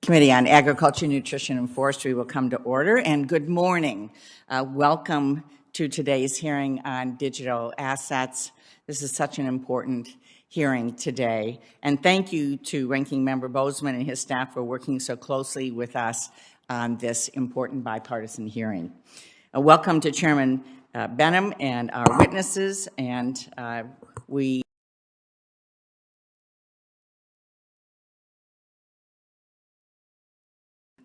Committee on Agriculture, Nutrition, and Forestry will come to order, and good morning. Welcome to today's hearing on digital assets. This is such an important hearing today, and thank you to Ranking Member Bozeman and his staff for working so closely with us on this important bipartisan hearing. Welcome to Chairman Benham and our witnesses, and we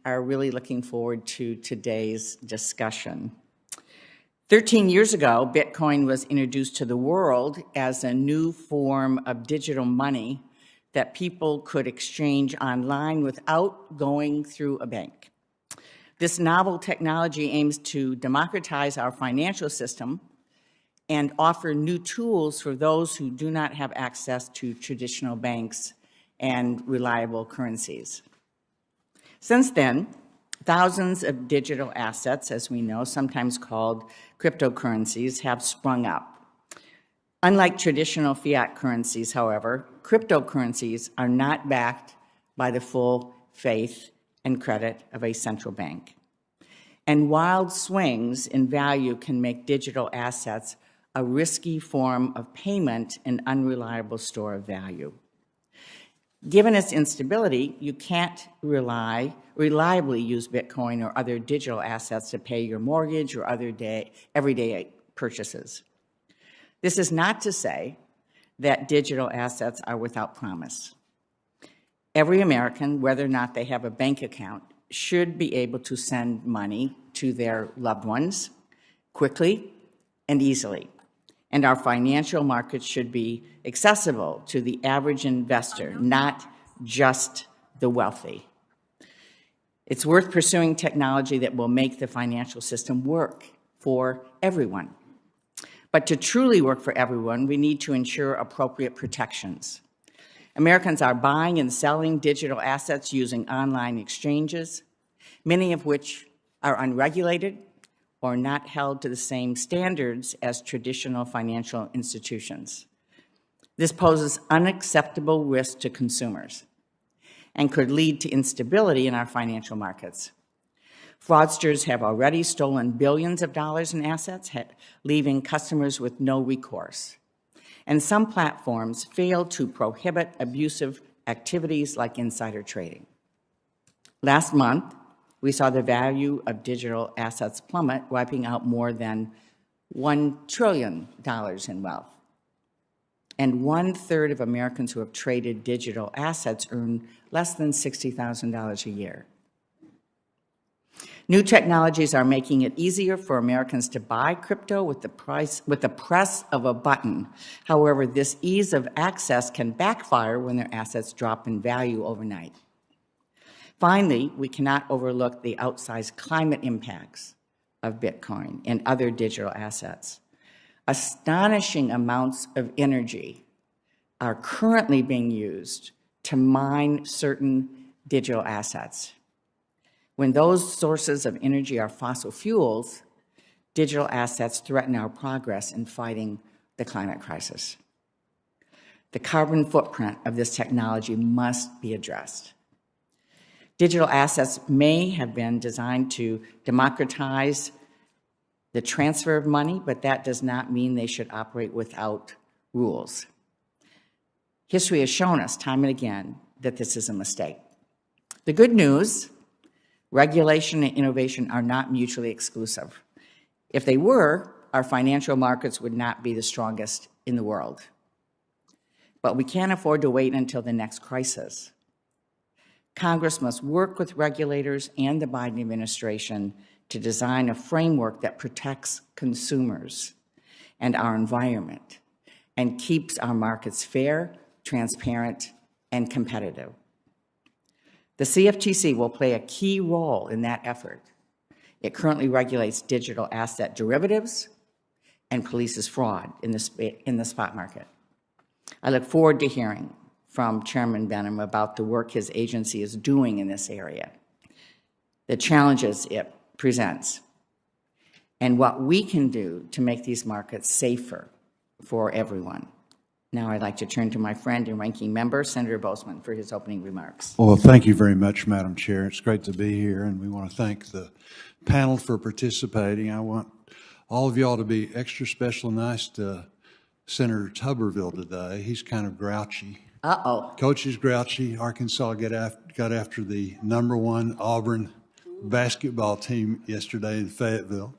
are really looking forward to today's discussion. 13 years ago, Bitcoin was introduced to the world as a new form of digital money that people could exchange online without going through a bank. This novel technology aims to democratize our financial system and offer new tools for those who do not have access to traditional banks and reliable currencies. Since then, thousands of digital assets, as we know, sometimes called cryptocurrencies, have sprung up. Unlike traditional fiat currencies, however, cryptocurrencies are not backed by the full faith and credit of a central bank. And wild swings in value can make digital assets a risky form of payment and unreliable store of value. Given its instability, you can't reliably use Bitcoin or other digital assets to pay your mortgage or other everyday purchases. This is not to say that digital assets are without promise. Every American, whether or not they have a bank account, should be able to send money to their loved ones quickly and easily. And our financial markets should be accessible to the average investor, not just the wealthy. It's worth pursuing technology that will make the financial system work for everyone. But to truly work for everyone, we need to ensure appropriate protections. Americans are buying and selling digital assets using online exchanges, many of which are unregulated or not held to the same standards as traditional financial institutions. This poses unacceptable risk to consumers and could lead to instability in our financial markets. Fraudsters have already stolen billions of dollars in assets, leaving customers with no recourse. And some platforms fail to prohibit abusive activities like insider trading. Last month, we saw the value of digital assets plummet, wiping out more than $1 trillion in wealth. And 1/3 of Americans who have traded digital assets earn less than $60,000 a year. New technologies are making it easier for Americans to buy crypto with the press of a button. However, this ease of access can backfire when their assets drop in value overnight. Finally, we cannot overlook the outsized climate impacts of Bitcoin and other digital assets. Astonishing amounts of energy are currently being used to mine certain digital assets. When those sources of energy are fossil fuels, digital assets threaten our progress in fighting the climate crisis. The carbon footprint of this technology must be addressed. Digital assets may have been designed to democratize the transfer of money, but that does not mean they should operate without rules. History has shown us time and again that this is a mistake. The good news, regulation and innovation are not mutually exclusive. If they were, our financial markets would not be the strongest in the world. But we can't afford to wait until the next crisis. Congress must work with regulators and the Biden administration to design a framework that protects consumers and our environment and keeps our markets fair, transparent, and competitive. The CFTC will play a key role in that effort. It currently regulates digital asset derivatives and polices fraud in the spot market. I look forward to hearing from Chairman Benham about the work his agency is doing in this area, the challenges it presents, and what we can do to make these markets safer for everyone. Now I'd like to turn to my friend and ranking member, Senator Bozeman, for his opening remarks. Well, thank you very much, Madam Chair. It's great to be here, and we want to thank the panel for participating. I want all of y'all to be extra special nice to Senator Tuberville today. He's kind of grouchy. Uh-oh. Coach is grouchy. Arkansas got after the #1 Auburn basketball team yesterday in Fayetteville.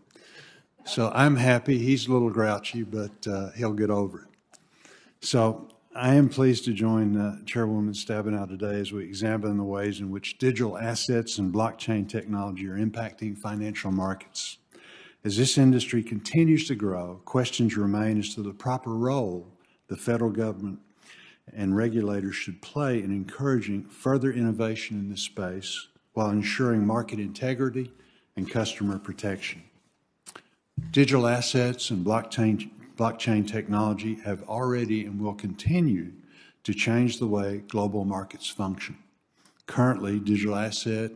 So I'm happy. He's a little grouchy, but he'll get over it. So I am pleased to join Chairwoman Stabenow today as we examine the ways in which digital assets and blockchain technology are impacting financial markets. As this industry continues to grow, questions remain as to the proper role the federal government and regulators should play in encouraging further innovation in this space while ensuring market integrity and customer protection. Digital assets and blockchain technology have already and will continue to change the way global markets function. Currently, digital asset,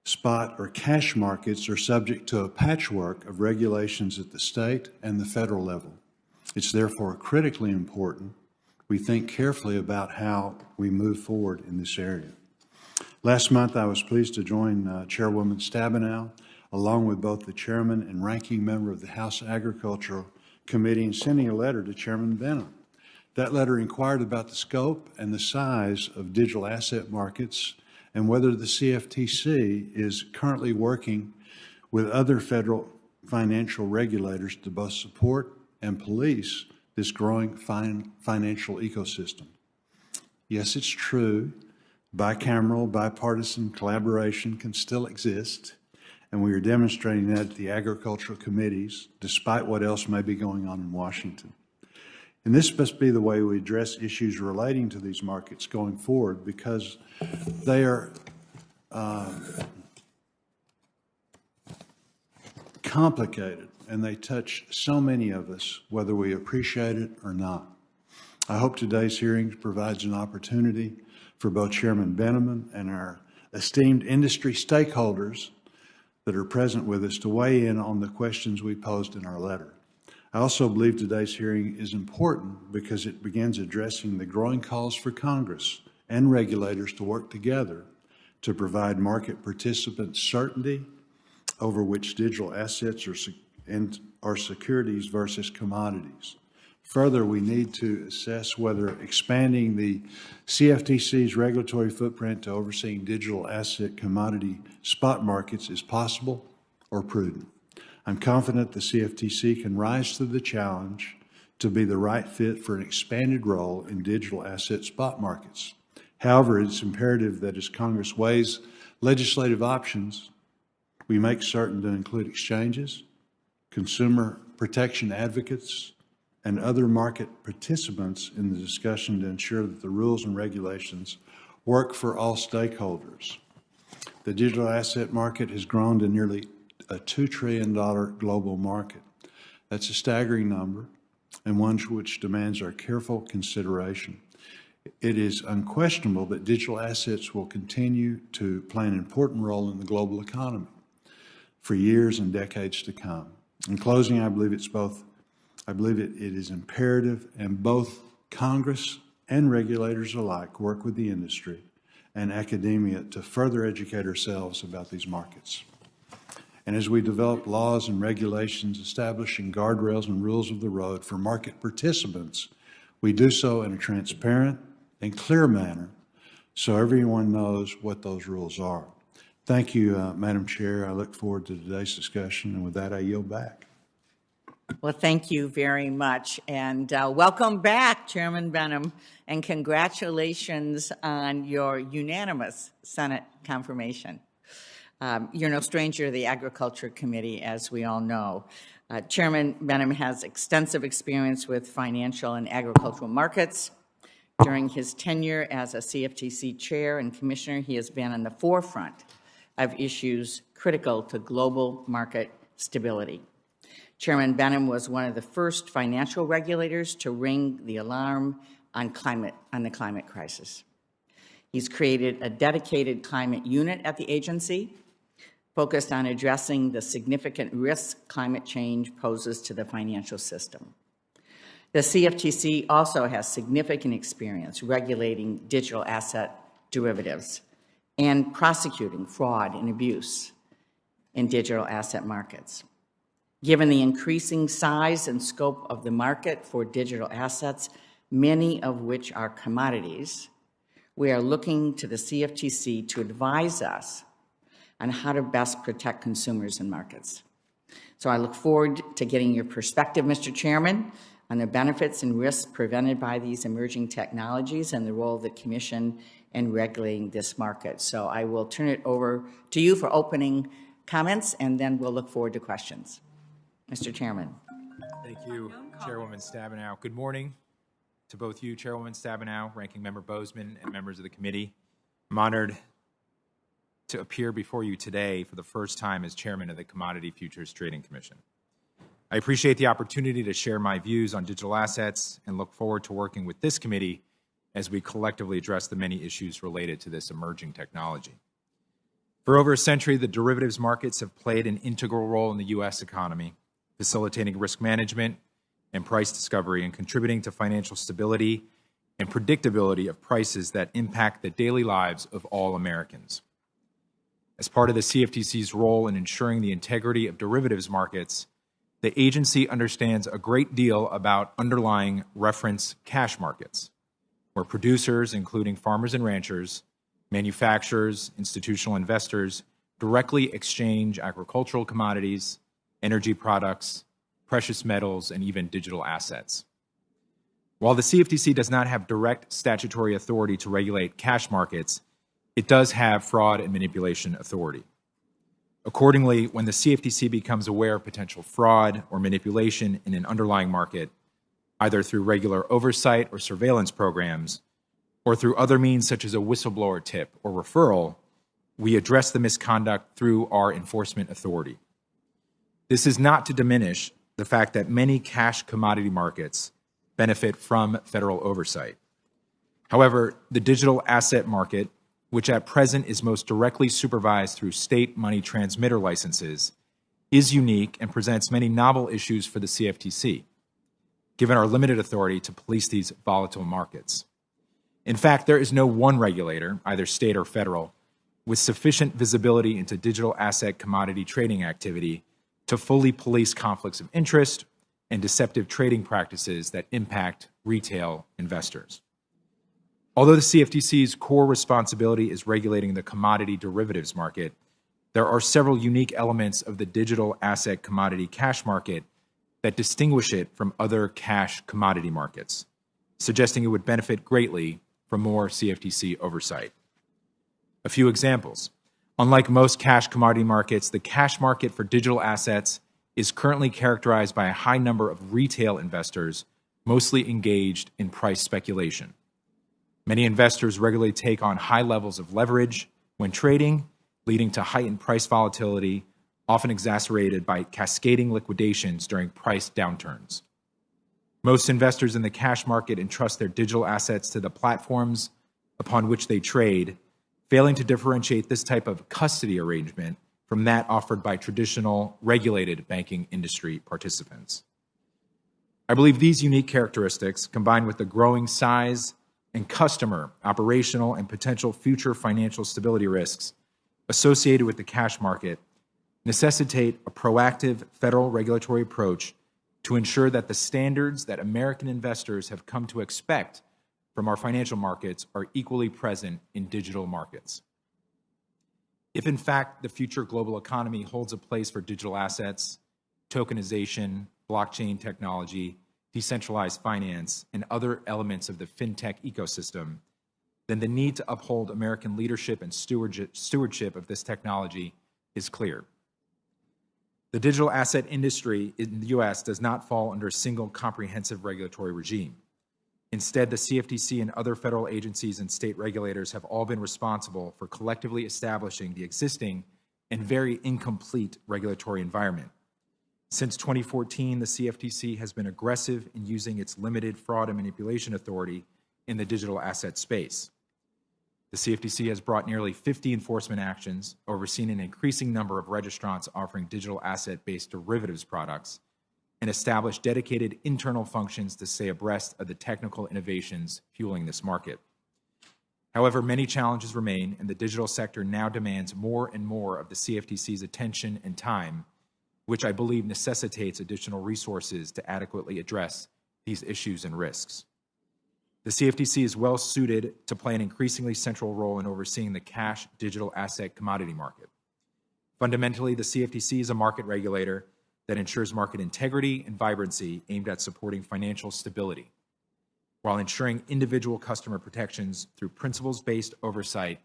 spot, or cash markets are subject to a patchwork of regulations at the state and the federal level. It's therefore critically important we think carefully about how we move forward in this area. Last month, I was pleased to join Chairwoman Stabenow, along with both the chairman and ranking member of the House Agricultural Committee, in sending a letter to Chairman Benham. That letter inquired about the scope and the size of digital asset markets and whether the CFTC is currently working with other federal financial regulators to both support and police this growing financial ecosystem. Yes, it's true, bicameral, bipartisan collaboration can still exist, and we are demonstrating that at the agricultural committees, despite what else may be going on in Washington. And this must be the way we address issues relating to these markets going forward, because they are complicated and they touch so many of us, whether we appreciate it or not. I hope today's hearing provides an opportunity for both Chairman Benham and our esteemed industry stakeholders that are present with us to weigh in on the questions we posed in our letter. I also believe today's hearing is important because it begins addressing the growing calls for Congress and regulators to work together to provide market participants certainty over which digital assets are securities versus commodities. Further, we need to assess whether expanding the CFTC's regulatory footprint to overseeing digital asset commodity spot markets is possible or prudent. I'm confident the CFTC can rise to the challenge to be the right fit for an expanded role in digital asset spot markets. However, it's imperative that as Congress weighs legislative options, we make certain to include exchanges, consumer protection advocates, and other market participants in the discussion to ensure that the rules and regulations work for all stakeholders. The digital asset market has grown to nearly a $2 trillion global market. That's a staggering number and one which demands our careful consideration. It is unquestionable that digital assets will continue to play an important role in the global economy for years and decades to come. In closing, I believe it is imperative, and both Congress and regulators alike work with the industry and academia to further educate ourselves about these markets. And as we develop laws and regulations establishing guardrails and rules of the road for market participants, we do so in a transparent and clear manner so everyone knows what those rules are. Thank you, Madam Chair. I look forward to today's discussion, and with that, I yield back. Well, thank you very much, and welcome back, Chairman Benham, and congratulations on your unanimous Senate confirmation. You're no stranger to the Agriculture Committee, as we all know. Chairman Benham has extensive experience with financial and agricultural markets. During his tenure as a CFTC chair and commissioner, he has been on the forefront of issues critical to global market stability. Chairman Benham was one of the first financial regulators to ring the alarm on the climate crisis. He's created a dedicated climate unit at the agency, focused on addressing the significant risks climate change poses to the financial system. The CFTC also has significant experience regulating digital asset derivatives and prosecuting fraud and abuse in digital asset markets. Given the increasing size and scope of the market for digital assets, many of which are commodities, we are looking to the CFTC to advise us on how to best protect consumers and markets. So I look forward to getting your perspective, Mr. Chairman, on the benefits and risks presented by these emerging technologies and the role of the Commission in regulating this market. So I will turn it over to you for opening comments, and then we'll look forward to questions. Mr. Chairman. Thank you, Chairwoman Stabenow. Good morning to both you, Chairwoman Stabenow, Ranking Member Bozeman, and members of the committee. I'm honored to appear before you today for the first time as Chairman of the Commodity Futures Trading Commission. I appreciate the opportunity to share my views on digital assets and look forward to working with this committee as we collectively address the many issues related to this emerging technology. For over a century, the derivatives markets have played an integral role in the U.S. economy, facilitating risk management and price discovery and contributing to financial stability and predictability of prices that impact the daily lives of all Americans. As part of the CFTC's role in ensuring the integrity of derivatives markets, the agency understands a great deal about underlying reference cash markets, where producers, including farmers and ranchers, manufacturers, institutional investors, directly exchange agricultural commodities, energy products, precious metals, and even digital assets. While the CFTC does not have direct statutory authority to regulate cash markets, it does have fraud and manipulation authority. Accordingly, when the CFTC becomes aware of potential fraud or manipulation in an underlying market, either through regular oversight or surveillance programs, or through other means such as a whistleblower tip or referral, we address the misconduct through our enforcement authority. This is not to diminish the fact that many cash commodity markets benefit from federal oversight. However, the digital asset market, which at present is most directly supervised through state money transmitter licenses, is unique and presents many novel issues for the CFTC, given our limited authority to police these volatile markets. In fact, there is no one regulator, either state or federal, with sufficient visibility into digital asset commodity trading activity to fully police conflicts of interest and deceptive trading practices that impact retail investors. Although the CFTC's core responsibility is regulating the commodity derivatives market, there are several unique elements of the digital asset commodity cash market that distinguish it from other cash commodity markets, suggesting it would benefit greatly from more CFTC oversight. A few examples. Unlike most cash commodity markets, the cash market for digital assets is currently characterized by a high number of retail investors, mostly engaged in price speculation. Many investors regularly take on high levels of leverage when trading, leading to heightened price volatility, often exacerbated by cascading liquidations during price downturns. Most investors in the cash market entrust their digital assets to the platforms upon which they trade, failing to differentiate this type of custody arrangement from that offered by traditional regulated banking industry participants. I believe these unique characteristics, combined with the growing size and customer, operational, and potential future financial stability risks associated with the cash market, necessitate a proactive federal regulatory approach to ensure that the standards that American investors have come to expect from our financial markets are equally present in digital markets. If in fact the future global economy holds a place for digital assets, tokenization, blockchain technology, decentralized finance, and other elements of the fintech ecosystem, then the need to uphold American leadership and stewardship of this technology is clear. The digital asset industry in the U.S. does not fall under a single comprehensive regulatory regime. Instead, the CFTC and other federal agencies and state regulators have all been responsible for collectively establishing the existing and very incomplete regulatory environment. Since 2014, the CFTC has been aggressive in using its limited fraud and manipulation authority in the digital asset space. The CFTC has brought nearly 50 enforcement actions, overseen an increasing number of registrants offering digital asset-based derivatives products, and establish dedicated internal functions to stay abreast of the technical innovations fueling this market. However, many challenges remain, and the digital sector now demands more and more of the CFTC's attention and time, which I believe necessitates additional resources to adequately address these issues and risks. The CFTC is well suited to play an increasingly central role in overseeing the cash digital asset commodity market. Fundamentally, the CFTC is a market regulator that ensures market integrity and vibrancy aimed at supporting financial stability, while ensuring individual customer protections through principles-based oversight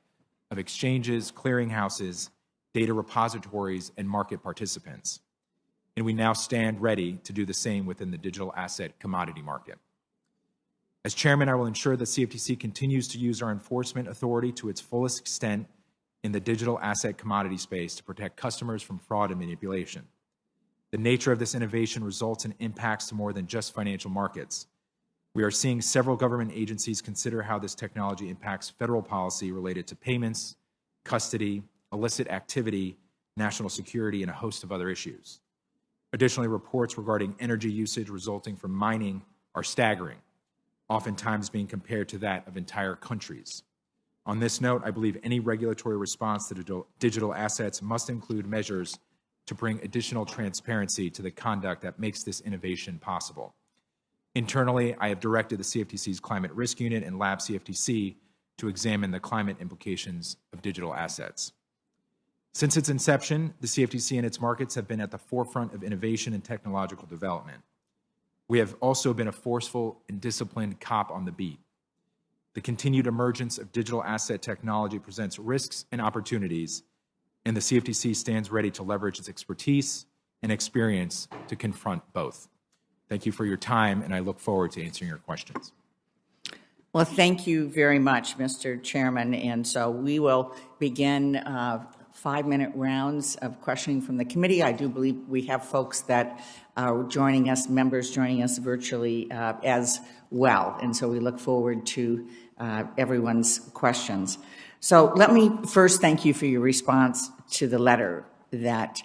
of exchanges, clearinghouses, data repositories, and market participants. And we now stand ready to do the same within the digital asset commodity market. As chairman, I will ensure that CFTC continues to use our enforcement authority to its fullest extent in the digital asset commodity space to protect customers from fraud and manipulation. The nature of this innovation results in impacts to more than just financial markets. We are seeing several government agencies consider how this technology impacts federal policy related to payments, custody, illicit activity, national security, and a host of other issues. Additionally, reports regarding energy usage resulting from mining are staggering, oftentimes being compared to that of entire countries. On this note, I believe any regulatory response to digital assets must include measures to bring additional transparency to the conduct that makes this innovation possible. Internally, I have directed the CFTC's Climate Risk Unit and Lab CFTC to examine the climate implications of digital assets. Since its inception, the CFTC and its markets have been at the forefront of innovation and technological development. We have also been a forceful and disciplined cop on the beat. The continued emergence of digital asset technology presents risks and opportunities, and the CFTC stands ready to leverage its expertise and experience to confront both. Thank you for your time, and I look forward to answering your questions. Well, thank you very much, Mr. Chairman. And so we will begin 5-minute rounds of questioning from the committee. I do believe we have folks that are joining us, members joining us virtually as well. And so we look forward to everyone's questions. So let me first thank you for your response to the letter that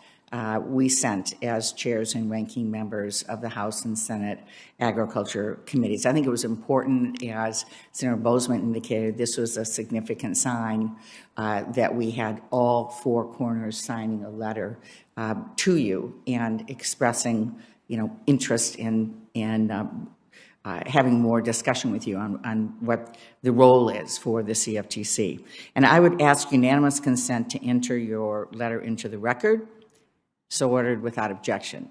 we sent as chairs and ranking members of the House and Senate Agriculture Committees. I think it was important, as Senator Boozman indicated, this was a significant sign that we had all four corners signing a letter to you and expressing, interest in having more discussion with you on what the role is for the CFTC. And I would ask unanimous consent to enter your letter into the record. So ordered without objection.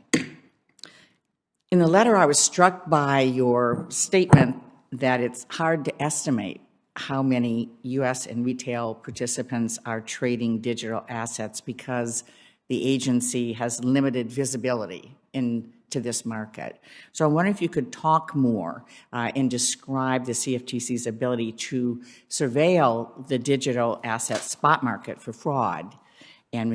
In the letter, I was struck by your statement that it's hard to estimate how many U.S. and retail participants are trading digital assets because the agency has limited visibility into this market. So I wonder if you could talk more and describe the CFTC's ability to surveil the digital asset spot market for fraud and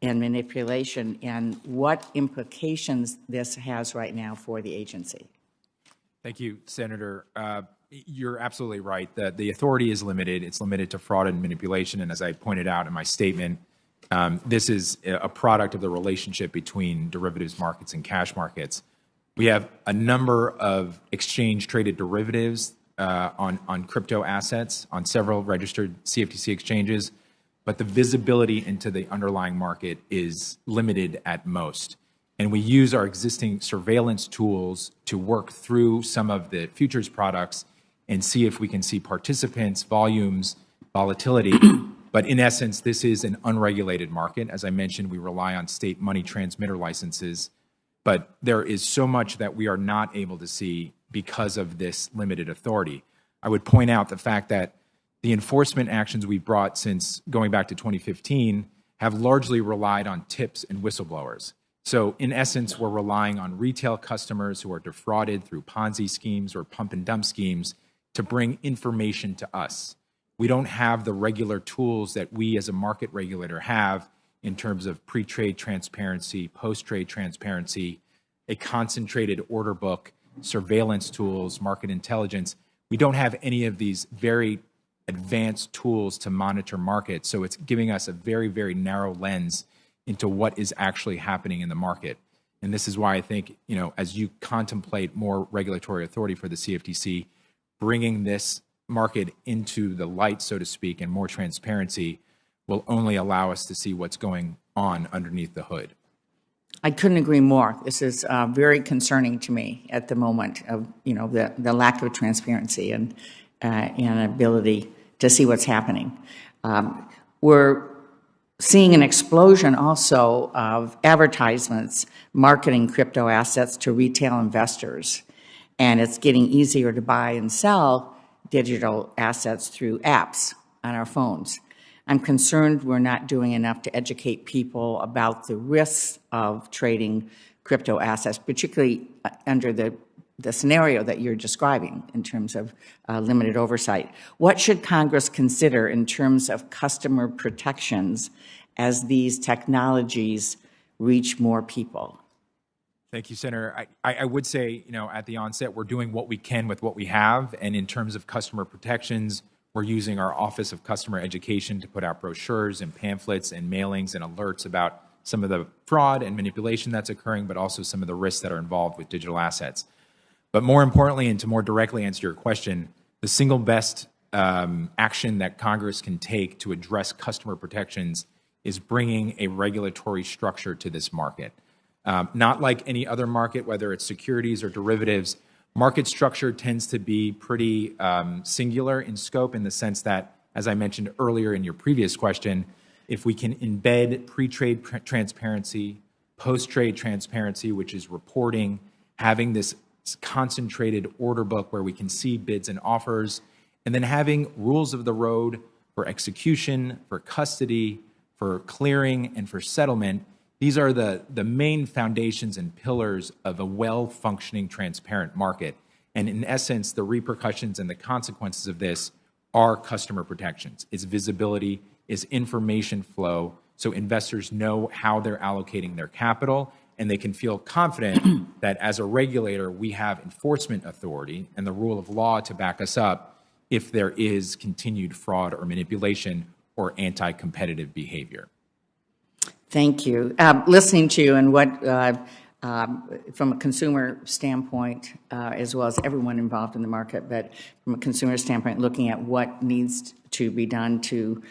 manipulation, and what implications this has right now for the agency. Thank you, Senator. You're absolutely right. The authority is limited. It's limited to fraud and manipulation. And as I pointed out in my statement, this is a product of the relationship between derivatives markets and cash markets. We have a number of exchange-traded derivatives on crypto assets on several registered CFTC exchanges, but the visibility into the underlying market is limited at most. And we use our existing surveillance tools to work through some of the futures products and see if we can see participants, volumes, volatility. But in essence, this is an unregulated market. As I mentioned, we rely on state money transmitter licenses, but there is so much that we are not able to see because of this limited authority. I would point out the fact that the enforcement actions we've brought since going back to 2015 have largely relied on tips and whistleblowers. So in essence, we're relying on retail customers who are defrauded through Ponzi schemes or pump and dump schemes to bring information to us. We don't have the regular tools that we as a market regulator have in terms of pre-trade transparency, post-trade transparency, a concentrated order book, surveillance tools, market intelligence. We don't have any of these very advanced tools to monitor markets. So it's giving us a very, very narrow lens into what is actually happening in the market. And this is why I think, as you contemplate more regulatory authority for the CFTC, bringing this market into the light, so to speak, and more transparency will only allow us to see what's going on underneath the hood. I couldn't agree more. This is very concerning to me at the moment of, the lack of transparency and ability to see what's happening. We're seeing an explosion also of advertisements marketing crypto assets to retail investors. And it's getting easier to buy and sell digital assets through apps on our phones. I'm concerned we're not doing enough to educate people about the risks of trading crypto assets, particularly under the scenario that you're describing in terms of limited oversight. What should Congress consider in terms of customer protections as these technologies reach more people? Thank you, Senator. I would say, at the onset, we're doing what we can with what we have. And in terms of customer protections, we're using our Office of Customer Education to put out brochures and pamphlets and mailings and alerts about some of the fraud and manipulation that's occurring, but also some of the risks that are involved with digital assets. But more importantly, and to more directly answer your question, the single best action that Congress can take to address customer protections is bringing a regulatory structure to this market. Not like any other market, whether it's securities or derivatives, market structure tends to be pretty singular in scope in the sense that, as I mentioned earlier in your previous question, if we can embed pre-trade transparency, post-trade transparency, which is reporting, having this concentrated order book where we can see bids and offers, and then having rules of the road for execution, for custody, for clearing, and for settlement, these are the main foundations and pillars of a well-functioning, transparent market. And in essence, the repercussions and the consequences of this are customer protections. It's visibility, it's information flow, so investors know how they're allocating their capital, and they can feel confident that as a regulator, we have enforcement authority and the rule of law to back us up if there is continued fraud or manipulation or anti-competitive behavior. Thank you. Listening to you and what, from a consumer standpoint, as well as everyone involved in the market, but from a consumer standpoint, looking at what needs to be done to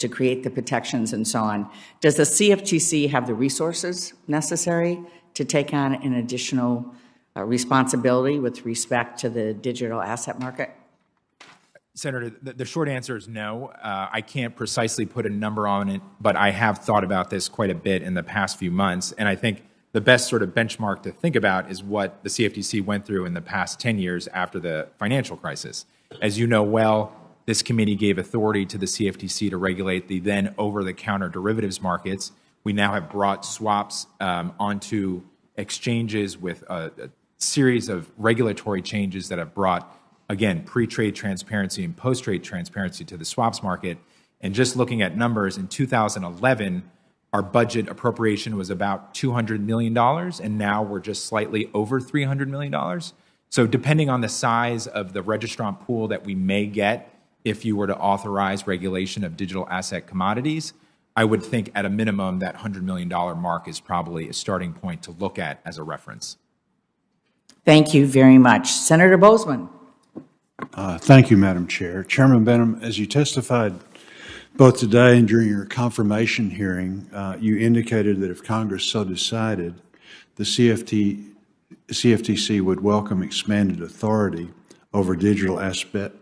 create the protections and so on. Does the CFTC have the resources necessary to take on an additional responsibility with respect to the digital asset market? Senator, the short answer is no. I can't precisely put a number on it, but I have thought about this quite a bit in the past few months. And I think the best sort of benchmark to think about is what the CFTC went through in the past 10 years after the financial crisis. As you know well, this committee gave authority to the CFTC to regulate the then over-the-counter derivatives markets. We now have brought swaps onto exchanges with a series of regulatory changes that have brought, again, pre-trade transparency and post-trade transparency to the swaps market. And just looking at numbers, in 2011, our budget appropriation was about $200 million, and now we're just slightly over $300 million. So depending on the size of the registrant pool that we may get if you were to authorize regulation of digital asset commodities, I would think at a minimum that $100 million mark is probably a starting point to look at as a reference. Thank you very much. Senator Boozman. Thank you, Madam Chair. Chairman Benham, as you testified both today and during your confirmation hearing, you indicated that if Congress so decided, the CFTC would welcome expanded authority over digital asset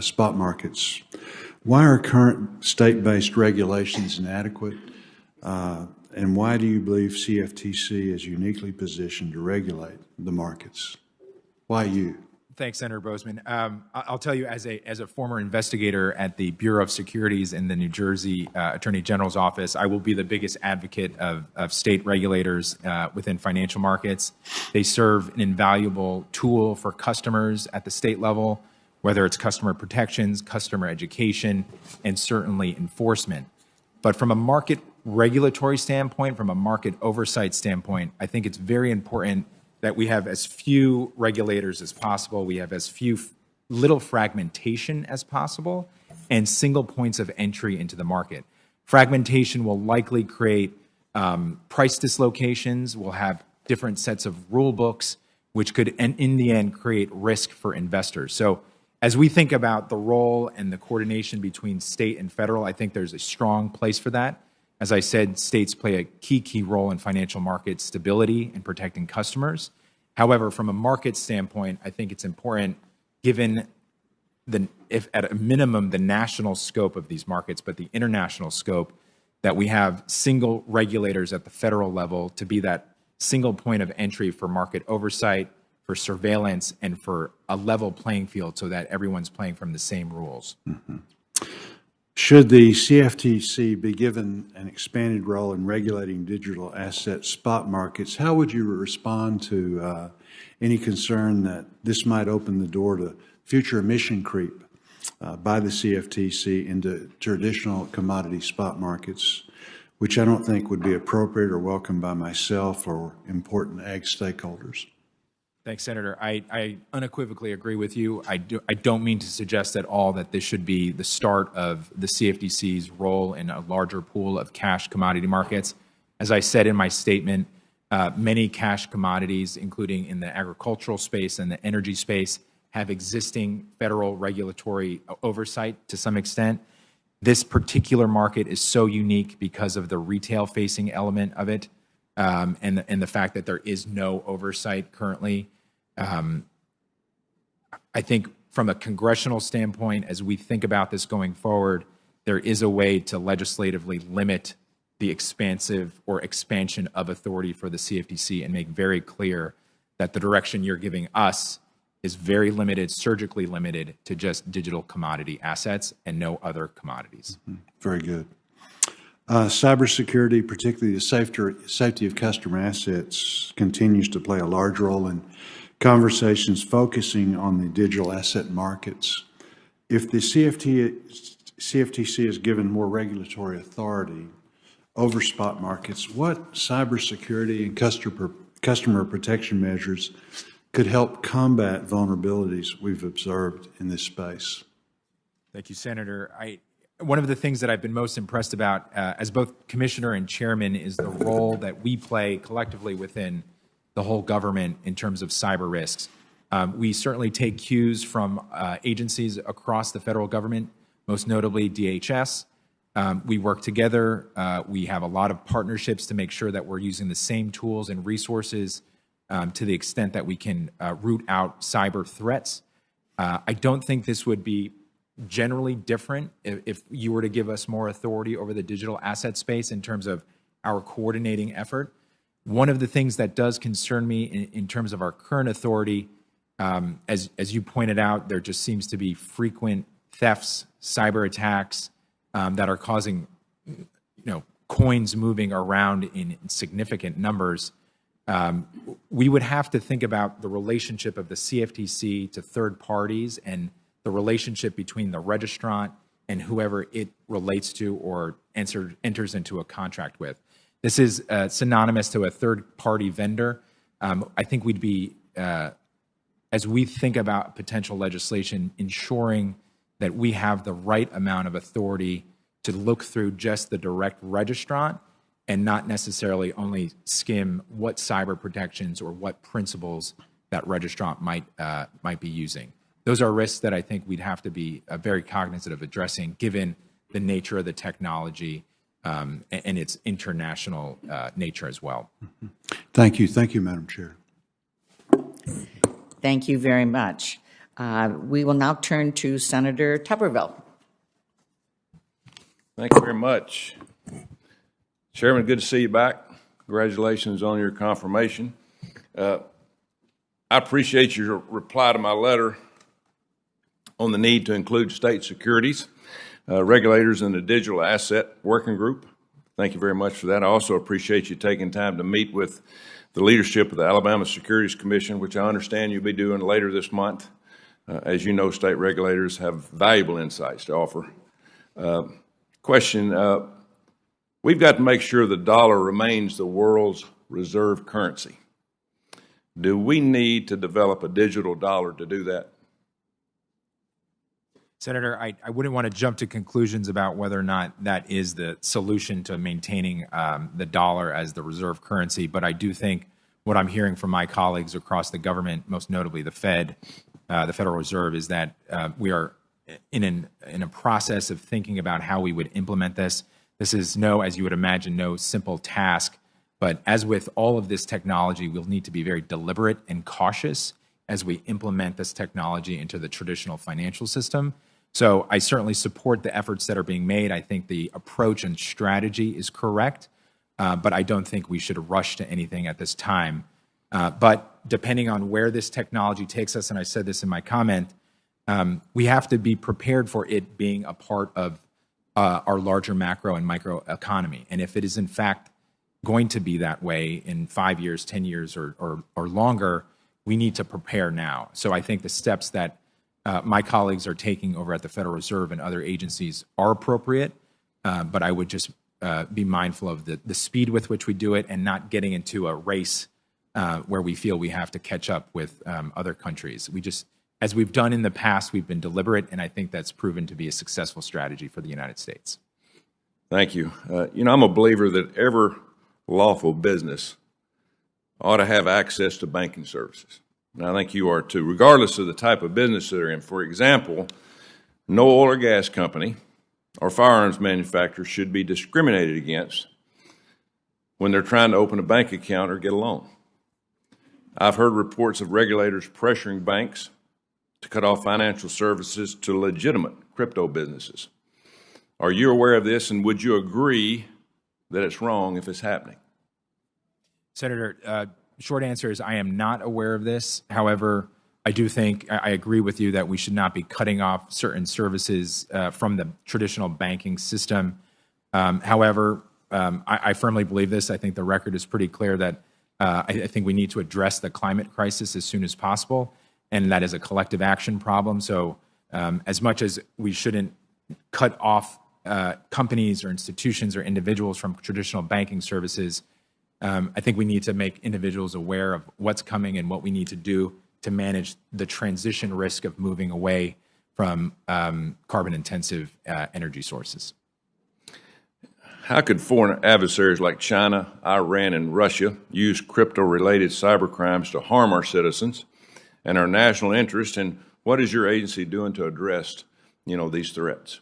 spot markets. Why are current state-based regulations inadequate, and why do you believe CFTC is uniquely positioned to regulate the markets? Why you? Thanks, Senator Boozman. I'll tell you, as a former investigator at the Bureau of Securities in the New Jersey Attorney General's office, I will be the biggest advocate of state regulators within financial markets. They serve an invaluable tool for customers at the state level, whether it's customer protections, customer education, and certainly enforcement. But from a market regulatory standpoint, from a market oversight standpoint, I think it's very important that we have as few regulators as possible, we have as few little fragmentation as possible, and single points of entry into the market. Fragmentation will likely create price dislocations. We'll have different sets of rule books, which could, in the end, create risk for investors. So as we think about the role and the coordination between state and federal, I think there's a strong place for that. As I said, states play a key role in financial market stability and protecting customers. However, from a market standpoint, I think it's important, given if at a minimum the national scope of these markets, but the international scope, that we have single regulators at the federal level to be that single point of entry for market oversight, for surveillance, and for a level playing field so that everyone's playing from the same rules. Mm-hmm. Should the CFTC be given an expanded role in regulating digital asset spot markets, how would you respond to any concern that this might open the door to future emission creep by the CFTC into traditional commodity spot markets, which I don't think would be appropriate or welcomed by myself or important ag stakeholders? Thanks, Senator. I unequivocally agree with you. I don't mean to suggest at all that this should be the start of the CFTC's role in a larger pool of cash commodity markets. As I said in my statement, many cash commodities, including in the agricultural space and the energy space, have existing federal regulatory oversight to some extent. This particular market is so unique because of the retail-facing element of it, and the fact that there is no oversight currently. I think from a congressional standpoint, as we think about this going forward, there is a way to legislatively limit the expansive or expansion of authority for the CFTC and make very clear that the direction you're giving us is very limited, surgically limited to just digital commodity assets and no other commodities. Mm-hmm. Very good. Cybersecurity, particularly the safety of customer assets, continues to play a large role in conversations focusing on the digital asset markets. If the CFTC is given more regulatory authority over spot markets, what cybersecurity and customer protection measures could help combat vulnerabilities we've observed in this space? Thank you, Senator. One of the things that I've been most impressed about as both commissioner and chairman is the role that we play collectively within the whole government in terms of cyber risks. We certainly take cues from agencies across the federal government, most notably DHS. We work together. We have a lot of partnerships to make sure that we're using the same tools and resources to the extent that we can root out cyber threats. I don't think this would be generally different if you were to give us more authority over the digital asset space in terms of our coordinating effort. One of the things that does concern me in terms of our current authority, as you pointed out, there just seems to be frequent thefts, cyber attacks that are causing, coins moving around in significant numbers. We would have to think about the relationship of the CFTC to third parties and the relationship between the registrant and whoever it relates to or enters into a contract with. This is synonymous to a third-party vendor. I think we'd be, as we think about potential legislation, ensuring that we have the right amount of authority to look through just the direct registrant and not necessarily only skim what cyber protections or what principles that registrant might be using. Those are risks that I think we'd have to be very cognizant of addressing given the nature of the technology and its international nature as well. Thank you. Thank you, Madam Chair. Thank you very much. We will now turn to Senator Tuberville. Thank you very much. Chairman, good to see you back. Congratulations on your confirmation. I appreciate your reply to my letter on the need to include state securities, regulators in the digital asset working group. Thank you very much for that. I also appreciate you taking time to meet with the leadership of the Alabama Securities Commission, which I understand you'll be doing later this month. As you know, state regulators have valuable insights to offer. Question, we've got to make sure the dollar remains the world's reserve currency. Do we need to develop a digital dollar to do that? Senator, I wouldn't want to jump to conclusions about whether or not that is the solution to maintaining the dollar as the reserve currency, but I do think what I'm hearing from my colleagues across the government, most notably the Fed, the Federal Reserve, is that we are in a process of thinking about how we would implement this. This is as you would imagine, no simple task, but as with all of this technology, we'll need to be very deliberate and cautious as we implement this technology into the traditional financial system. So I certainly support the efforts that are being made. I think the approach and strategy is correct, but I don't think we should rush to anything at this time. But depending on where this technology takes us, and I said this in my comment, we have to be prepared for it being a part of our larger macro and micro economy. And if it is in fact going to be that way in 5 years, 10 years, or longer, we need to prepare now. So I think the steps that my colleagues are taking over at the Federal Reserve and other agencies are appropriate, but I would just be mindful of the speed with which we do it and not getting into a race where we feel we have to catch up with other countries. As we've done in the past, we've been deliberate, and I think that's proven to be a successful strategy for the United States. Thank you. I'm a believer that every lawful business ought to have access to banking services. And I think you are too, regardless of the type of business they're in. For example, no oil or gas company or firearms manufacturer should be discriminated against when they're trying to open a bank account or get a loan. I've heard reports of regulators pressuring banks to cut off financial services to legitimate crypto businesses. Are you aware of this, and would you agree that it's wrong if it's happening? Senator, short answer is I am not aware of this. However, I do think I agree with you that we should not be cutting off certain services from the traditional banking system. However, I firmly believe this. I think the record is pretty clear that I think we need to address the climate crisis as soon as possible, and that is a collective action problem. So as much as we shouldn't cut off companies or institutions or individuals from traditional banking services, I think we need to make individuals aware of what's coming and what we need to do to manage the transition risk of moving away from carbon-intensive energy sources. How could foreign adversaries like China, Iran, and Russia use crypto-related cybercrimes to harm our citizens and our national interest? And what is your agency doing to address, these threats?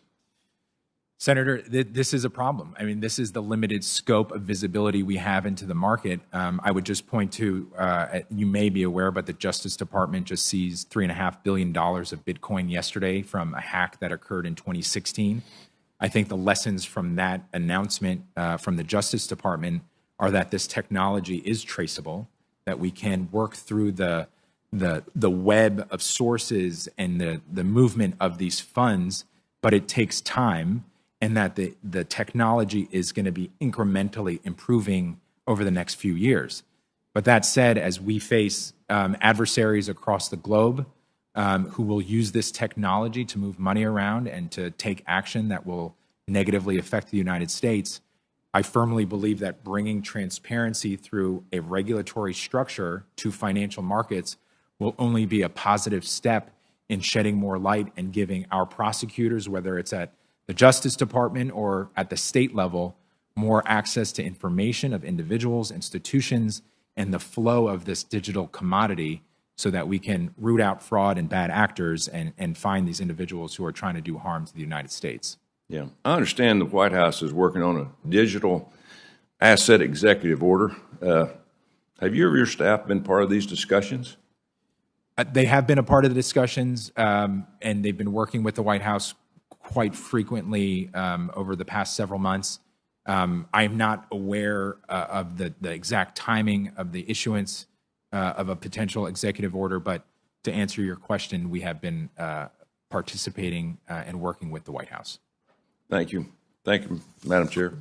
Senator, this is a problem. I mean, this is the limited scope of visibility we have into the market. I would just point to, you may be aware, but the Justice Department just seized $3.5 billion of Bitcoin yesterday from a hack that occurred in 2016. I think the lessons from that announcement from the Justice Department are that this technology is traceable, that we can work through the web of sources and the movement of these funds, but it takes time, and that the technology is going to be incrementally improving over the next few years. But that said, as we face adversaries across the globe who will use this technology to move money around and to take action that will negatively affect the United States, I firmly believe that bringing transparency through a regulatory structure to financial markets will only be a positive step in shedding more light and giving our prosecutors, whether it's at the Justice Department or at the state level, more access to information of individuals, institutions, and the flow of this digital commodity so that we can root out fraud and bad actors and find these individuals who are trying to do harm to the United States. Yeah, I understand the White House is working on a digital asset executive order. Have you or your staff been part of these discussions? They have been a part of the discussions, and they've been working with the White House quite frequently over the past several months. I am not aware of the exact timing of the issuance of a potential executive order, but to answer your question, we have been participating and working with the White House. Thank you. Thank you, Madam Chair.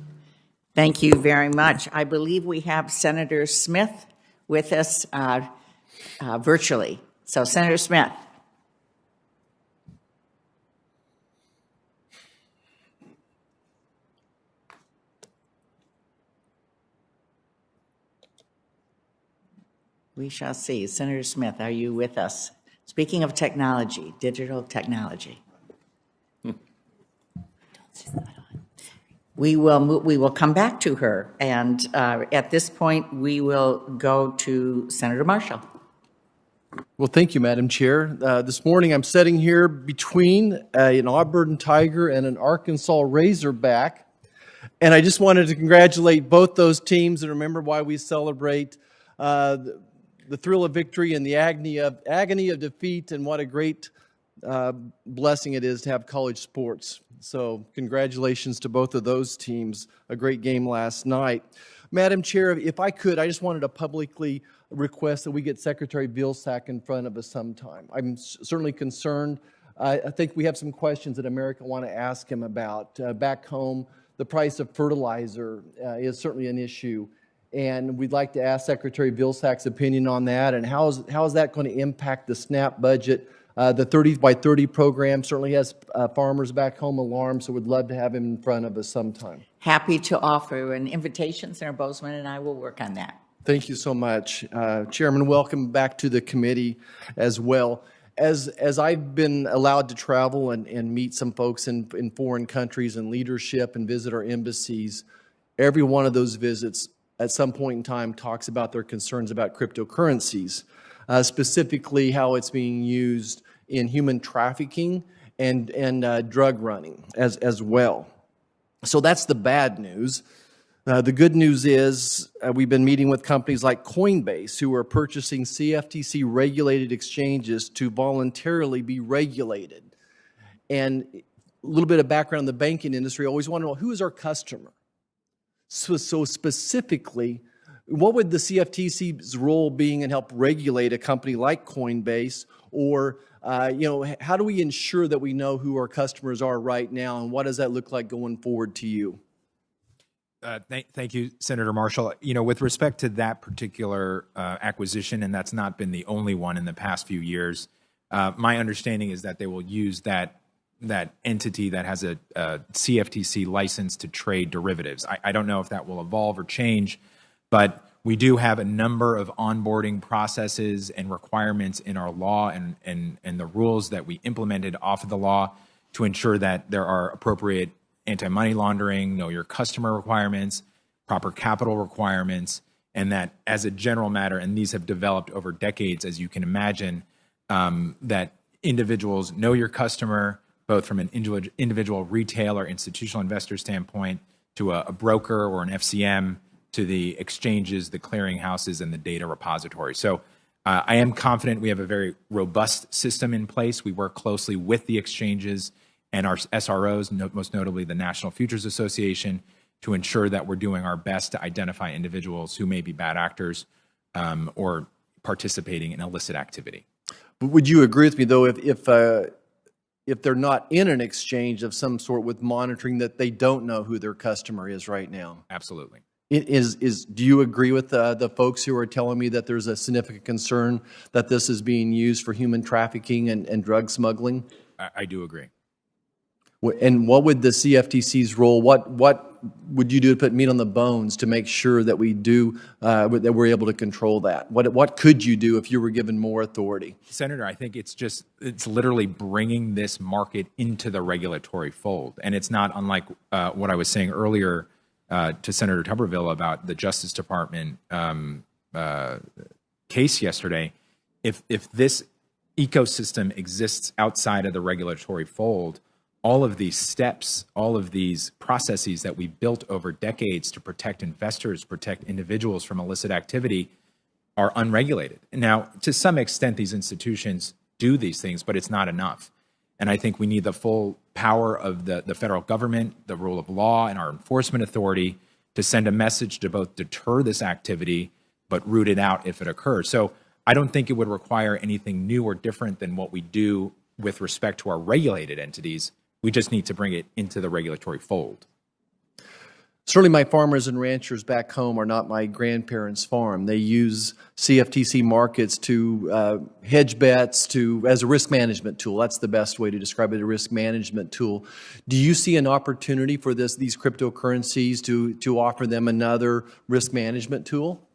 Thank you very much. I believe we have Senator Smith with us virtually. So, Senator Smith. We shall see. Senator Smith, are you with us? Speaking of technology, digital technology. We will come back to her, and at this point, we will go to Senator Marshall. Well, thank you, Madam Chair. This morning, I'm sitting here between an Auburn Tiger and an Arkansas Razorback, and I just wanted to congratulate both those teams and remember why we celebrate the thrill of victory and the agony of defeat, and what a great blessing it is to have college sports. So congratulations to both of those teams. A great game last night. Madam Chair, if I could, I just wanted to publicly request that we get Secretary Vilsack in front of us sometime. I'm certainly concerned. I think we have some questions that America want to ask him about. Back home, the price of fertilizer is certainly an issue. And we'd like to ask Secretary Vilsack's opinion on that, and how is that going to impact the SNAP budget. The 30 by 30 program certainly has farmers back home alarmed, so we'd love to have him in front of us sometime. Happy to offer an invitation, Senator Bozeman, and I will work on that. Thank you so much. Chairman, welcome back to the committee as well. As I've been allowed to travel and meet some folks in foreign countries and leadership and visit our embassies, every one of those visits at some point in time talks about their concerns about cryptocurrencies. Specifically how it's being used in human trafficking and drug running as well. So that's the bad news. The good news is we've been meeting with companies like Coinbase, who are purchasing CFTC-regulated exchanges to voluntarily be regulated. And a little bit of background in the banking industry, I always want to know, who is our customer? So specifically, what would the CFTC's role being in help regulate a company like Coinbase? Or, how do we ensure that we know who our customers are right now, and what does that look like going forward to you? Thank you, Senator Marshall. With respect to that particular acquisition, and that's not been the only one in the past few years, my understanding is that they will use that entity that has a CFTC license to trade derivatives. I don't know if that will evolve or change, but we do have a number of onboarding processes and requirements in our law and the rules that we implemented off of the law to ensure that there are appropriate anti-money laundering, know your customer requirements, proper capital requirements, and that as a general matter, and these have developed over decades, as you can imagine, that individuals know your customer, both from an individual retail or institutional investor standpoint to a broker or an FCM, to the exchanges, the clearinghouses, and the data repository. So I am confident we have a very robust system in place. We work closely with the exchanges and our SROs, most notably the National Futures Association, to ensure that we're doing our best to identify individuals who may be bad actors or participating in illicit activity. But would you agree with me, though, if they're not in an exchange of some sort with monitoring, that they don't know who their customer is right now? Absolutely. Do you agree with the folks who are telling me that there's a significant concern that this is being used for human trafficking and drug smuggling? I do agree. And what would the CFTC's role, what would you do to put meat on the bones to make sure that we do, that we're able to control that? What could you do if you were given more authority? Senator, I think it's literally bringing this market into the regulatory fold. And it's not unlike what I was saying earlier to Senator Tuberville about the Justice Department case yesterday. If this ecosystem exists outside of the regulatory fold, all of these steps, all of these processes that we built over decades to protect investors, protect individuals from illicit activity are unregulated. Now, to some extent, these institutions do these things, but it's not enough. And I think we need the full power of the federal government, the rule of law, and our enforcement authority to send a message to both deter this activity, but root it out if it occurs. So I don't think it would require anything new or different than what we do with respect to our regulated entities. We just need to bring it into the regulatory fold. Certainly my farmers and ranchers back home are not my grandparents' farm. They use CFTC markets to hedge bets, as a risk management tool. That's the best way to describe it, a risk management tool. Do you see an opportunity for these cryptocurrencies to offer them another risk management tool?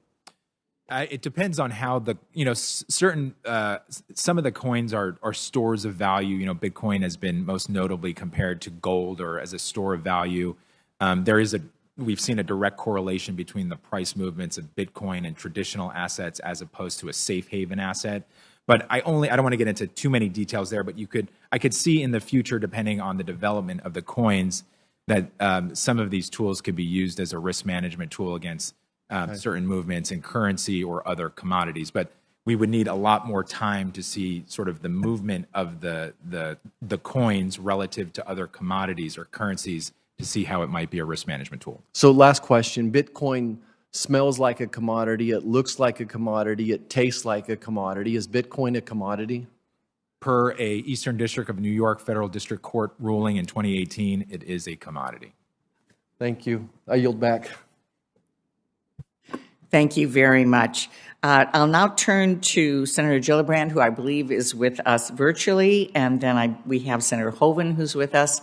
It depends on how certain, some of the coins are stores of value. Bitcoin has been most notably compared to gold or as a store of value. We've seen a direct correlation between the price movements of Bitcoin and traditional assets as opposed to a safe haven asset. But I don't want to get into too many details there, but I could see in the future, depending on the development of the coins, that some of these tools could be used as a risk management tool against certain movements in currency or other commodities. But we would need a lot more time to see sort of the movement of the coins relative to other commodities or currencies to see how it might be a risk management tool. So last question, Bitcoin smells like a commodity, it looks like a commodity, it tastes like a commodity. Is Bitcoin a commodity? Per a Eastern District of New York Federal District Court ruling in 2018, it is a commodity. Thank you. I yield back. Thank you very much. I'll now turn to Senator Gillibrand, who I believe is with us virtually, and then we have Senator Hoeven, who's with us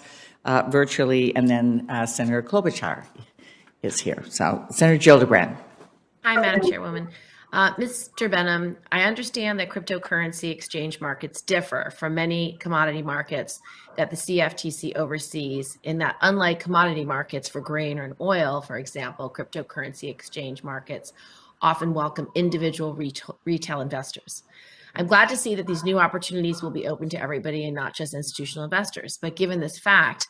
virtually, and then Senator Klobuchar is here. So, Senator Gillibrand. Hi, Madam Chairwoman. Mr. Benham, I understand that cryptocurrency exchange markets differ from many commodity markets that the CFTC oversees, in that unlike commodity markets for grain or oil, for example, cryptocurrency exchange markets often welcome individual retail investors. I'm glad to see that these new opportunities will be open to everybody and not just institutional investors. But given this fact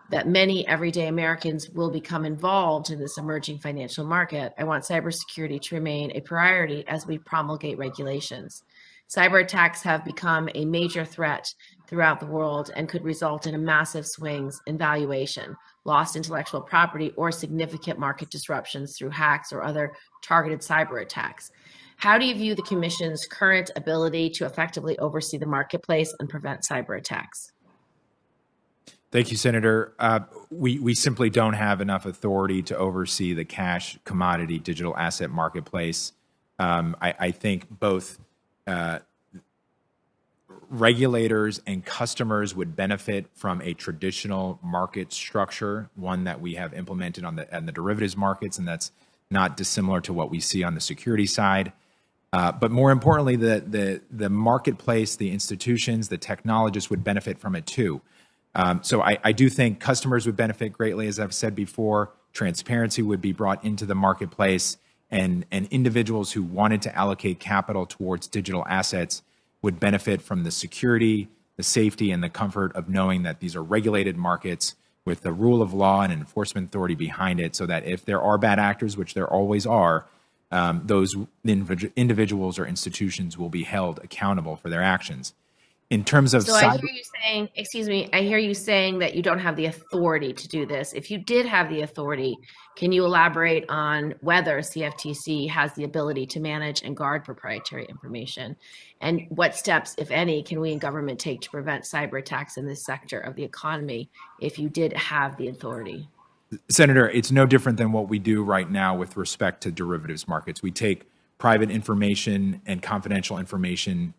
that many everyday Americans will become involved in this emerging financial market, I want cybersecurity to remain a priority as we promulgate regulations. Cyber attacks have become a major threat throughout the world and could result in massive swings in valuation, lost intellectual property, or significant market disruptions through hacks or other targeted cyber attacks. How do you view the Commission's current ability to effectively oversee the marketplace and prevent cyber attacks? Thank you, Senator. We simply don't have enough authority to oversee the cash, commodity, digital asset marketplace. I think both regulators and customers would benefit from a traditional market structure, one that we have implemented on the derivatives markets, and that's not dissimilar to what we see on the security side. But more importantly, the marketplace, the institutions, the technologists would benefit from it too. So I do think customers would benefit greatly, as I've said before. Transparency would be brought into the marketplace, and individuals who wanted to allocate capital towards digital assets would benefit from the security, the safety, and the comfort of knowing that these are regulated markets with the rule of law and enforcement authority behind it, so that if there are bad actors, which there always are, those individuals or institutions will be held accountable for their actions. In terms of I hear you saying, I hear you saying that you don't have the authority to do this. If you did have the authority, can you elaborate on whether CFTC has the ability to manage and guard proprietary information? And what steps, if any, can we in government take to prevent cyber attacks in this sector of the economy if you did have the authority? Senator, it's no different than what we do right now with respect to derivatives markets. We take private information and confidential information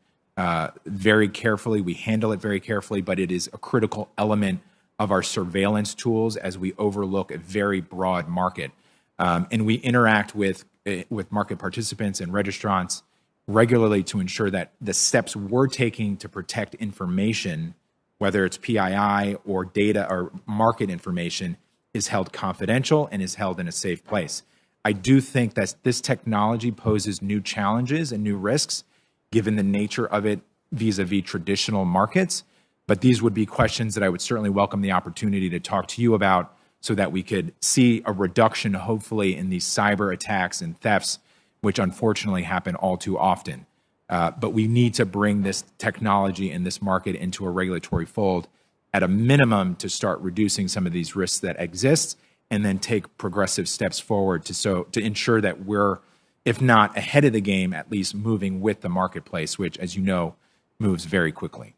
very carefully. We handle it very carefully, but it is a critical element of our surveillance tools as we overlook a very broad market. And we interact with market participants and registrants regularly to ensure that the steps we're taking to protect information, whether it's PII or data or market information, is held confidential and is held in a safe place. I do think that this technology poses new challenges and new risks, given the nature of it vis-a-vis traditional markets. But these would be questions that I would certainly welcome the opportunity to talk to you about, so that we could see a reduction, hopefully, in these cyber attacks and thefts, which unfortunately happen all too often. But we need to bring this technology and this market into a regulatory fold at a minimum to start reducing some of these risks that exist, and then take progressive steps forward to ensure that we're, if not ahead of the game, at least moving with the marketplace, which, as you know, moves very quickly.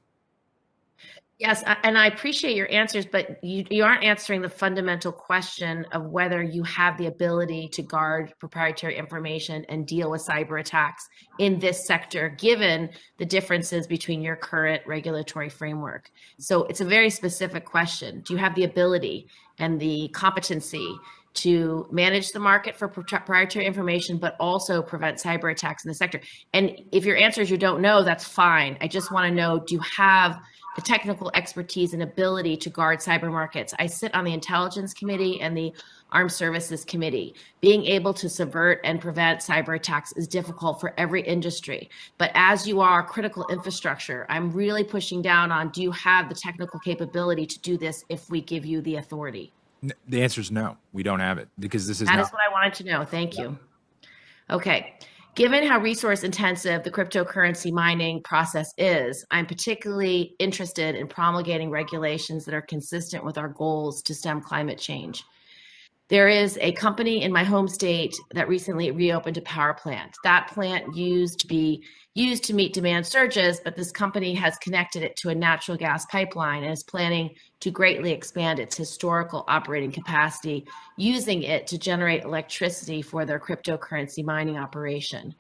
Yes, and I appreciate your answers, but you aren't answering the fundamental question of whether you have the ability to guard proprietary information and deal with cyber attacks in this sector, given the differences between your current regulatory framework. So it's a very specific question. Do you have the ability and the competency to manage the market for proprietary information, but also prevent cyber attacks in the sector? And if your answer is you don't know, that's fine. I just want to know, do you have the technical expertise and ability to guard cyber markets? I sit on the Intelligence Committee and the Armed Services Committee. Being able to subvert and prevent cyber attacks is difficult for every industry. But as you are critical infrastructure, I'm really pushing down on, do you have the technical capability to do this if we give you the authority? The answer is no, we don't have it, because this is That not. is what I wanted to know. Thank you. Okay. Given how resource intensive the cryptocurrency mining process is, I'm particularly interested in promulgating regulations that are consistent with our goals to stem climate change. There is a company in my home state that recently reopened a power plant. That plant used to be used to meet demand surges, but this company has connected it to a natural gas pipeline and is planning to greatly expand its historical operating capacity, using it to generate electricity for their cryptocurrency mining operation.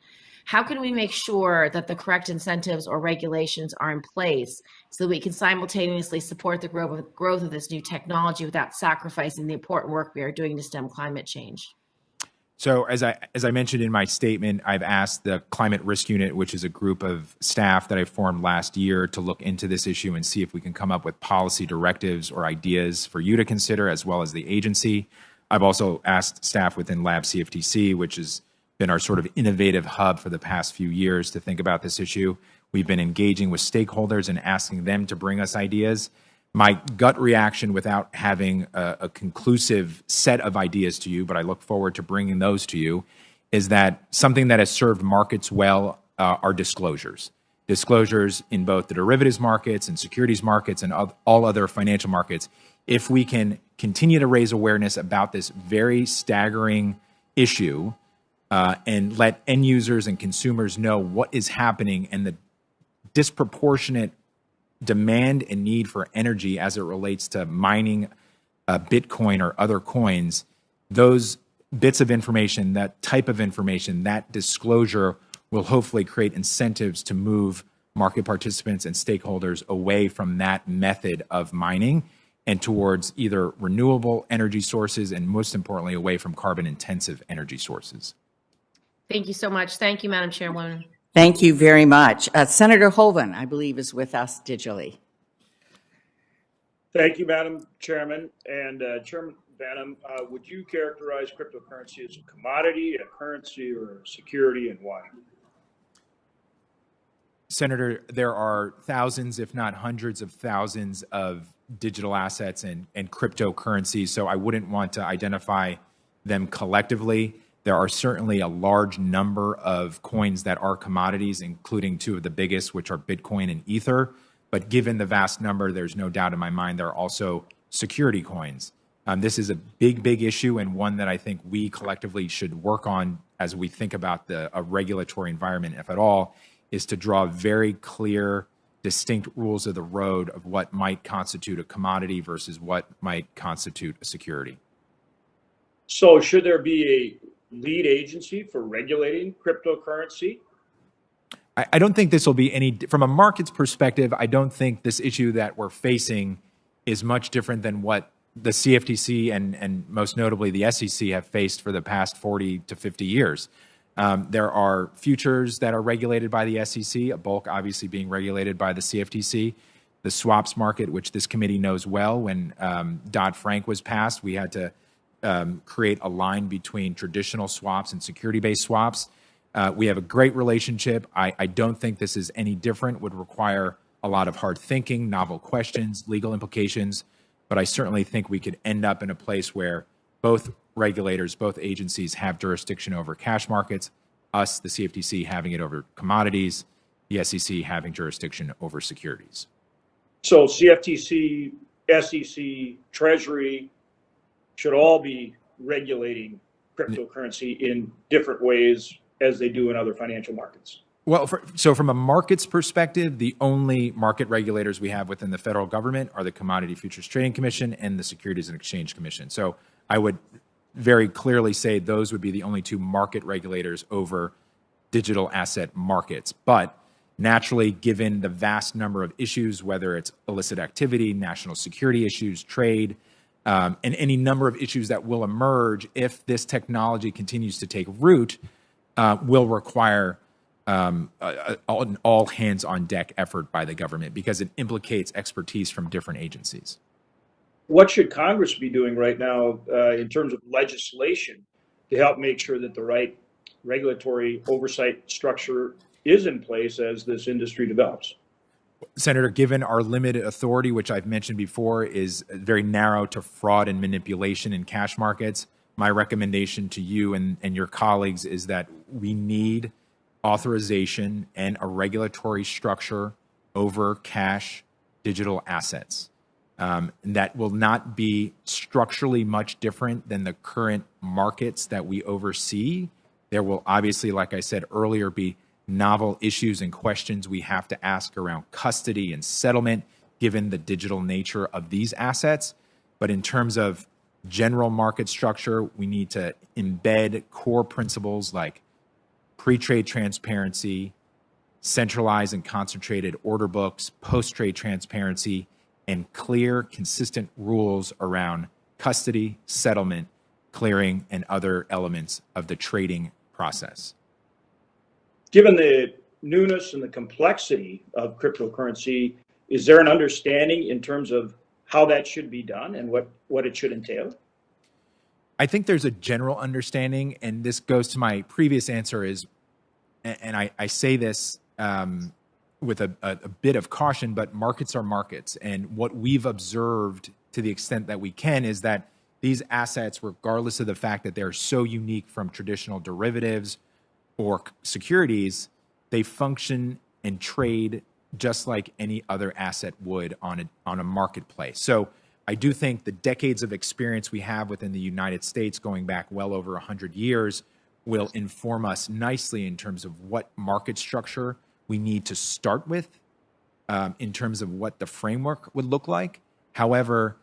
How can we make sure that the correct incentives or regulations are in place so that we can simultaneously support the growth of this new technology without sacrificing the important work we are doing to stem climate change? So as I mentioned in my statement, I've asked the Climate Risk Unit, which is a group of staff that I formed last year, to look into this issue and see if we can come up with policy directives or ideas for you to consider, as well as the agency. I've also asked staff within Lab CFTC, which has been our sort of innovative hub for the past few years, to think about this issue. We've been engaging with stakeholders and asking them to bring us ideas. My gut reaction, without having a conclusive set of ideas to you, but I look forward to bringing those to you, is that something that has served markets well are disclosures. Disclosures in both the derivatives markets and securities markets and all other financial markets. If we can continue to raise awareness about this very staggering issue and let end users and consumers know what is happening and the disproportionate demand and need for energy as it relates to mining Bitcoin or other coins, those bits of information, that type of information, that disclosure will hopefully create incentives to move market participants and stakeholders away from that method of mining and towards either renewable energy sources and, most importantly, away from carbon-intensive energy sources. Thank you so much. Thank you, Madam Chairwoman. Thank you very much. Senator Hoeven, I believe, is with us digitally. Thank you, Madam Chairman. And Chairman Benham, would you characterize cryptocurrency as a commodity, a currency, or a security, and why? Senator, there are thousands, if not hundreds of thousands, of digital assets and cryptocurrencies, so I wouldn't want to identify them collectively. There are certainly a large number of coins that are commodities, including two of the biggest, which are Bitcoin and Ether. But given the vast number, there's no doubt in my mind there are also security coins. This is a big, big issue, and one that I think we collectively should work on as we think about a regulatory environment, if at all, is to draw very clear, distinct rules of the road of what might constitute a commodity versus what might constitute a security. So should there be a lead agency for regulating cryptocurrency? I don't think this will be any, from a market's perspective, I don't think this issue that we're facing is much different than what the CFTC and most notably the SEC have faced for the past 40 to 50 years. There are futures that are regulated by the SEC, a bulk obviously being regulated by the CFTC. The swaps market, which this committee knows well, when Dodd-Frank was passed, we had to create a line between traditional swaps and security-based swaps. We have a great relationship. I don't think this is any different, would require a lot of hard thinking, novel questions, legal implications, but I certainly think we could end up in a place where both regulators, both agencies have jurisdiction over cash markets, us, the CFTC, having it over commodities, the SEC having jurisdiction over securities. So CFTC, SEC, Treasury should all be regulating cryptocurrency in different ways as they do in other financial markets. Well, so from a market's perspective, the only market regulators we have within the federal government are the Commodity Futures Trading Commission and the Securities and Exchange Commission. So I would very clearly say those would be the only two market regulators over digital asset markets. But naturally, given the vast number of issues, whether it's illicit activity, national security issues, trade, and any number of issues that will emerge if this technology continues to take root will require an all hands on deck effort by the government because it implicates expertise from different agencies. What should Congress be doing right now in terms of legislation to help make sure that the right regulatory oversight structure is in place as this industry develops? Senator, given our limited authority, which I've mentioned before, is very narrow to fraud and manipulation in cash markets, my recommendation to you and your colleagues is that we need authorization and a regulatory structure over cash digital assets. That will not be structurally much different than the current markets that we oversee. There will obviously, like I said earlier, be novel issues and questions we have to ask around custody and settlement, given the digital nature of these assets. But in terms of general market structure, we need to embed core principles like pre-trade transparency, centralized and concentrated order books, post-trade transparency, and clear, consistent rules around custody, settlement, clearing, and other elements of the trading process. Given the newness and the complexity of cryptocurrency, is there an understanding in terms of how that should be done and what it should entail? I think there's a general understanding, and this goes to my previous answer is, and I say this with a bit of caution, but markets are markets. And what we've observed to the extent that we can is that these assets, regardless of the fact that they're so unique from traditional derivatives or securities, they function and trade just like any other asset would on a marketplace. So I do think the decades of experience we have within the United States, going back well over 100 years, will inform us nicely in terms of what market structure we need to start with, in terms of what the framework would look like. However,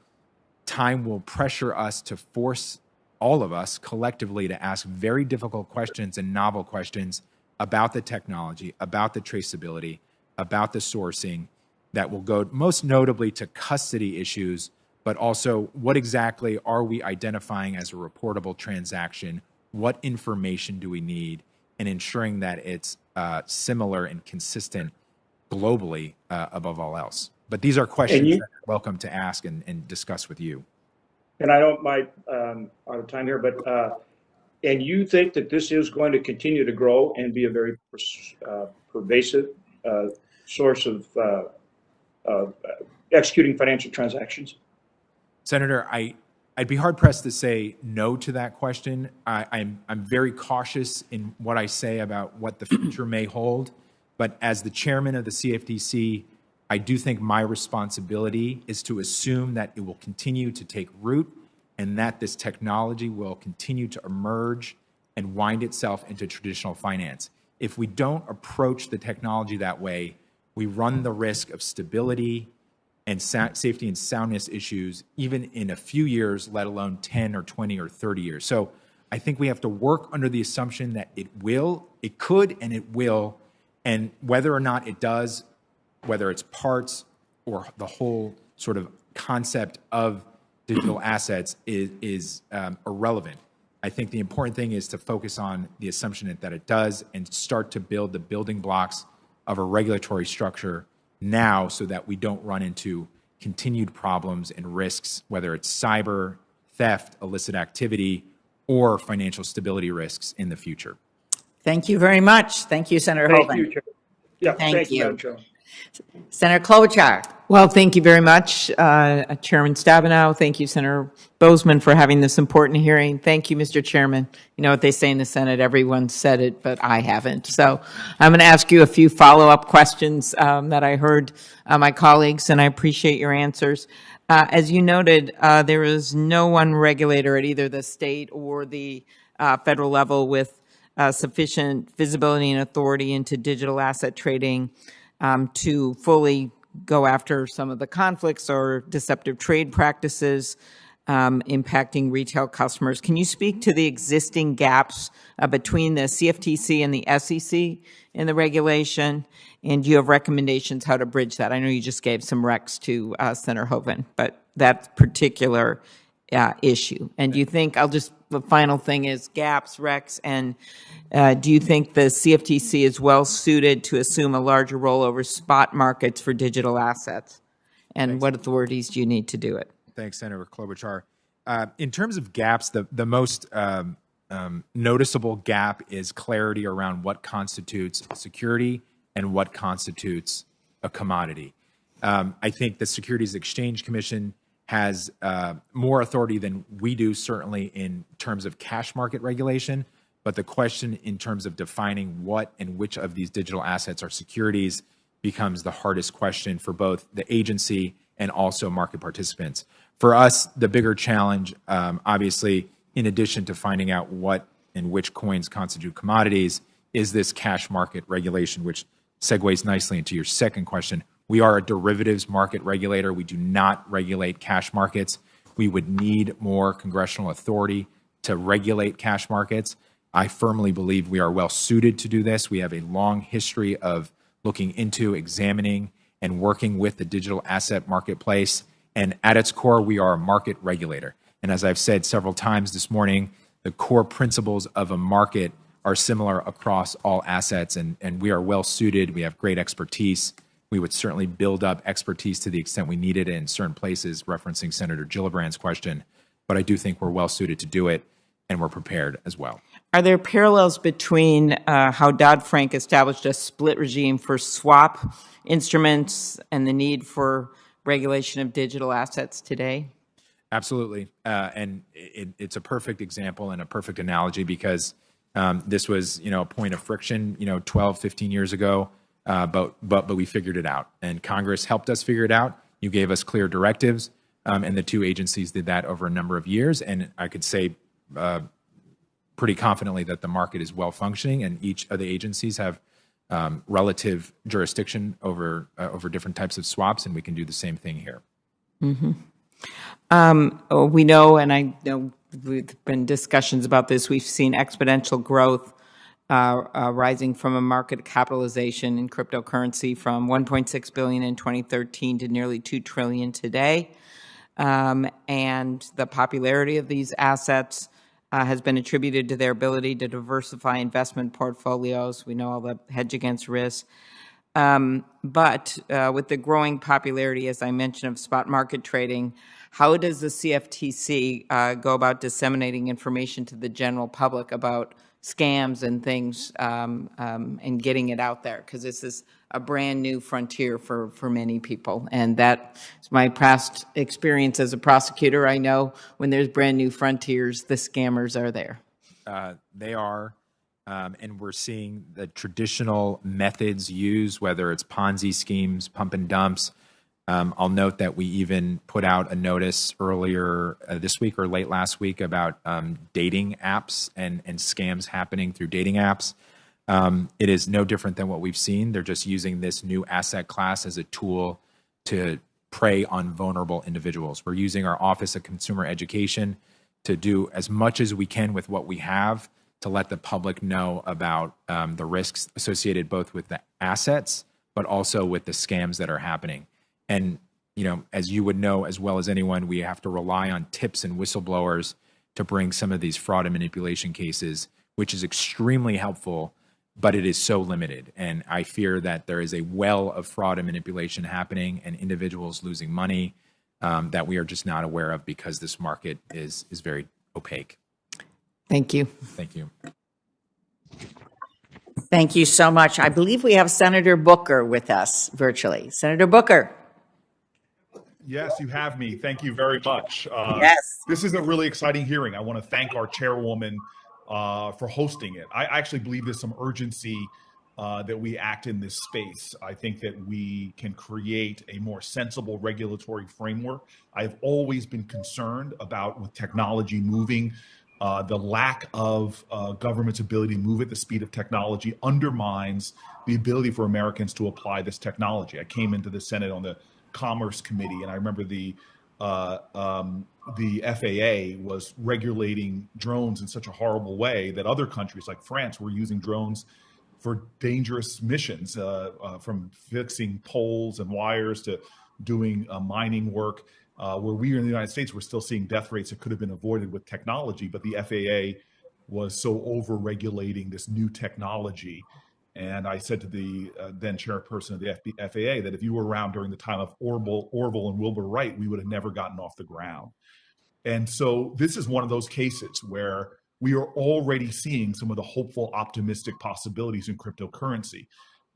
time will pressure us to force all of us collectively to ask very difficult questions and novel questions about the technology, about the traceability, about the sourcing, that will go most notably to custody issues, but also what exactly are we identifying as a reportable transaction? What information do we need? And ensuring that it's similar and consistent globally above all else. But these are questions that you're welcome to ask and discuss with you. And I don't mind out of time here, but and you think that this is going to continue to grow and be a very pervasive source of executing financial transactions? Senator, I'd be hard pressed to say no to that question. I'm very cautious in what I say about what the future may hold. But as the chairman of the CFTC, I do think my responsibility is to assume that it will continue to take root and that this technology will continue to emerge and wind itself into traditional finance. If we don't approach the technology that way, we run the risk of stability and safety and soundness issues even in a few years, let alone 10 or 20 or 30 years. So I think we have to work under the assumption that it could, and it will, and whether or not it does, whether it's parts or the whole sort of concept of digital assets is irrelevant. I think the important thing is to focus on the assumption that it does and start to build the building blocks of a regulatory structure now so that we don't run into continued problems and risks, whether it's cyber, theft, illicit activity, or financial stability risks in the future. Thank you very much. Thank you, Senator Hoeven. Thank you, Chair. Yeah, Thank you. Madam Chair. Senator Klobuchar. Well, thank you very much, Chairman Stabenow. Thank you, Senator Bozeman, for having this important hearing. Thank you, Mr. Chairman. You know what they say in the Senate, everyone said it, but I haven't. So I'm going to ask you a few follow-up questions that I heard my colleagues, and I appreciate your answers. As you noted, there is no one regulator at either the state or the federal level with sufficient visibility and authority into digital asset trading to fully go after some of the conflicts or deceptive trade practices impacting retail customers. Can you speak to the existing gaps between the CFTC and the SEC in the regulation? And do you have recommendations how to bridge that? I know you just gave some recs to Senator Hoeven, but that particular issue? And do you think, the final thing is gaps, Rex, and do you think the CFTC is well suited to assume a larger role over spot markets for digital assets? And what authorities do you need to do it? Thanks, Senator Klobuchar. In terms of gaps, the most noticeable gap is clarity around what constitutes a security and what constitutes a commodity. I think the Securities Exchange Commission has more authority than we do, certainly in terms of cash market regulation. But the question in terms of defining what and which of these digital assets are securities becomes the hardest question for both the agency and also market participants. For us, the bigger challenge, obviously, in addition to finding out what and which coins constitute commodities, is this cash market regulation, which segues nicely into your second question. We are a derivatives market regulator. We do not regulate cash markets. We would need more congressional authority to regulate cash markets. I firmly believe we are well suited to do this. We have a long history of looking into, examining, and working with the digital asset marketplace. And at its core, we are a market regulator. And as I've said several times this morning, the core principles of a market are similar across all assets, and we are well suited. We have great expertise. We would certainly build up expertise to the extent we need it in certain places, referencing Senator Gillibrand's question. But I do think we're well suited to do it, and we're prepared as well. Are there parallels between how Dodd-Frank established a split regime for swap instruments and the need for regulation of digital assets today? Absolutely. And it's a perfect example and a perfect analogy because this was, a point of friction, 12, 15 years ago, but we figured it out. And Congress helped us figure it out. You gave us clear directives, and the two agencies did that over a number of years. And I could say pretty confidently that the market is well functioning, and each of the agencies have relative jurisdiction over different types of swaps, and we can do the same thing here. Mm-hmm. We know, and I know we've been discussions about this, we've seen exponential growth rising from a market capitalization in cryptocurrency from $1.6 billion in 2013 to nearly $2 trillion today. And the popularity of these assets has been attributed to their ability to diversify investment portfolios. We know all the hedge against risk. But with the growing popularity, as I mentioned, of spot market trading, how does the CFTC go about disseminating information to the general public about scams and things and getting it out there? Because this is a brand new frontier for many people. And that is my past experience as a prosecutor. I know when there's brand new frontiers, the scammers are there. They are. And we're seeing the traditional methods used, whether it's Ponzi schemes, pump and dumps. I'll note that we even put out a notice earlier this week or late last week about dating apps and scams happening through dating apps. It is no different than what we've seen. They're just using this new asset class as a tool to prey on vulnerable individuals. We're using our Office of Consumer Education to do as much as we can with what we have to let the public know about the risks associated both with the assets, but also with the scams that are happening. And, as you would know as well as anyone, we have to rely on tips and whistleblowers to bring some of these fraud and manipulation cases, which is extremely helpful, but it is so limited. And I fear that there is a well of fraud and manipulation happening and individuals losing money that we are just not aware of because this market is very opaque. Thank you. Thank you. Thank you so much. I believe we have Senator Booker with us virtually. Senator Booker. Yes, you have me. Thank you very much. Yes. This is a really exciting hearing. I want to thank our chairwoman for hosting it. I actually believe there's some urgency that we act in this space. I think that we can create a more sensible regulatory framework. I've always been concerned about with technology moving, the lack of government's ability to move at the speed of technology undermines the ability for Americans to apply this technology. I came into the Senate on the Commerce Committee, and I remember the FAA was regulating drones in such a horrible way that other countries like France were using drones for dangerous missions, from fixing poles and wires to doing mining work. where we in the United States, we're still seeing death rates that could have been avoided with technology, but the FAA was so over-regulating this new technology. And I said to the then chairperson of the FAA that if you were around during the time of Orville and Wilbur Wright, we would have never gotten off the ground. And so this is one of those cases where we are already seeing some of the hopeful, optimistic possibilities in cryptocurrency.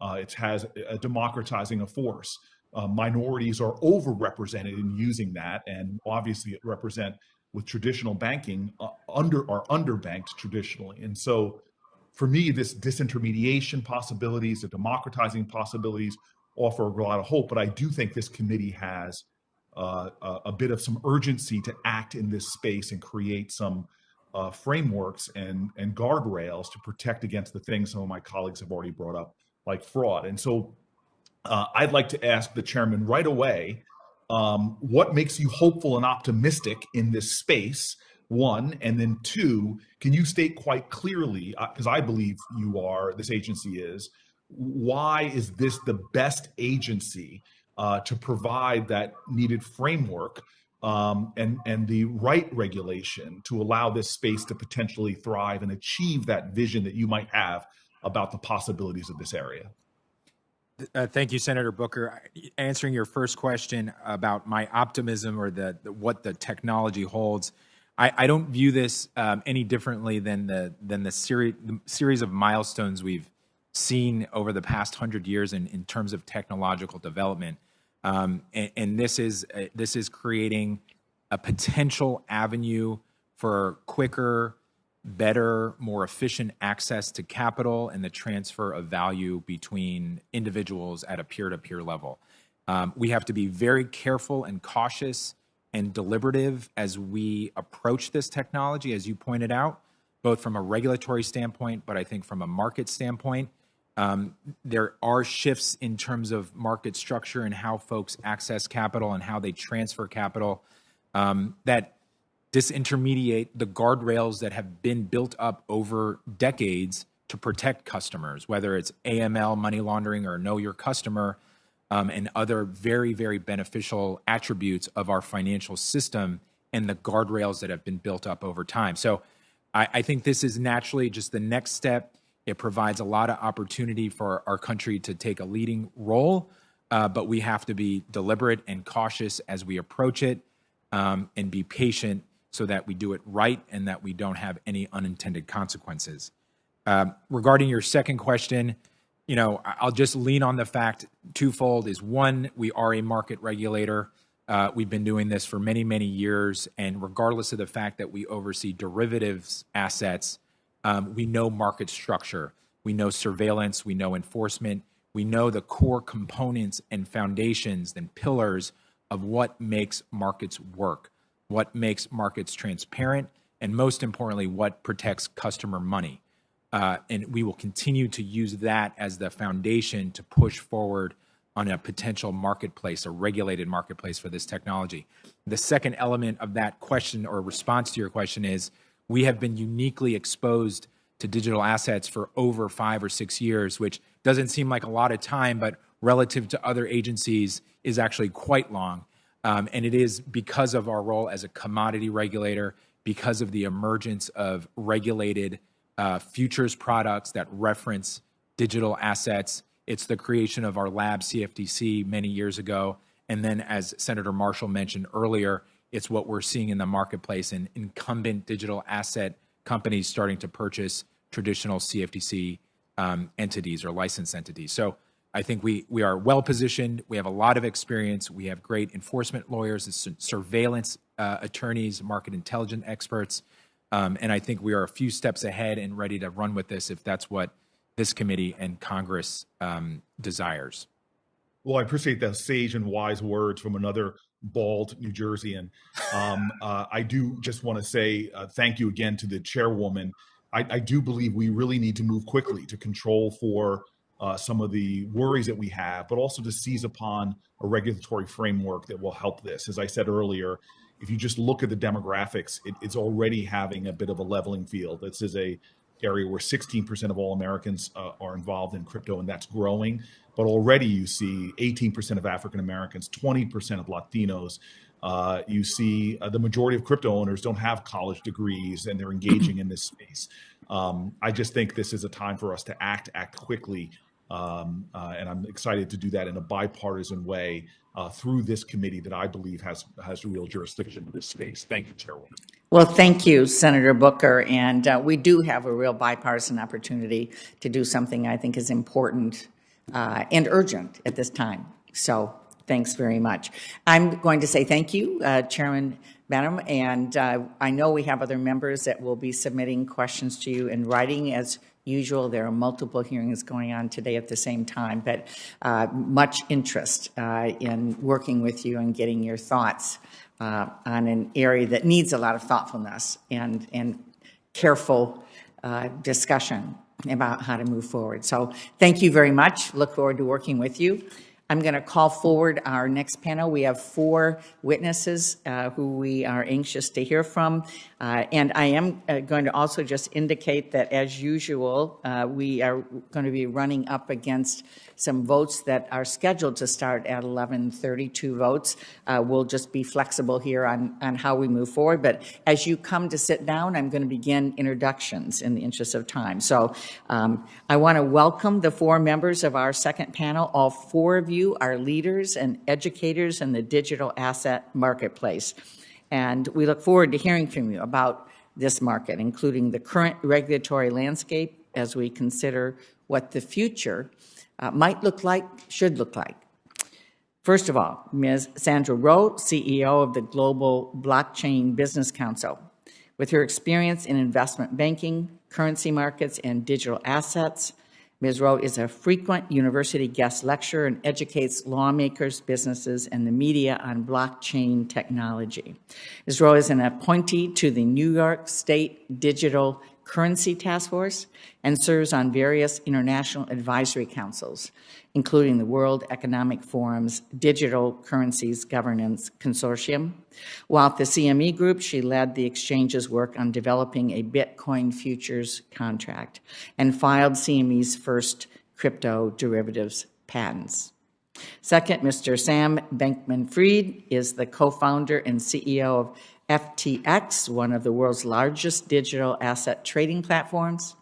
It has a democratizing of force. Minorities are overrepresented in using that, and obviously it represent with traditional banking are underbanked traditionally. And so for me, this disintermediation possibilities, the democratizing possibilities offer a lot of hope, but I do think this committee has a bit of some urgency to act in this space and create some frameworks and guardrails to protect against the things some of my colleagues have already brought up, like fraud. And so I'd like to ask the chairman right away, what makes you hopeful and optimistic in this space, one, and then two, can you state quite clearly, because I believe you are, this agency is, why is this the best agency to provide that needed framework and the right regulation to allow this space to potentially thrive and achieve that vision that you might have about the possibilities of this area? Thank you, Senator Booker. Answering your first question about my optimism or what the technology holds, I don't view this any differently than the series of milestones we've seen over the past 100 years in terms of technological development. And this is creating a potential avenue for quicker, better, more efficient access to capital and the transfer of value between individuals at a peer-to-peer level. We have to be very careful and cautious and deliberative as we approach this technology, as you pointed out, both from a regulatory standpoint, but I think from a market standpoint. There are shifts in terms of market structure and how folks access capital and how they transfer capital that disintermediate the guardrails that have been built up over decades to protect customers, whether it's AML, money laundering, or know your customer, and other very, very beneficial attributes of our financial system and the guardrails that have been built up over time. So I think this is naturally just the next step. It provides a lot of opportunity for our country to take a leading role, but we have to be deliberate and cautious as we approach it and be patient so that we do it right and that we don't have any unintended consequences. Regarding your second question, I'll just lean on the fact twofold is one, we are a market regulator. We've been doing this for many, many years. And regardless of the fact that we oversee derivatives assets, we know market structure, we know surveillance, we know enforcement, we know the core components and foundations and pillars of what makes markets work, what makes markets transparent, and most importantly, what protects customer money. And we will continue to use that as the foundation to push forward on a potential marketplace, a regulated marketplace for this technology. The second element of that question or response to your question is we have been uniquely exposed to digital assets for over 5 or 6 years, which doesn't seem like a lot of time, but relative to other agencies is actually quite long. And it is because of our role as a commodity regulator, because of the emergence of regulated futures products that reference digital assets. It's the creation of our lab CFTC many years ago. And then as Senator Marshall mentioned earlier, it's what we're seeing in the marketplace in incumbent digital asset companies starting to purchase traditional CFTC entities or licensed entities. So I think we are well positioned. We have a lot of experience. We have great enforcement lawyers, surveillance attorneys, market intelligence experts. And I think we are a few steps ahead and ready to run with this if that's what this committee and Congress desires. Well, I appreciate those sage and wise words from another bald New Jerseyan. I do just want to say thank you again to the chairwoman. I do believe we really need to move quickly to control for some of the worries that we have, but also to seize upon a regulatory framework that will help this. As I said earlier, if you just look at the demographics, it's already having a bit of a leveling field. This is a area where 16% of all Americans are involved in crypto, and that's growing. But already you see 18% of African Americans, 20% of Latinos, You see the majority of crypto owners don't have college degrees and they're engaging in this space. I just think this is a time for us to act quickly. And I'm excited to do that in a bipartisan way through this committee that I believe has real jurisdiction in this space. Thank you, Chairwoman. Well, thank you, Senator Booker. And we do have a real bipartisan opportunity to do something I think is important and urgent at this time. So thanks very much. I'm going to say thank you, Chairman Benham, and I know we have other members that will be submitting questions to you in writing. As usual, there are multiple hearings going on today at the same time, but much interest in working with you and getting your thoughts on an area that needs a lot of thoughtfulness and careful discussion about how to move forward. So thank you very much. Look forward to working with you. I'm going to call forward our next panel. We have 4 witnesses who we are anxious to hear from. And I am going to also just indicate that, as usual, we are going to be running up against some votes that are scheduled to start at 11:30, 2 votes. We'll just be flexible here on how we move forward. But as you come to sit down, I'm going to begin introductions in the interest of time. So I want to welcome the 4 members of our second panel. All 4 of you are leaders and educators in the digital asset marketplace. And we look forward to hearing from you about this market, including the current regulatory landscape as we consider what the future might look like, should look like. First of all, Ms. Sandra Rowe, CEO of the Global Blockchain Business Council. With her experience in investment banking, currency markets, and digital assets, Ms. Rowe is a frequent university guest lecturer and educates lawmakers, businesses, and the media on blockchain technology. Ms. Rowe is an appointee to the New York State Digital Currency Task Force and serves on various international advisory councils, including the World Economic Forum's Digital Currencies Governance Consortium. While at the CME Group, she led the exchange's work on developing a Bitcoin futures contract and filed CME's first crypto derivatives patents. Second, Mr. Sam Bankman-Fried is the co-founder and CEO of FTX, one of the world's largest digital asset trading platforms.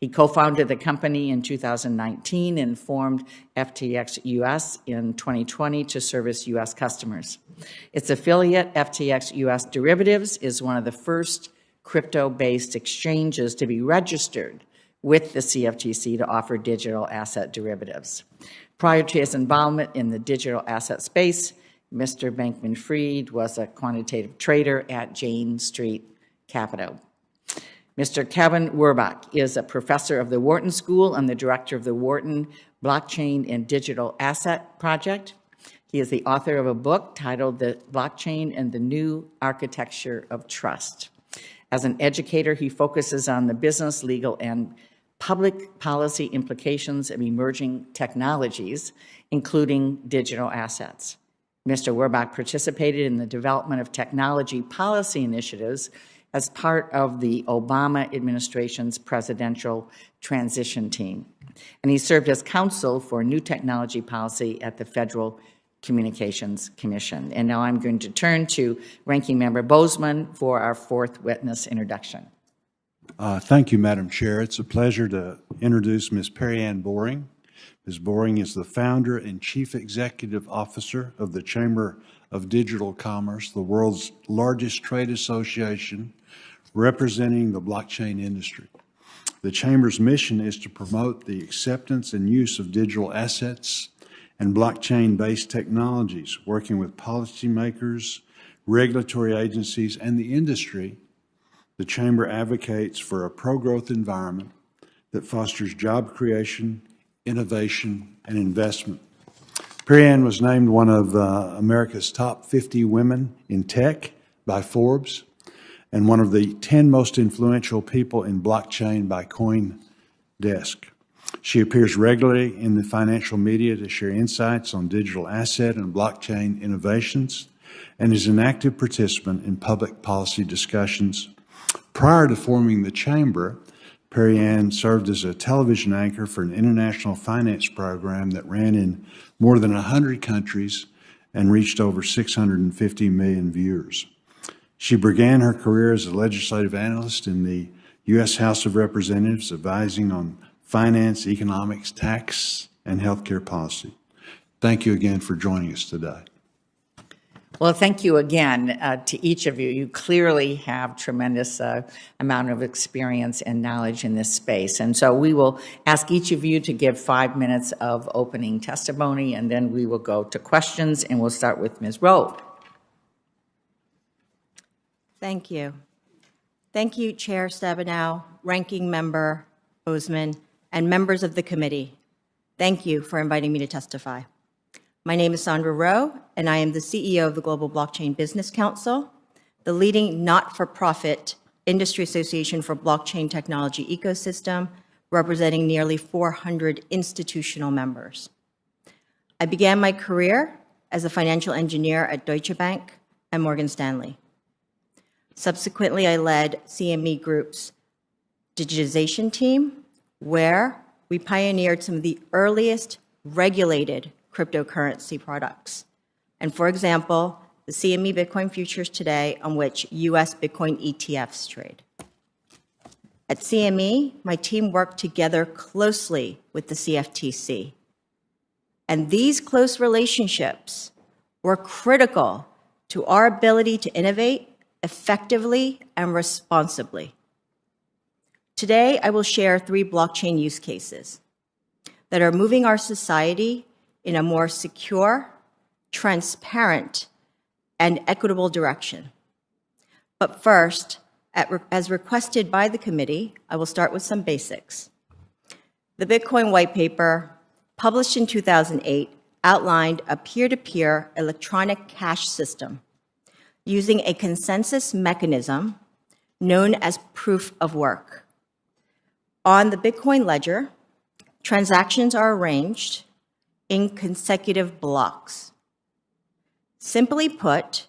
He co-founded the company in 2019 and formed FTX US in 2020 to service US customers. Its affiliate, FTX US Derivatives, is one of the first crypto-based exchanges to be registered with the CFTC to offer digital asset derivatives. Prior to his involvement in the digital asset space, Mr. Bankman-Fried was a quantitative trader at Jane Street Capital. Mr. Kevin Werbach is a professor of the Wharton School and the director of the Wharton Blockchain and Digital Asset Project. He is the author of a book titled The Blockchain and the New Architecture of Trust. As an educator, he focuses on the business, legal, and public policy implications of emerging technologies, including digital assets. Mr. Werbach participated in the development of technology policy initiatives as part of the Obama administration's presidential transition team. And he served as counsel for new technology policy at the Federal Communications Commission. And now I'm going to turn to Ranking Member Bozeman for our 4th witness introduction. Thank you, Madam Chair. It's a pleasure to introduce Ms. Perry Ann Boring. Ms. Boring is the founder and chief executive officer of the Chamber of Digital Commerce, the world's largest trade association representing the blockchain industry. The Chamber's mission is to promote the acceptance and use of digital assets and blockchain-based technologies, working with policymakers, regulatory agencies, and the industry. The Chamber advocates for a pro-growth environment that fosters job creation, innovation, and investment. Perry Ann was named one of America's top 50 women in tech by Forbes and one of the 10 most influential people in blockchain by CoinDesk. She appears regularly in the financial media to share insights on digital asset and blockchain innovations and is an active participant in public policy discussions. Prior to forming the Chamber, Perry Ann served as a television anchor for an international finance program that ran in more than 100 countries and reached over 650 million viewers. She began her career as a legislative analyst in the U.S. House of Representatives, advising on finance, economics, tax, and healthcare policy. Thank you again for joining us today. Well, thank you again to each of you. You clearly have tremendous amount of experience and knowledge in this space. And so we will ask each of you to give 5 minutes of opening testimony, and then we will go to questions, and we'll start with Ms. Rowe. Thank you. Thank you, Chair Stabenow, Ranking Member Bozeman, and members of the committee. Thank you for inviting me to testify. My name is Sandra Rowe, and I am the CEO of the Global Blockchain Business Council, the leading not-for-profit industry association for blockchain technology ecosystem, representing nearly 400 institutional members. I began my career as a financial engineer at Deutsche Bank and Morgan Stanley. Subsequently, I led CME Group's digitization team, where we pioneered some of the earliest regulated cryptocurrency products. And for example, the CME Bitcoin futures today, on which US Bitcoin ETFs trade. At CME, my team worked together closely with the CFTC. And these close relationships were critical to our ability to innovate effectively and responsibly. Today, I will share 3 blockchain use cases that are moving our society in a more secure, transparent, and equitable direction. But first, as requested by the committee, I will start with some basics. The Bitcoin white paper, published in 2008, outlined a peer-to-peer electronic cash system using a consensus mechanism known as proof of work. On the Bitcoin ledger, transactions are arranged in consecutive blocks. Simply put,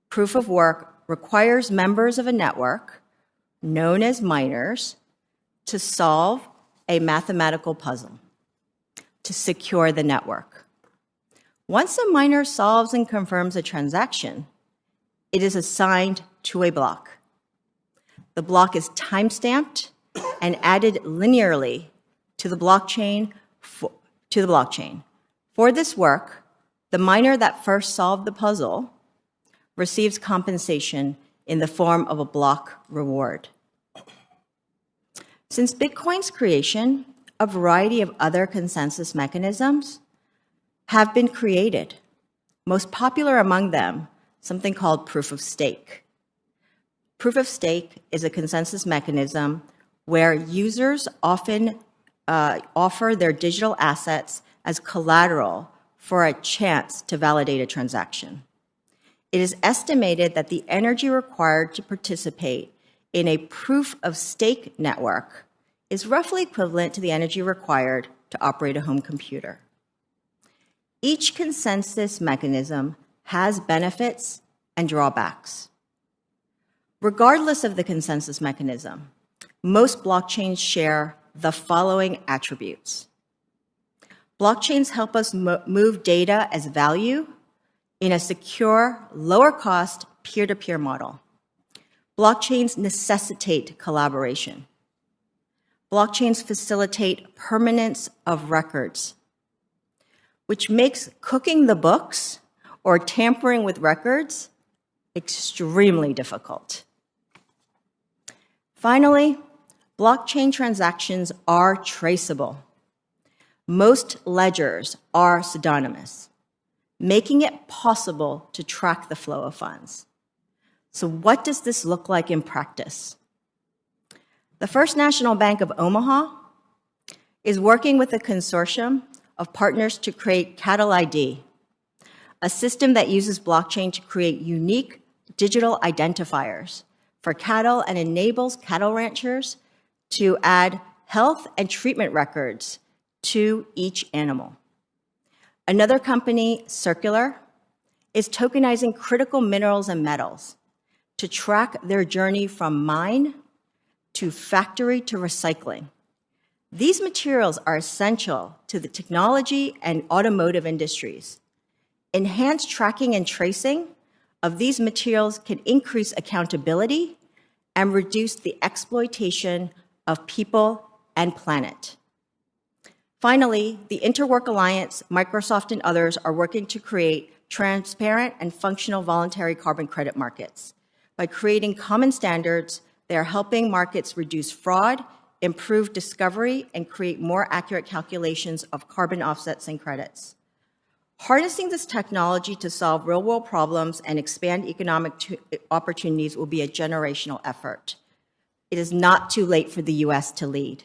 proof of work requires members of a network, known as miners, to solve a mathematical puzzle to secure the network. Once a miner solves and confirms a transaction, it is assigned to a block. The block is timestamped and added linearly to the blockchain. For this work, the miner that first solved the puzzle receives compensation in the form of a block reward. Since Bitcoin's creation, a variety of other consensus mechanisms have been created. Most popular among them, something called proof of stake. Proof of stake is a consensus mechanism where users often offer their digital assets as collateral for a chance to validate a transaction. It is estimated that the energy required to participate in a proof of stake network is roughly equivalent to the energy required to operate a home computer. Each consensus mechanism has benefits and drawbacks. Regardless of the consensus mechanism, most blockchains share the following attributes. Blockchains help us move data as value in a secure, lower-cost, peer-to-peer model. Blockchains necessitate collaboration. Blockchains facilitate permanence of records, which makes cooking the books or tampering with records extremely difficult. Finally, blockchain transactions are traceable. Most ledgers are pseudonymous, making it possible to track the flow of funds. So what does this look like in practice? The First National Bank of Omaha is working with a consortium of partners to create Cattle ID, a system that uses blockchain to create unique digital identifiers for cattle and enables cattle ranchers to add health and treatment records to each animal. Another company, Circular, is tokenizing critical minerals and metals to track their journey from mine to factory to recycling. These materials are essential to the technology and automotive industries. Enhanced tracking and tracing of these materials can increase accountability and reduce the exploitation of people and planet. Finally, the Interwork Alliance, Microsoft, and others are working to create transparent and functional voluntary carbon credit markets. By creating common standards, they are helping markets reduce fraud, improve discovery, and create more accurate calculations of carbon offsets and credits. Harnessing this technology to solve real-world problems and expand economic opportunities will be a generational effort. It is not too late for the U.S. to lead.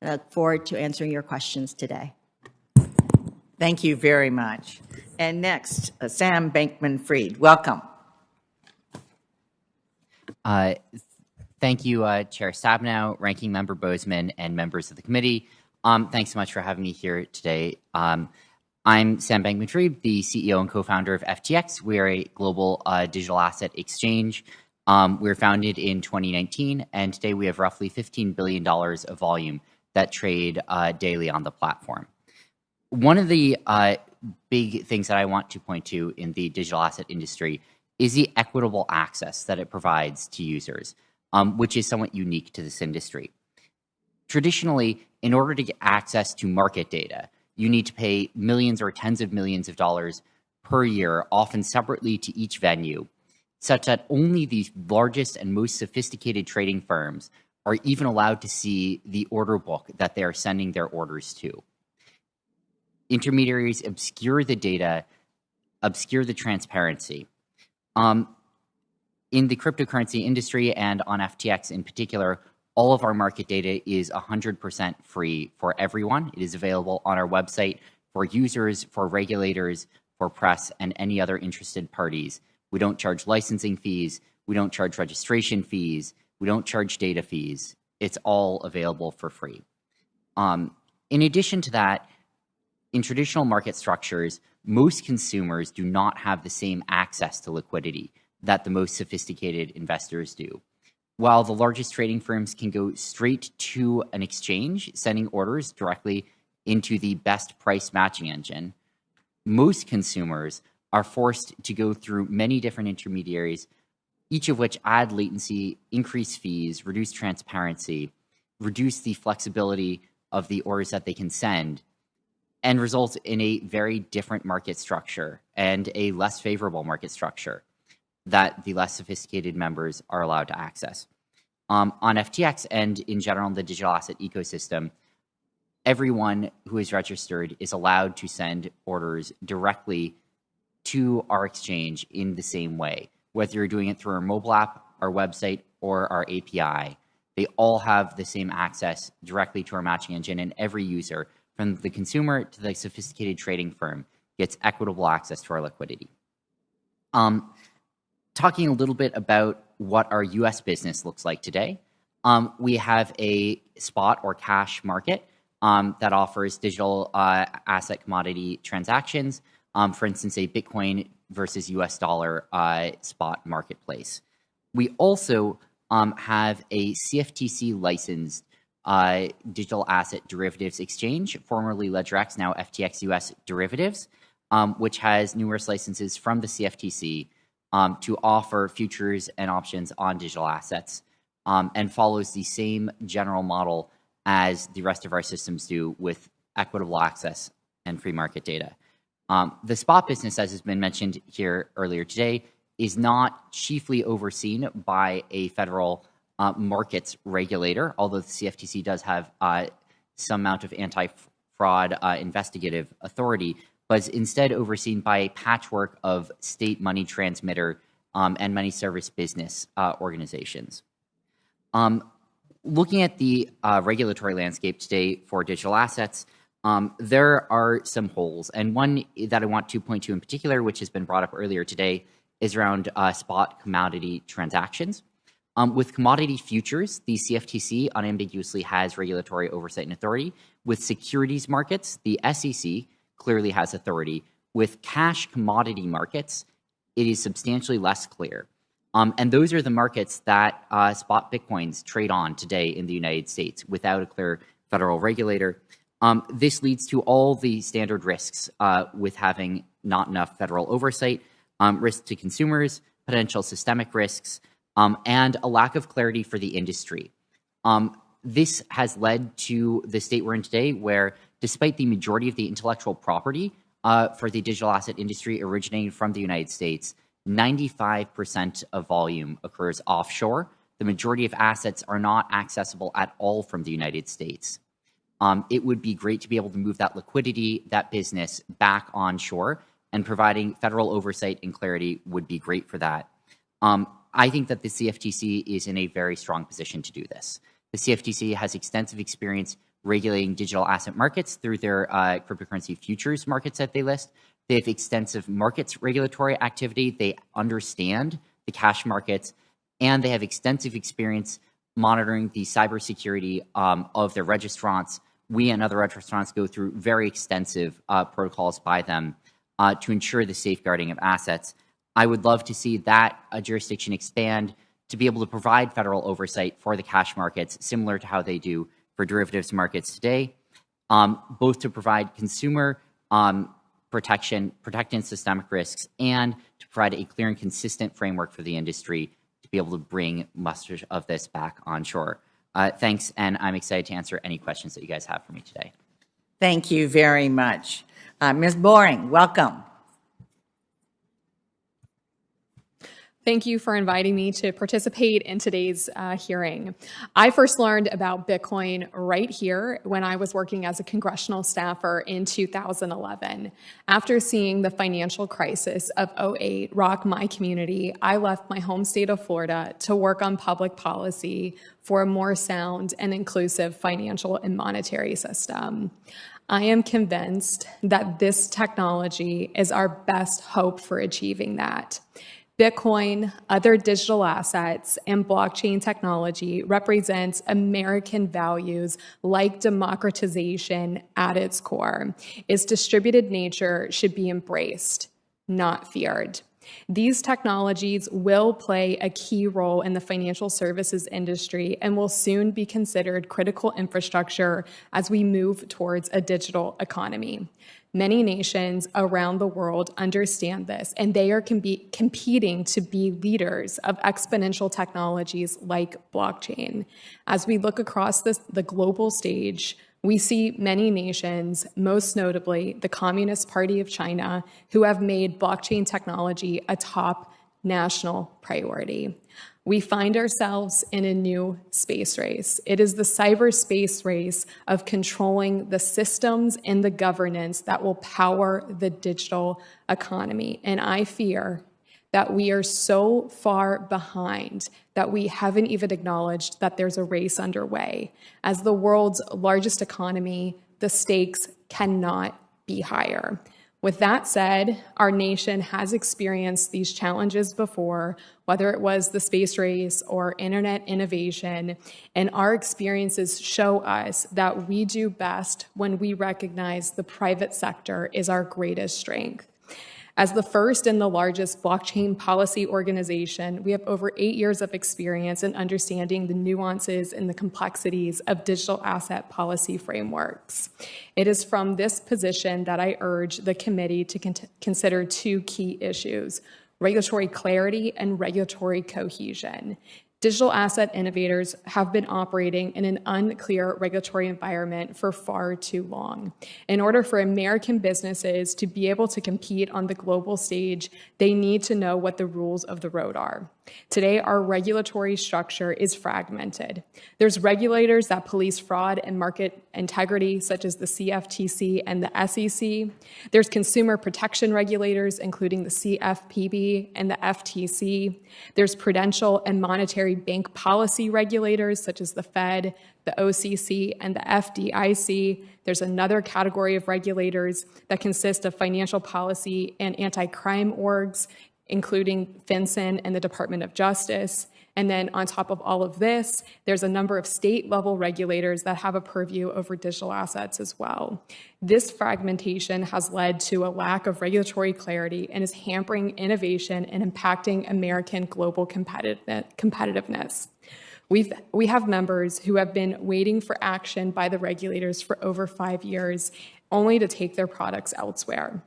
I look forward to answering your questions today. Thank you very much. And next, Sam Bankman-Fried. Welcome. Thank you, Chair Stabenow, Ranking Member Bozeman, and members of the committee. Thanks so much for having me here today. I'm Sam Bankman-Fried, the CEO and co-founder of FTX. We are a global digital asset exchange. We were founded in 2019, and today we have roughly $15 billion of volume that trade daily on the platform. One of the big things that I want to point to in the digital asset industry is the equitable access that it provides to users, which is somewhat unique to this industry. Traditionally, in order to get access to market data, you need to pay millions or tens of millions of dollars per year, often separately to each venue, such that only the largest and most sophisticated trading firms are even allowed to see the order book that they are sending their orders to. Intermediaries obscure the data, obscure the transparency. In the cryptocurrency industry and on FTX in particular, all of our market data is 100% free for everyone. It is available on our website for users, for regulators, for press, and any other interested parties. We don't charge licensing fees. We don't charge registration fees. We don't charge data fees. It's all available for free. In addition to that, in traditional market structures, most consumers do not have the same access to liquidity that the most sophisticated investors do. While the largest trading firms can go straight to an exchange, sending orders directly into the best price matching engine, most consumers are forced to go through many different intermediaries, each of which add latency, increase fees, reduce transparency, reduce the flexibility of the orders that they can send, and result in a very different market structure and a less favorable market structure that the less sophisticated members are allowed to access. On FTX and in general in the digital asset ecosystem, everyone who is registered is allowed to send orders directly to our exchange in the same way. Whether you're doing it through our mobile app, our website, or our API, they all have the same access directly to our matching engine, and every user, from the consumer to the sophisticated trading firm, gets equitable access to our liquidity. Talking a little bit about what our US business looks like today, we have a spot or cash market that offers digital asset commodity transactions, for instance, a Bitcoin versus US dollar spot marketplace. We also have a CFTC licensed digital asset derivatives exchange, formerly LedgerX, now FTX US Derivatives, which has numerous licenses from the CFTC to offer futures and options on digital assets, and follows the same general model as the rest of our systems do with equitable access and free market data. The spot business, as has been mentioned here earlier today, is not chiefly overseen by a federal markets regulator, although the CFTC does have some amount of anti-fraud investigative authority, but is instead overseen by a patchwork of state money transmitter and money service business organizations. Looking at the regulatory landscape today for digital assets, there are some holes, and one that I want to point to in particular, which has been brought up earlier today, is around spot commodity transactions. With commodity futures, the CFTC unambiguously has regulatory oversight and authority. With securities markets, the SEC clearly has authority. With cash commodity markets, it is substantially less clear. And those are the markets that spot Bitcoins trade on today in the United States without a clear federal regulator. This leads to all the standard risks with having not enough federal oversight, risk to consumers, potential systemic risks, and a lack of clarity for the industry. This has led to the state we're in today where, despite the majority of the intellectual property for the digital asset industry originating from the United States, 95% of volume occurs offshore. The majority of assets are not accessible at all from the United States. It would be great to be able to move that liquidity, that business back onshore, and providing federal oversight and clarity would be great for that. I think that the CFTC is in a very strong position to do this. The CFTC has extensive experience regulating digital asset markets through their cryptocurrency futures markets that they list. They have extensive markets regulatory activity. They understand the cash markets, and they have extensive experience monitoring the cybersecurity of their registrants. We and other registrants go through very extensive protocols by them to ensure the safeguarding of assets. I would love to see that jurisdiction expand to be able to provide federal oversight for the cash markets, similar to how they do for derivatives markets today, both to provide consumer protection, protecting systemic risks, and to provide a clear and consistent framework for the industry to be able to bring much of this back onshore. Thanks, and I'm excited to answer any questions that you guys have for me today. Thank you very much. Ms. Boring, welcome. Thank you for inviting me to participate in today's hearing. I first learned about Bitcoin right here when I was working as a congressional staffer in 2011. After seeing the financial crisis of '08 rock my community, I left my home state of Florida to work on public policy for a more sound and inclusive financial and monetary system. I am convinced that this technology is our best hope for achieving that. Bitcoin, other digital assets, and blockchain technology represents American values like democratization at its core. Its distributed nature should be embraced, not feared. These technologies will play a key role in the financial services industry and will soon be considered critical infrastructure as we move towards a digital economy. Many nations around the world understand this, and they are competing to be leaders of exponential technologies like blockchain. As we look across the global stage, we see many nations, most notably the Communist Party of China, who have made blockchain technology a top national priority. We find ourselves in a new space race. It is the cyberspace race of controlling the systems and the governance that will power the digital economy. And I fear that we are so far behind that we haven't even acknowledged that there's a race underway. As the world's largest economy, the stakes cannot be higher. With that said, our nation has experienced these challenges before, whether it was the space race or internet innovation, and our experiences show us that we do best when we recognize the private sector is our greatest strength. As the first and the largest blockchain policy organization, we have over 8 years of experience in understanding the nuances and the complexities of digital asset policy frameworks. It is from this position that I urge the committee to consider two key issues: regulatory clarity and regulatory cohesion. Digital asset innovators have been operating in an unclear regulatory environment for far too long. In order for American businesses to be able to compete on the global stage, they need to know what the rules of the road are. Today, our regulatory structure is fragmented. There's regulators that police fraud and market integrity, such as the CFTC and the SEC. There's consumer protection regulators, including the CFPB and the FTC. There's prudential and monetary bank policy regulators, such as the Fed, the OCC, and the FDIC. There's another category of regulators that consist of financial policy and anti-crime orgs, including FinCEN and the Department of Justice. And then on top of all of this, there's a number of state-level regulators that have a purview over digital assets as well. This fragmentation has led to a lack of regulatory clarity and is hampering innovation and impacting American global competitiveness. We have members who have been waiting for action by the regulators for over 5 years, only to take their products elsewhere.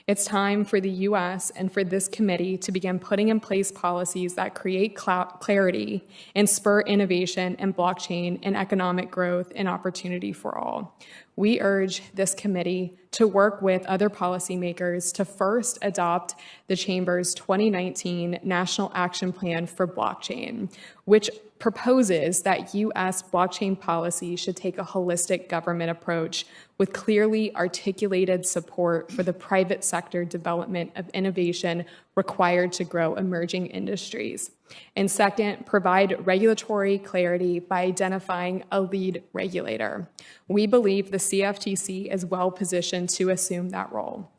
It's time for the U.S. and for this committee to begin putting in place policies that create clarity and spur innovation in blockchain and economic growth and opportunity for all. We urge this committee to work with other policymakers to first adopt the Chamber's 2019 National Action Plan for Blockchain, which proposes that U.S. blockchain policy should take a holistic government approach with clearly articulated support for the private sector development of innovation required to grow emerging industries. And second, provide regulatory clarity by identifying a lead regulator. We believe the CFTC is well positioned to assume that role.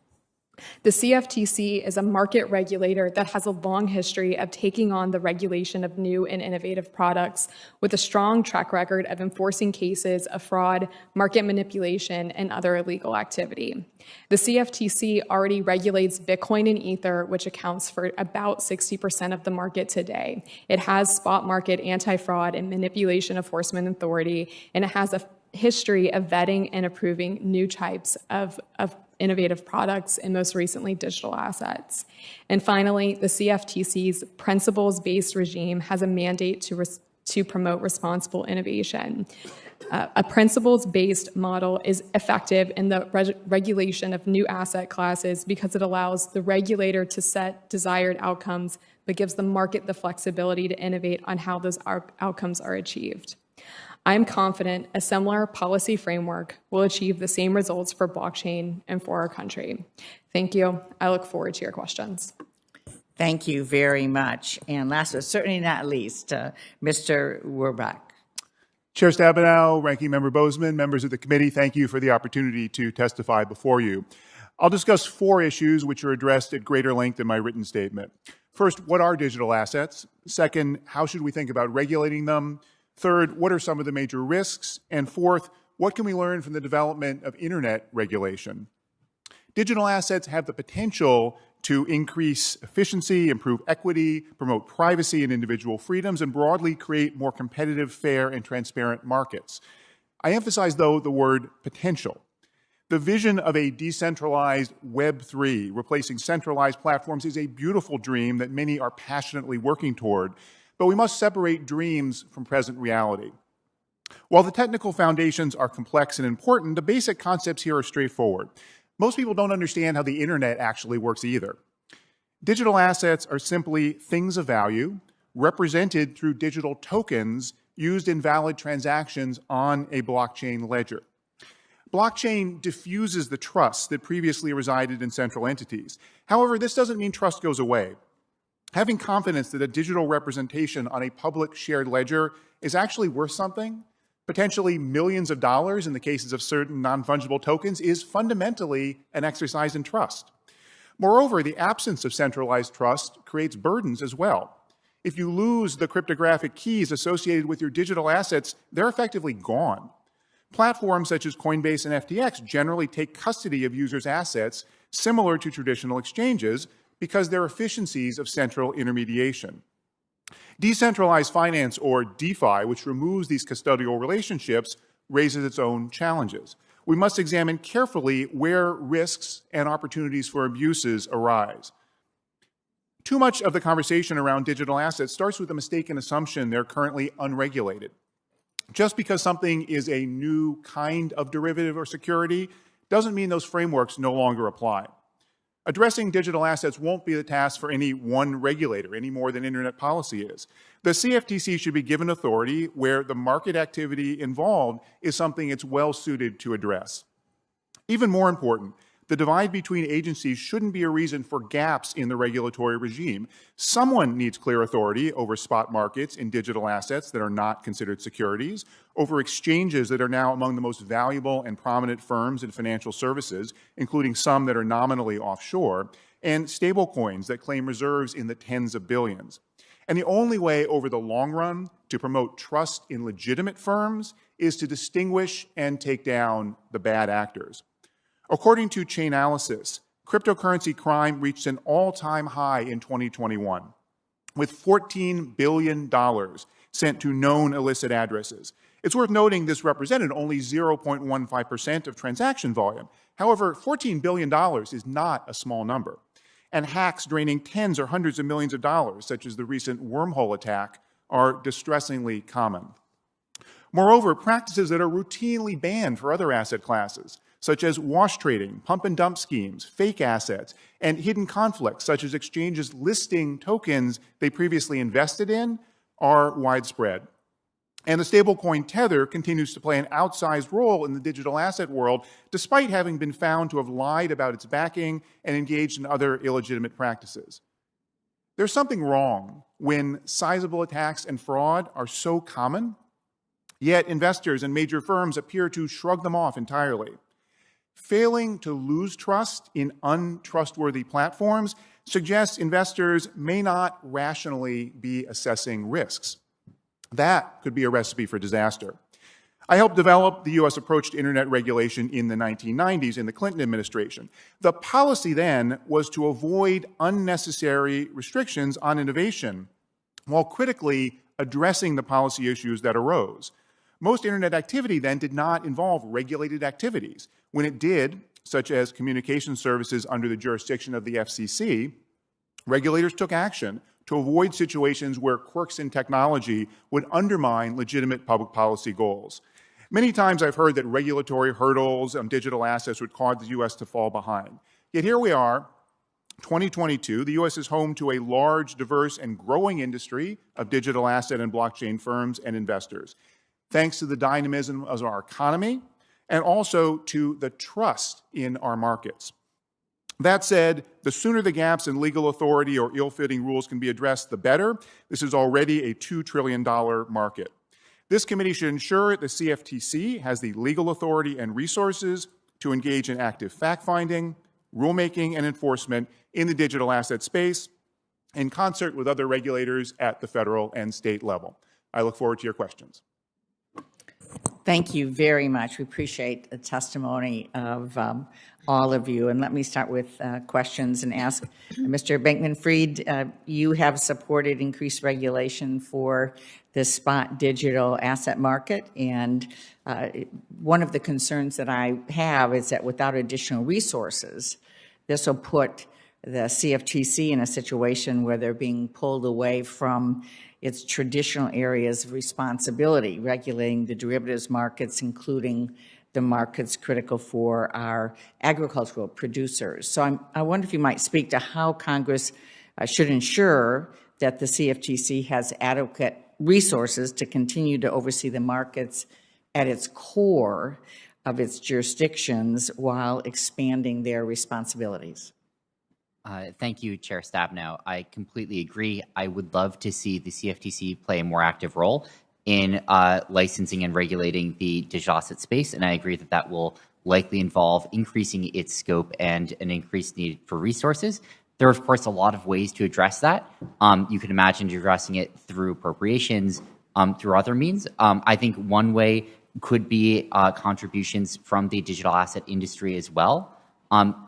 The CFTC is a market regulator that has a long history of taking on the regulation of new and innovative products with a strong track record of enforcing cases of fraud, market manipulation, and other illegal activity. The CFTC already regulates Bitcoin and Ether, which accounts for about 60% of the market today. It has spot market anti-fraud and manipulation enforcement authority, and it has a history of vetting and approving new types of innovative products, and most recently, digital assets. And finally, the CFTC's principles-based regime has a mandate to promote responsible innovation. A principles-based model is effective in the regulation of new asset classes because it allows the regulator to set desired outcomes, but gives the market the flexibility to innovate on how those outcomes are achieved. I'm confident a similar policy framework will achieve the same results for blockchain and for our country. Thank you. I look forward to your questions. Thank you very much. And last but certainly not least, Mr. Werbach. Chair Stabenow, Ranking Member Bozeman, members of the committee, thank you for the opportunity to testify before you. I'll discuss 4 issues which are addressed at greater length in my written statement. First, what are digital assets? Second, how should we think about regulating them? Third, what are some of the major risks? And fourth, what can we learn from the development of internet regulation? Digital assets have the potential to increase efficiency, improve equity, promote privacy and individual freedoms, and broadly create more competitive, fair, and transparent markets. I emphasize, though, the word potential. The vision of a decentralized Web3 replacing centralized platforms is a beautiful dream that many are passionately working toward, but we must separate dreams from present reality. While the technical foundations are complex and important, the basic concepts here are straightforward. Most people don't understand how the internet actually works either. Digital assets are simply things of value represented through digital tokens used in valid transactions on a blockchain ledger. Blockchain diffuses the trust that previously resided in central entities. However, this doesn't mean trust goes away. Having confidence that a digital representation on a public shared ledger is actually worth something, potentially millions of dollars in the cases of certain non-fungible tokens, is fundamentally an exercise in trust. Moreover, the absence of centralized trust creates burdens as well. If you lose the cryptographic keys associated with your digital assets, they're effectively gone. Platforms such as Coinbase and FTX generally take custody of users' assets similar to traditional exchanges, because they're efficiencies of central intermediation. Decentralized finance, or DeFi, which removes these custodial relationships, raises its own challenges. We must examine carefully where risks and opportunities for abuses arise. Too much of the conversation around digital assets starts with the mistaken assumption they're currently unregulated. Just because something is a new kind of derivative or security doesn't mean those frameworks no longer apply. Addressing digital assets won't be the task for any one regulator any more than internet policy is. The CFTC should be given authority where the market activity involved is something it's well suited to address. Even more important, the divide between agencies shouldn't be a reason for gaps in the regulatory regime. Someone needs clear authority over spot markets in digital assets that are not considered securities, over exchanges that are now among the most valuable and prominent firms in financial services, including some that are nominally offshore, and stablecoins that claim reserves in the tens of billions. And the only way over the long run to promote trust in legitimate firms is to distinguish and take down the bad actors. According to Chainalysis, cryptocurrency crime reached an all-time high in 2021, with $14 billion sent to known illicit addresses. It's worth noting this represented only 0.15% of transaction volume. However, $14 billion is not a small number. And hacks draining tens or hundreds of millions of dollars, such as the recent wormhole attack, are distressingly common. Moreover, practices that are routinely banned for other asset classes, such as wash trading, pump and dump schemes, fake assets, and hidden conflicts, such as exchanges listing tokens they previously invested in, are widespread. And the stablecoin Tether continues to play an outsized role in the digital asset world, despite having been found to have lied about its backing and engaged in other illegitimate practices. There's something wrong when sizable attacks and fraud are so common, yet investors and major firms appear to shrug them off entirely. Failing to lose trust in untrustworthy platforms suggests investors may not rationally be assessing risks. That could be a recipe for disaster. I helped develop the U.S. approach to internet regulation in the 1990s in the Clinton administration. The policy then was to avoid unnecessary restrictions on innovation while critically addressing the policy issues that arose. Most internet activity then did not involve regulated activities. When it did, such as communication services under the jurisdiction of the FCC, regulators took action to avoid situations where quirks in technology would undermine legitimate public policy goals. Many times I've heard that regulatory hurdles on digital assets would cause the U.S. to fall behind. Yet here we are, 2022, the U.S. is home to a large, diverse, and growing industry of digital asset and blockchain firms and investors, thanks to the dynamism of our economy and also to the trust in our markets. That said, the sooner the gaps in legal authority or ill-fitting rules can be addressed, the better. This is already a $2 trillion market. This committee should ensure the CFTC has the legal authority and resources to engage in active fact-finding, rulemaking, and enforcement in the digital asset space in concert with other regulators at the federal and state level. I look forward to your questions. Thank you very much. We appreciate the testimony of all of you. And let me start with questions and ask Mr. Bankman-Fried, you have supported increased regulation for the spot digital asset market. And one of the concerns that I have is that without additional resources, this will put the CFTC in a situation where they're being pulled away from its traditional areas of responsibility, regulating the derivatives markets, including the markets critical for our agricultural producers. So I wonder if you might speak to how Congress should ensure that the CFTC has adequate resources to continue to oversee the markets at its core of its jurisdictions while expanding their responsibilities. Thank you, Chair Stabenow. I completely agree. I would love to see the CFTC play a more active role in licensing and regulating the digital asset space, and I agree that that will likely involve increasing its scope and an increased need for resources. There are, of course, a lot of ways to address that. You can imagine addressing it through appropriations, through other means. I think one way could be contributions from the digital asset industry as well.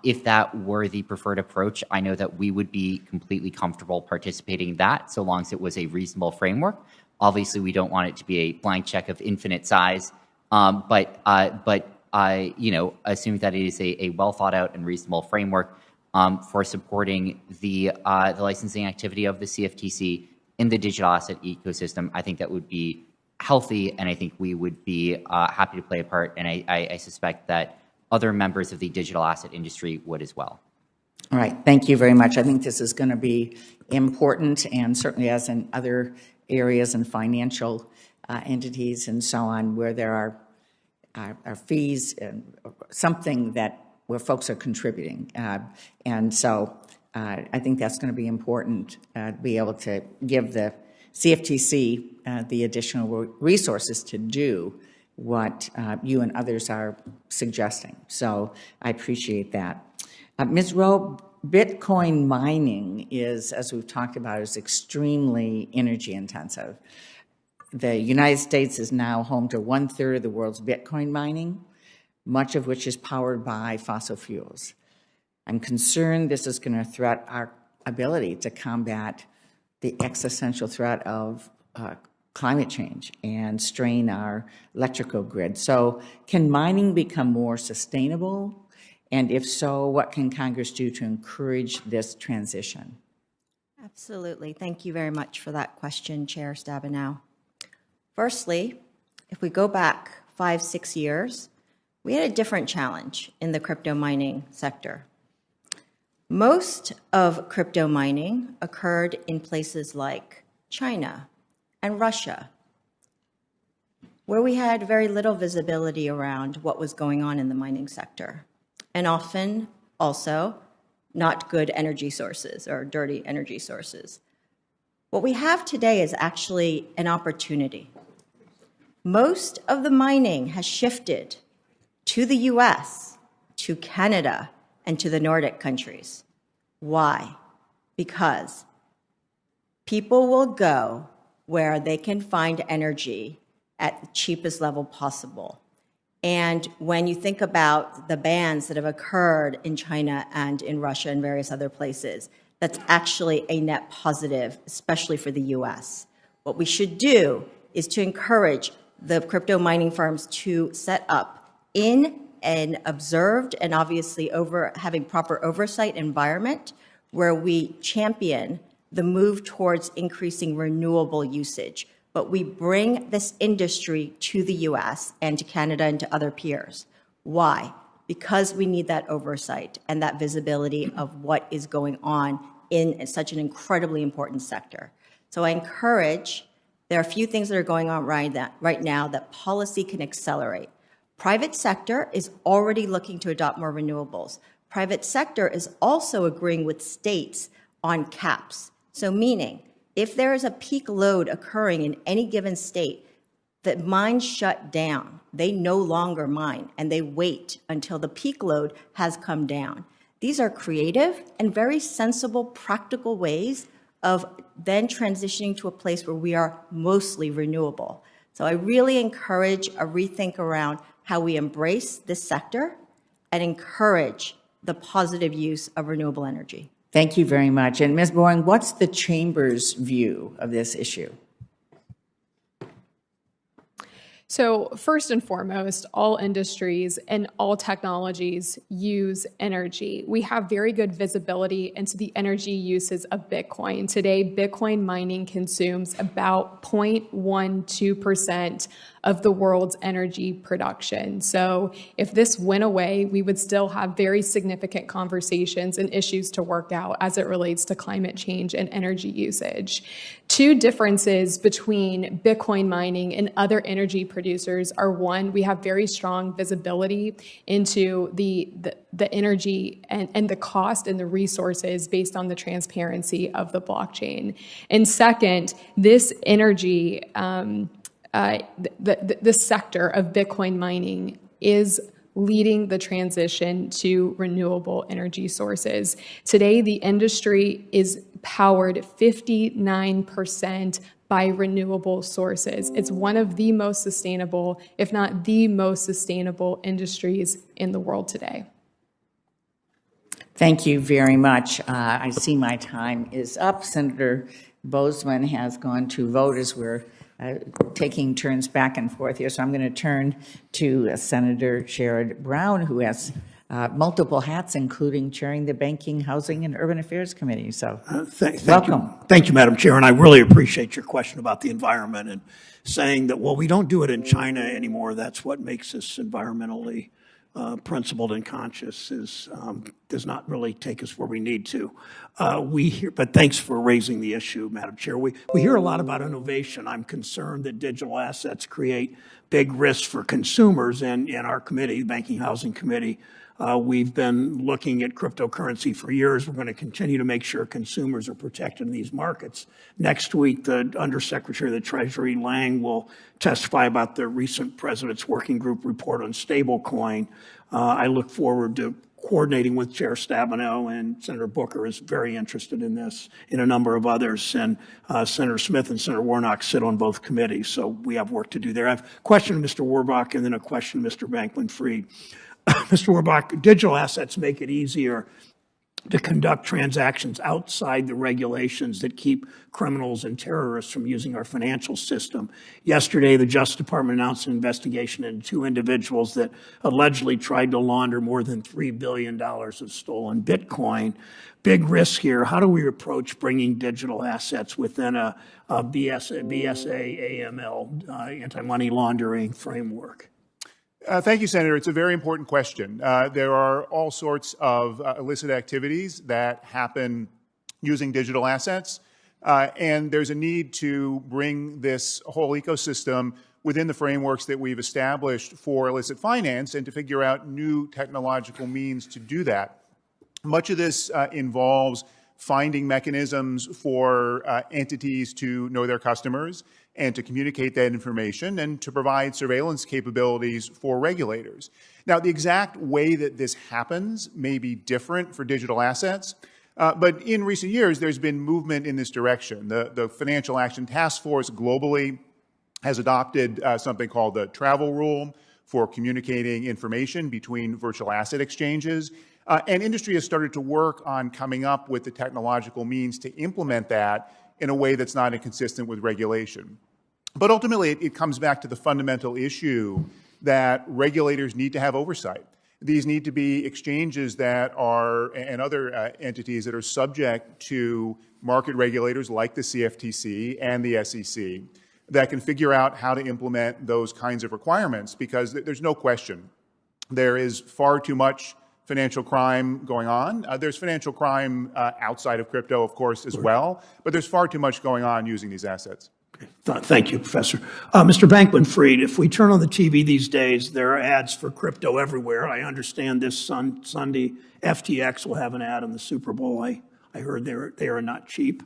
If that were the preferred approach, I know that we would be completely comfortable participating in that, so long as it was a reasonable framework. Obviously, we don't want it to be a blank check of infinite size, but you know, assuming that it is a well thought out and reasonable framework for supporting the licensing activity of the CFTC in the digital asset ecosystem, I think that would be healthy, and I think we would be happy to play a part. And I suspect that other members of the digital asset industry would as well. All right, thank you very much. I think this is going to be important, and certainly as in other areas and financial entities and so on, where there are fees and something that where folks are contributing. And so I think that's going to be important to be able to give the CFTC the additional resources to do what you and others are suggesting. So I appreciate that. Ms. Rowe, Bitcoin mining is, as we've talked about, is extremely energy intensive. The United States is now home to 1/3 of the world's Bitcoin mining, much of which is powered by fossil fuels. I'm concerned this is going to threaten our ability to combat the existential threat of climate change and strain our electrical grid. So can mining become more sustainable? And if so, what can Congress do to encourage this transition? Absolutely. Thank you very much for that question, Chair Stabenow. Firstly, if we go back 5-6 years, we had a different challenge in the crypto mining sector. Most of crypto mining occurred in places like China and Russia, where we had very little visibility around what was going on in the mining sector, and often also not good energy sources or dirty energy sources. What we have today is actually an opportunity. Most of the mining has shifted to the US, to Canada, and to the Nordic countries. Why? Because people will go where they can find energy at the cheapest level possible. And when you think about the bans that have occurred in China and in Russia and various other places, that's actually a net positive, especially for the US. What we should do is to encourage the crypto mining firms to set up in an observed and obviously having proper oversight environment where we champion the move towards increasing renewable usage. But we bring this industry to the US and to Canada and to other peers. Why? Because we need that oversight and that visibility of what is going on in such an incredibly important sector. So I encourage, there are a few things that are going on right now that policy can accelerate. Private sector is already looking to adopt more renewables. Private sector is also agreeing with states on caps. So meaning, if there is a peak load occurring in any given state, the mines shut down. They no longer mine, and they wait until the peak load has come down. These are creative and very sensible, practical ways of then transitioning to a place where we are mostly renewable. So I really encourage a rethink around how we embrace this sector and encourage the positive use of renewable energy. Thank you very much. And Ms. Boring, what's the Chamber's view of this issue? So first and foremost, all industries and all technologies use energy. We have very good visibility into the energy uses of Bitcoin. Today, Bitcoin mining consumes about 0.12% of the world's energy production. So if this went away, we would still have very significant conversations and issues to work out as it relates to climate change and energy usage. Two differences between Bitcoin mining and other energy producers are, one, we have very strong visibility into the energy and the cost and the resources based on the transparency of the blockchain. And second, this energy, the sector of Bitcoin mining is leading the transition to renewable energy sources. Today, the industry is powered 59% by renewable sources. It's one of the most sustainable, if not the most sustainable industries in the world today. Thank you very much. I see my time is up. Senator Boozman has gone to vote as we're taking turns back and forth here. So I'm going to turn to Senator Sherrod Brown, who has multiple hats, including chairing the Banking, Housing, and Urban Affairs Committee. So welcome. Thank you, Madam Chair. And I really appreciate your question about the environment and saying that, well, we don't do it in China anymore. That's what makes us environmentally principled and conscious, does not really take us where we need to. But thanks for raising the issue, Madam Chair. We hear a lot about innovation. I'm concerned that digital assets create big risks for consumers. And in our committee, Banking Housing Committee, we've been looking at cryptocurrency for years. We're going to continue to make sure consumers are protected in these markets. Next week, the Undersecretary of the Treasury, Lang, will testify about the recent President's Working Group report on stablecoin. I look forward to coordinating with Chair Stabenow, and Senator Booker is very interested in this, and a number of others. And Senator Smith and Senator Warnock sit on both committees, so we have work to do there. I have a question to Mr. Warbach and then a question to Mr. Bankman-Fried. Mr. Warbach, digital assets make it easier to conduct transactions outside the regulations that keep criminals and terrorists from using our financial system. Yesterday, the Justice Department announced an investigation into 2 individuals that allegedly tried to launder more than $3 billion of stolen Bitcoin. Big risk here. How do we approach bringing digital assets within a BSA AML, anti-money laundering framework? Thank you, Senator. It's a very important question. There are all sorts of illicit activities that happen using digital assets, and there's a need to bring this whole ecosystem within the frameworks that we've established for illicit finance and to figure out new technological means to do that. Much of this involves finding mechanisms for entities to know their customers and to communicate that information and to provide surveillance capabilities for regulators. Now, the exact way that this happens may be different for digital assets, but in recent years, there's been movement in this direction. The Financial Action Task Force globally has adopted something called the travel rule for communicating information between virtual asset exchanges. And industry has started to work on coming up with the technological means to implement that in a way that's not inconsistent with regulation. But ultimately, it comes back to the fundamental issue that regulators need to have oversight. These need to be exchanges that are, and other entities that are subject to market regulators like the CFTC and the SEC that can figure out how to implement those kinds of requirements, because there's no question there is far too much financial crime going on. There's financial crime outside of crypto, of course, as well, but there's far too much going on using these assets. Thank you, Professor. Mr. Bankman-Fried, if we turn on the TV these days, there are ads for crypto everywhere. I understand this Sunday FTX will have an ad on the Super Bowl. I heard they are not cheap.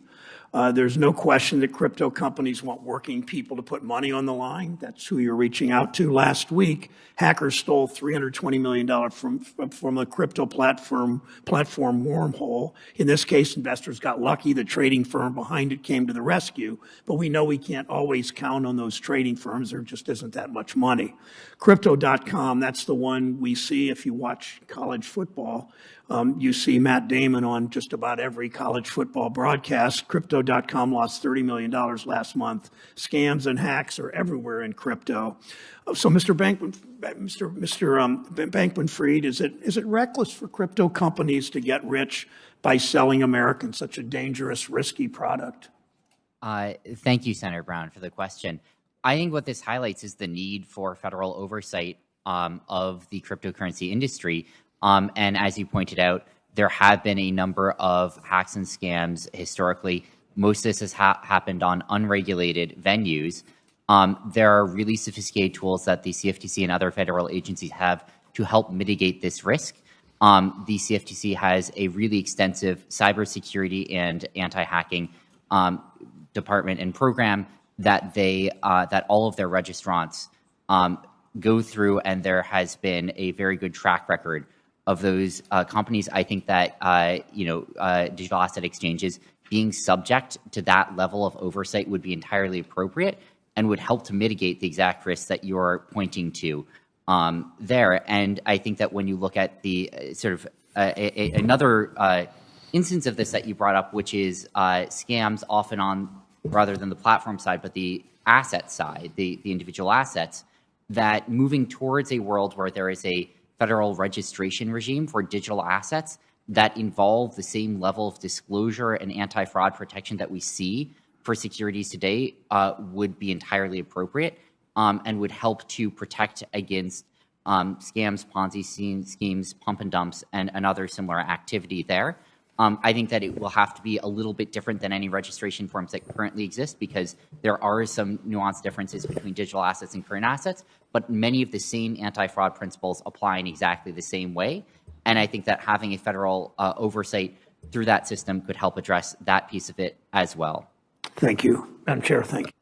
There's no question that crypto companies want working people to put money on the line. That's who you're reaching out to. Last week, hackers stole $320 million from a crypto platform Wormhole. In this case, investors got lucky. The trading firm behind it came to the rescue. But we know we can't always count on those trading firms. There just isn't that much money. Crypto.com, that's the one we see if you watch college football. You see Matt Damon on just about every college football broadcast. Crypto.com lost $30 million last month. Scams and hacks are everywhere in crypto. So, Mr. Bankman-Fried, is it reckless for crypto companies to get rich by selling Americans such a dangerous, risky product? Thank you, Senator Brown, for the question. I think what this highlights is the need for federal oversight of the cryptocurrency industry. And as you pointed out, there have been a number of hacks and scams historically. Most of this has happened on unregulated venues. There are really sophisticated tools that the CFTC and other federal agencies have to help mitigate this risk. The CFTC has a really extensive cybersecurity and anti-hacking department and program that that all of their registrants go through, and there has been a very good track record of those companies. I think that digital asset exchanges being subject to that level of oversight would be entirely appropriate and would help to mitigate the exact risks that you're pointing to there. And I think that when you look at the another instance of this that you brought up, which is scams often on, rather than the platform side, but the asset side, the individual assets, that moving towards a world where there is a federal registration regime for digital assets that involve the same level of disclosure and anti-fraud protection that we see for securities today would be entirely appropriate and would help to protect against scams, Ponzi schemes, pump and dumps, and other similar activity there. I think that it will have to be a little bit different than any registration forms that currently exist, because there are some nuanced differences between digital assets and current assets, but many of the same anti-fraud principles apply in exactly the same way. And I think that having a federal oversight through that system could help address that piece of it as well. Thank you. Madam Chair, thank you.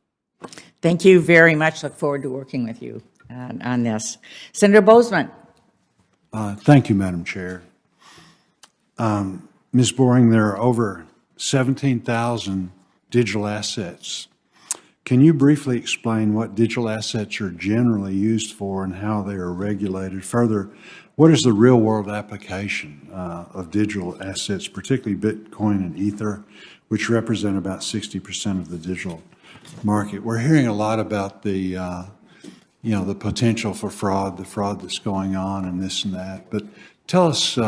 Thank you very much. Look forward to working with you on this. Senator Boozman. Thank you, Madam Chair. Ms. Boring, there are over 17,000 digital assets. Can you briefly explain what digital assets are generally used for and how they are regulated? Further, what is the real-world application of digital assets, particularly Bitcoin and Ether, which represent about 60% of the digital market? We're hearing a lot about the the potential for fraud, the fraud that's going on, and this and that. But tell us,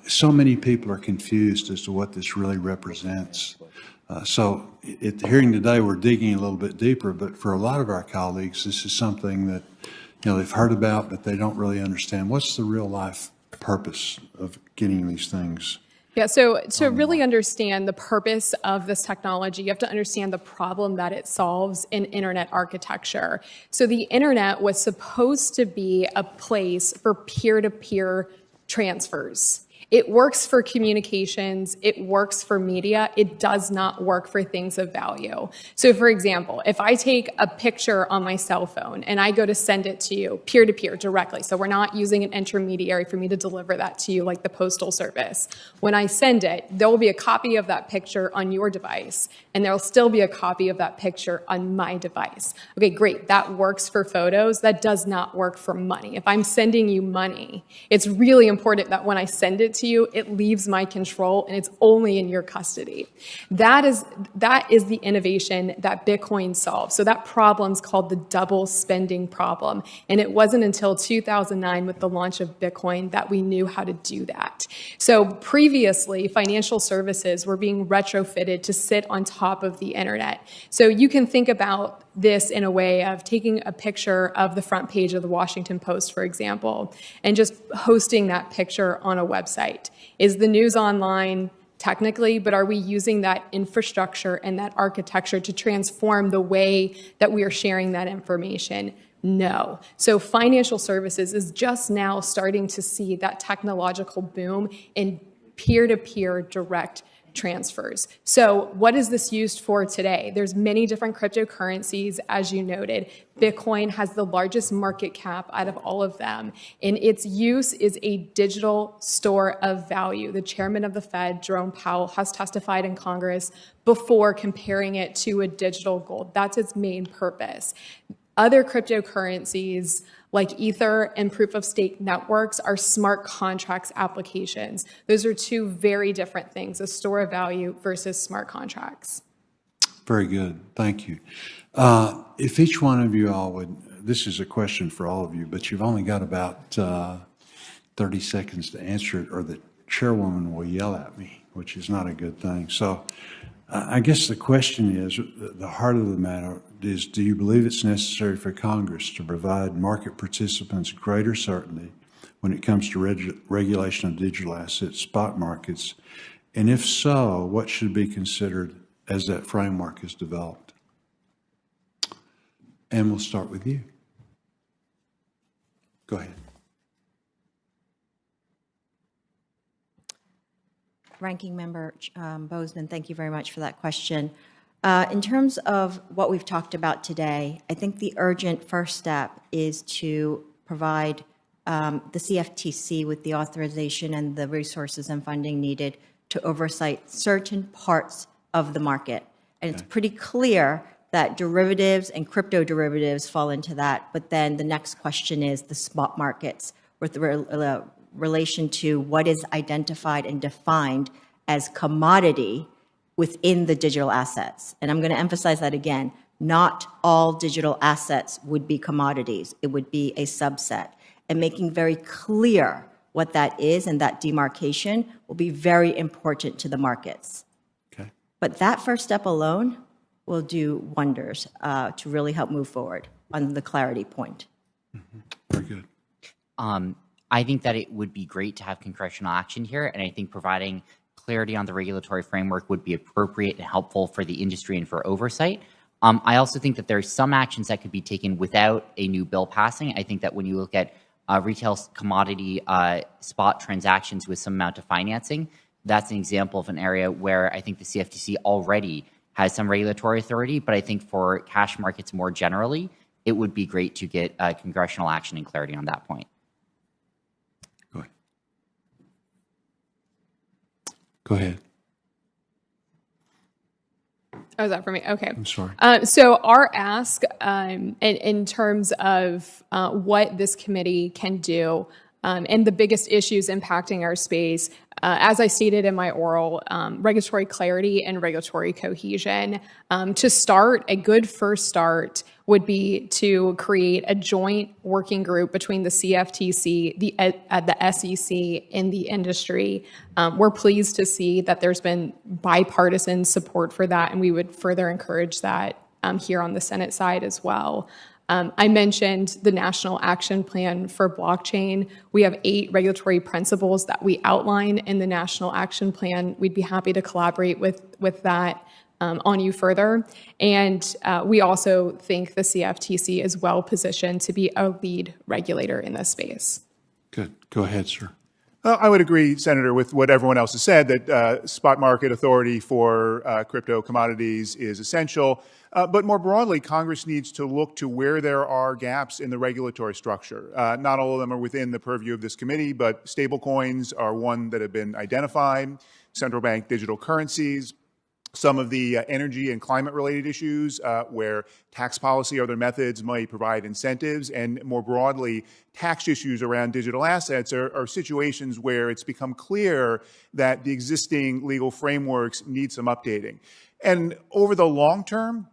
so many people are confused as to what this really represents. So at the hearing today, we're digging a little bit deeper, but for a lot of our colleagues, this is something that they've heard about, but they don't really understand. What's the real life purpose of getting these things? Yeah, so to really understand the purpose of this technology, you have to understand the problem that it solves in internet architecture. So the internet was supposed to be a place for peer-to-peer transfers. It works for communications, it works for media, it does not work for things of value. So for example, if I take a picture on my cell phone and I go to send it to you peer-to-peer directly, so we're not using an intermediary for me to deliver that to you like the Postal Service. When I send it, there will be a copy of that picture on your device, and there will still be a copy of that picture on my device. Okay, great, that works for photos, that does not work for money. If I'm sending you money, it's really important that when I send it to you, it leaves my control and it's only in your custody. That is the innovation that Bitcoin solves. So that problem's called the double spending problem. And it wasn't until 2009 with the launch of Bitcoin that we knew how to do that. So previously, financial services were being retrofitted to sit on top of the internet. So you can think about this in a way of taking a picture of the front page of the Washington Post, for example, and just hosting that picture on a website. Is the news online? Technically, but are we using that infrastructure and that architecture to transform the way that we are sharing that information? No. So financial services is just now starting to see that technological boom in peer-to-peer direct transfers. So what is this used for today? There's many different cryptocurrencies, as you noted. Bitcoin has the largest market cap out of all of them, and its use is a digital store of value. The chairman of the Fed, Jerome Powell, has testified in Congress before comparing it to a digital gold. That's its main purpose. Other cryptocurrencies like Ether and proof-of-stake networks are smart contracts applications. Those are two very different things, a store of value versus smart contracts. Very good. Thank you. If each one of you all would, this is a question for all of you, but you've only got about 30 seconds to answer it, or the chairwoman will yell at me, which is not a good thing. So I guess the question is, the heart of the matter is, do you believe it's necessary for Congress to provide market participants greater certainty when it comes to regulation of digital assets, spot markets? And if so, what should be considered as that framework is developed? And we'll start with you. Go ahead. Ranking Member Bozeman, thank you very much for that question. In terms of what we've talked about today, I think the urgent first step is to provide the CFTC with the authorization and the resources and funding needed to oversight certain parts of the market. And it's pretty clear that derivatives and crypto derivatives fall into that. But then the next question is the spot markets with the relation to what is identified and defined as commodity within the digital assets. And I'm going to emphasize that again. Not all digital assets would be commodities. It would be a subset. And making very clear what that is and that demarcation will be very important to the markets. Okay. But that first step alone will do wonders to really help move forward on the clarity point. Mm-hmm. Very good. I think that it would be great to have congressional action here, and I think providing clarity on the regulatory framework would be appropriate and helpful for the industry and for oversight. I also think that there's some actions that could be taken without a new bill passing. I think that when you look at retail commodity spot transactions with some amount of financing, that's an example of an area where I think the CFTC already has some regulatory authority, but I think for cash markets more generally, it would be great to get congressional action and clarity on that point. Go ahead. Oh, is that for me? Okay. I'm sorry. So our ask in terms of what this committee can do and the biggest issues impacting our space, as I stated in my oral, regulatory clarity and regulatory cohesion. To start, a good first start would be to create a joint working group between the CFTC, the SEC, and the industry. We're pleased to see that there's been bipartisan support for that, and we would further encourage that here on the Senate side as well. I mentioned the National Action Plan for Blockchain. We have 8 regulatory principles that we outline in the National Action Plan. We'd be happy to collaborate with that on you further. And we also think the CFTC is well positioned to be a lead regulator in this space. Good. Go ahead, sir. I would agree, Senator, with what everyone else has said, that spot market authority for crypto commodities is essential. But more broadly, Congress needs to look to where there are gaps in the regulatory structure. Not all of them are within the purview of this committee, but stablecoins are one that have been identified, central bank digital currencies, some of the energy and climate-related issues where tax policy or other methods might provide incentives, and more broadly, tax issues around digital assets are situations where it's become clear that the existing legal frameworks need some updating. And over the long term,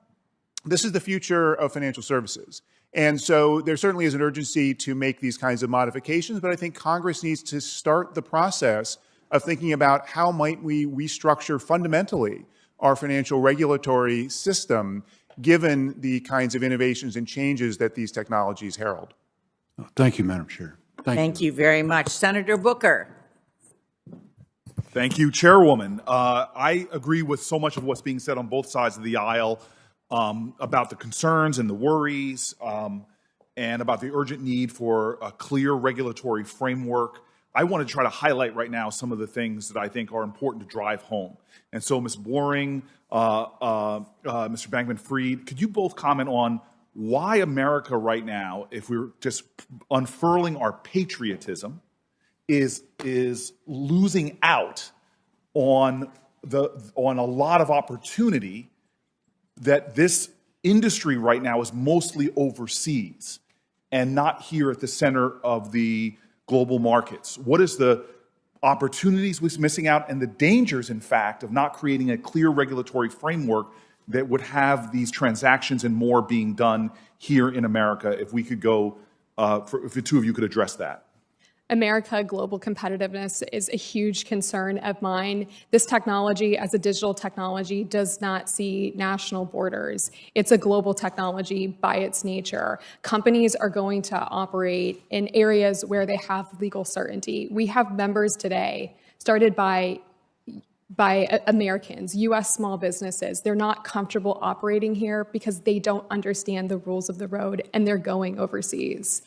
this is the future of financial services. And so there certainly is an urgency to make these kinds of modifications, but I think Congress needs to start the process of thinking about how might we restructure fundamentally our financial regulatory system, given the kinds of innovations and changes that these technologies herald. Thank you, Madam Chair. Thank you very much. Senator Booker. Thank you, Chairwoman. I agree with so much of what's being said on both sides of the aisle about the concerns and the worries and about the urgent need for a clear regulatory framework. I want to try to highlight right now some of the things that I think are important to drive home. And so, Ms. Boring, Mr. Bankman-Fried, could you both comment on why America right now, if we're just unfurling our patriotism, is losing out on a lot of opportunity that this industry right now is mostly overseas and not here at the center of the global markets? What is the opportunities we're missing out and the dangers, in fact, of not creating a clear regulatory framework that would have these transactions and more being done here in America? If we could go, if the two of you could address that. America, global competitiveness is a huge concern of mine. This technology, as a digital technology, does not see national borders. It's a global technology by its nature. Companies are going to operate in areas where they have legal certainty. We have members today started by Americans, U.S. small businesses. They're not comfortable operating here because they don't understand the rules of the road and they're going overseas.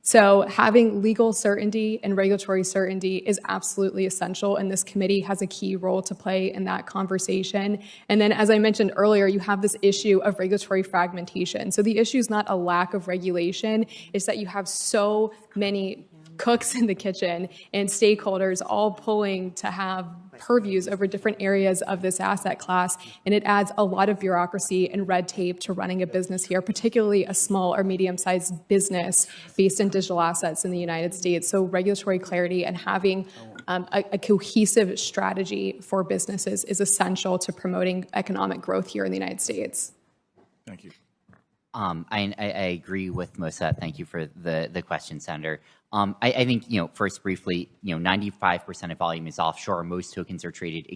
So having legal certainty and regulatory certainty is absolutely essential, and this committee has a key role to play in that conversation. And then, as I mentioned earlier, you have this issue of regulatory fragmentation. So the issue is not a lack of regulation, it's that you have so many cooks in the kitchen and stakeholders all pulling to have purviews over different areas of this asset class, and it adds a lot of bureaucracy and red tape to running a business here, particularly a small or medium-sized business based in digital assets in the United States. So regulatory clarity and having a cohesive strategy for businesses is essential to promoting economic growth here in the United States. Thank you. I agree with most of that. Thank you for the question, Senator. I think, first briefly, 95% of volume is offshore. Most tokens are traded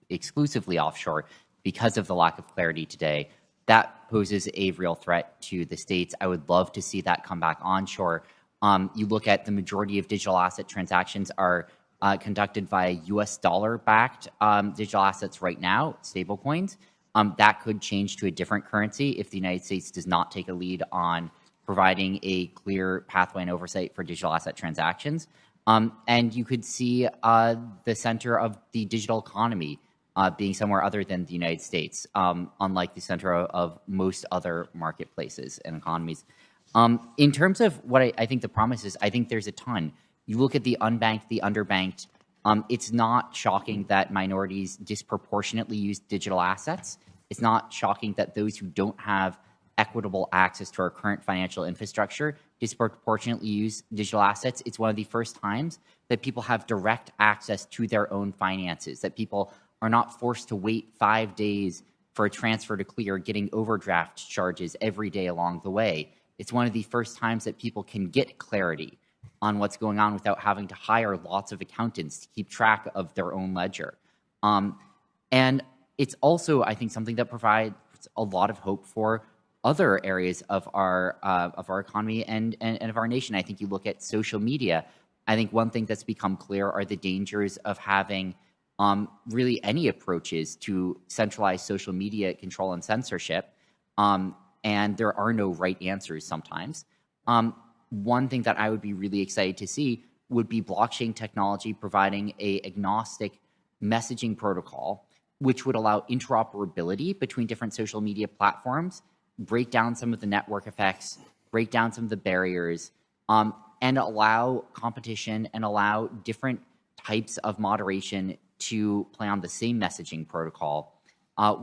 exclusively offshore because of the lack of clarity today. That poses a real threat to the states. I would love to see that come back onshore. You look at the majority of digital asset transactions are conducted via U.S. dollar-backed digital assets right now, stablecoins. That could change to a different currency if the United States does not take a lead on providing a clear pathway and oversight for digital asset transactions. And you could see the center of the digital economy being somewhere other than the United States, unlike the center of most other marketplaces and economies. In terms of what I think the promise is, I think there's a ton. You look at the unbanked, the underbanked, it's not shocking that minorities disproportionately use digital assets. It's not shocking that those who don't have equitable access to our current financial infrastructure disproportionately use digital assets, it's one of the first times that people have direct access to their own finances, that people are not forced to wait 5 days for a transfer to clear, getting overdraft charges every day along the way. It's one of the first times that people can get clarity on what's going on without having to hire lots of accountants to keep track of their own ledger. And it's also, I think, something that provides a lot of hope for other areas of our economy and of our nation. I think you look at social media. I think one thing that's become clear are the dangers of having really any approaches to centralized social media control and censorship. And there are no right answers sometimes. One thing that I would be really excited to see would be blockchain technology providing a agnostic messaging protocol, which would allow interoperability between different social media platforms, break down some of the network effects, break down some of the barriers, and allow competition and allow different types of moderation to play on the same messaging protocol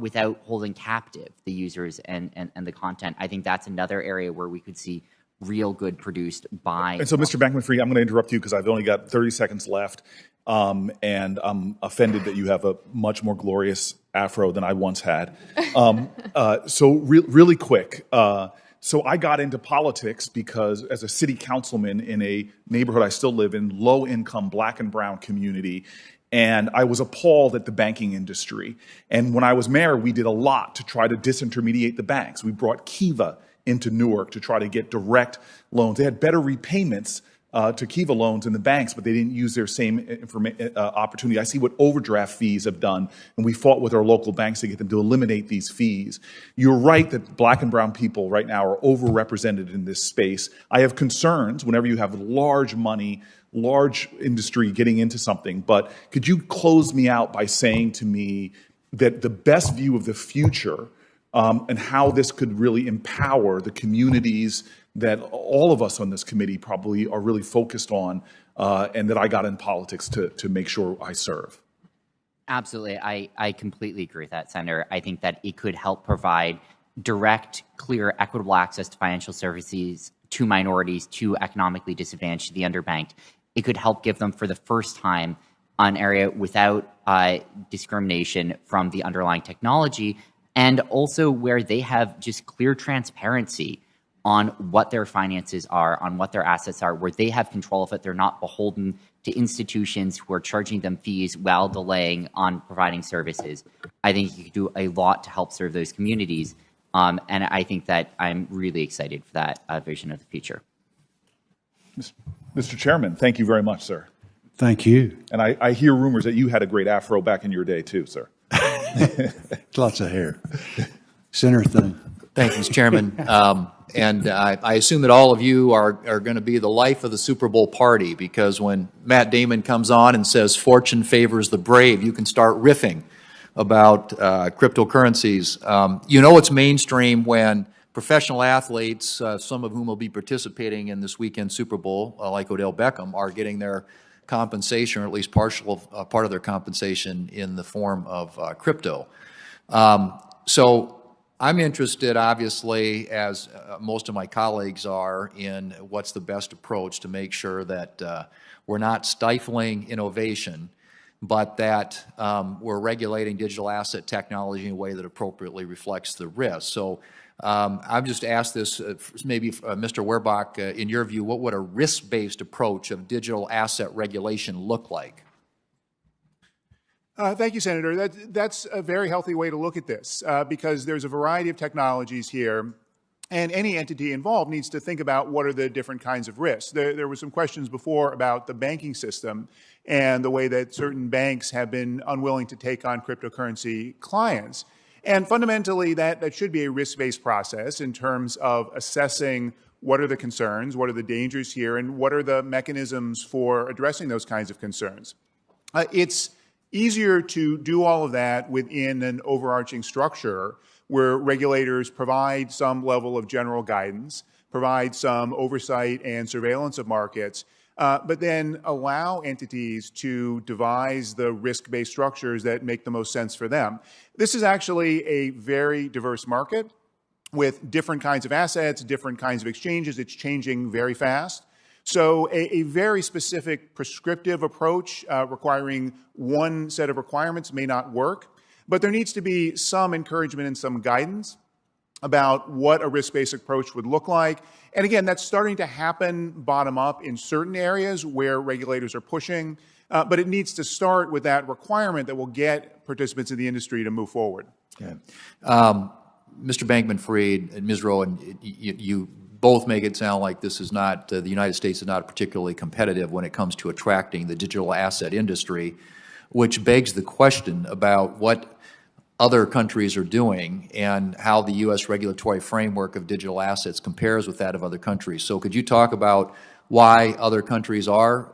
without holding captive the users and the content. I think that's another area where we could see real good produced by. And so, Mr. Bankman-Fried, I'm going to interrupt you because I've only got 30 seconds left, and I'm offended that you have a much more glorious afro than I once had. Really quick. So I got into politics because as a city councilman in a neighborhood I still live in, low-income black and brown community, and I was appalled at the banking industry. And when I was mayor, we did a lot to try to disintermediate the banks. We brought Kiva into Newark to try to get direct loans. They had better repayments to Kiva loans in the banks, but they didn't use their same opportunity. I see what overdraft fees have done, and we fought with our local banks to get them to eliminate these fees. You're right that black and brown people right now are overrepresented in this space. I have concerns whenever you have large money, large industry getting into something, but could you close me out by saying to me that the best view of the future and how this could really empower the communities that all of us on this committee probably are really focused on, and that I got in politics to make sure I serve? Absolutely. I completely agree with that, Senator. I think that it could help provide direct, clear, equitable access to financial services to minorities, to economically disadvantaged, to the underbanked. It could help give them, for the first time, an area without discrimination from the underlying technology, and also where they have just clear transparency on what their finances are, on what their assets are, where they have control of it. They're not beholden to institutions who are charging them fees while delaying on providing services. I think you could do a lot to help serve those communities, and I think that I'm really excited for that vision of the future. Mr. Chairman, thank you very much, sir. Thank you. And I hear rumors that you had a great afro back in your day, too, sir. Lots of hair. Senator Thune. Thank you, Mr. Chairman. And I assume that all of you are going to be the life of the Super Bowl party, because when Matt Damon comes on and says fortune favors the brave, you can start riffing about cryptocurrencies. You know it's mainstream when professional athletes, some of whom will be participating in this weekend Super Bowl, like Odell Beckham, are getting their compensation, or at least partial part of their compensation, in the form of crypto. So I'm interested, obviously, as most of my colleagues are, in what's the best approach to make sure that we're not stifling innovation, but that we're regulating digital asset technology in a way that appropriately reflects the risk. So I've just asked this, maybe Mr. Werbach, in your view, what would a risk-based approach of digital asset regulation look like? Thank you, Senator. That's a very healthy way to look at this, because there's a variety of technologies here, and any entity involved needs to think about what are the different kinds of risks. There were some questions before about the banking system and the way that certain banks have been unwilling to take on cryptocurrency clients. And fundamentally, that should be a risk-based process in terms of assessing what are the concerns, what are the dangers here, and what are the mechanisms for addressing those kinds of concerns. It's easier to do all of that within an overarching structure where regulators provide some level of general guidance, provide some oversight and surveillance of markets, but then allow entities to devise the risk-based structures that make the most sense for them. This is actually a very diverse market with different kinds of assets, different kinds of exchanges. It's changing very fast. So a very specific prescriptive approach requiring one set of requirements may not work, but there needs to be some encouragement and some guidance about what a risk-based approach would look like. And again, that's starting to happen bottom up in certain areas where regulators are pushing, but it needs to start with that requirement that will get participants in the industry to move forward. Okay. Mr. Bankman-Fried and Ms. Rowan, you both make it sound like this is not, the United States is not particularly competitive when it comes to attracting the digital asset industry, which begs the question about what other countries are doing and how the U.S. regulatory framework of digital assets compares with that of other countries. So could you talk about why other countries are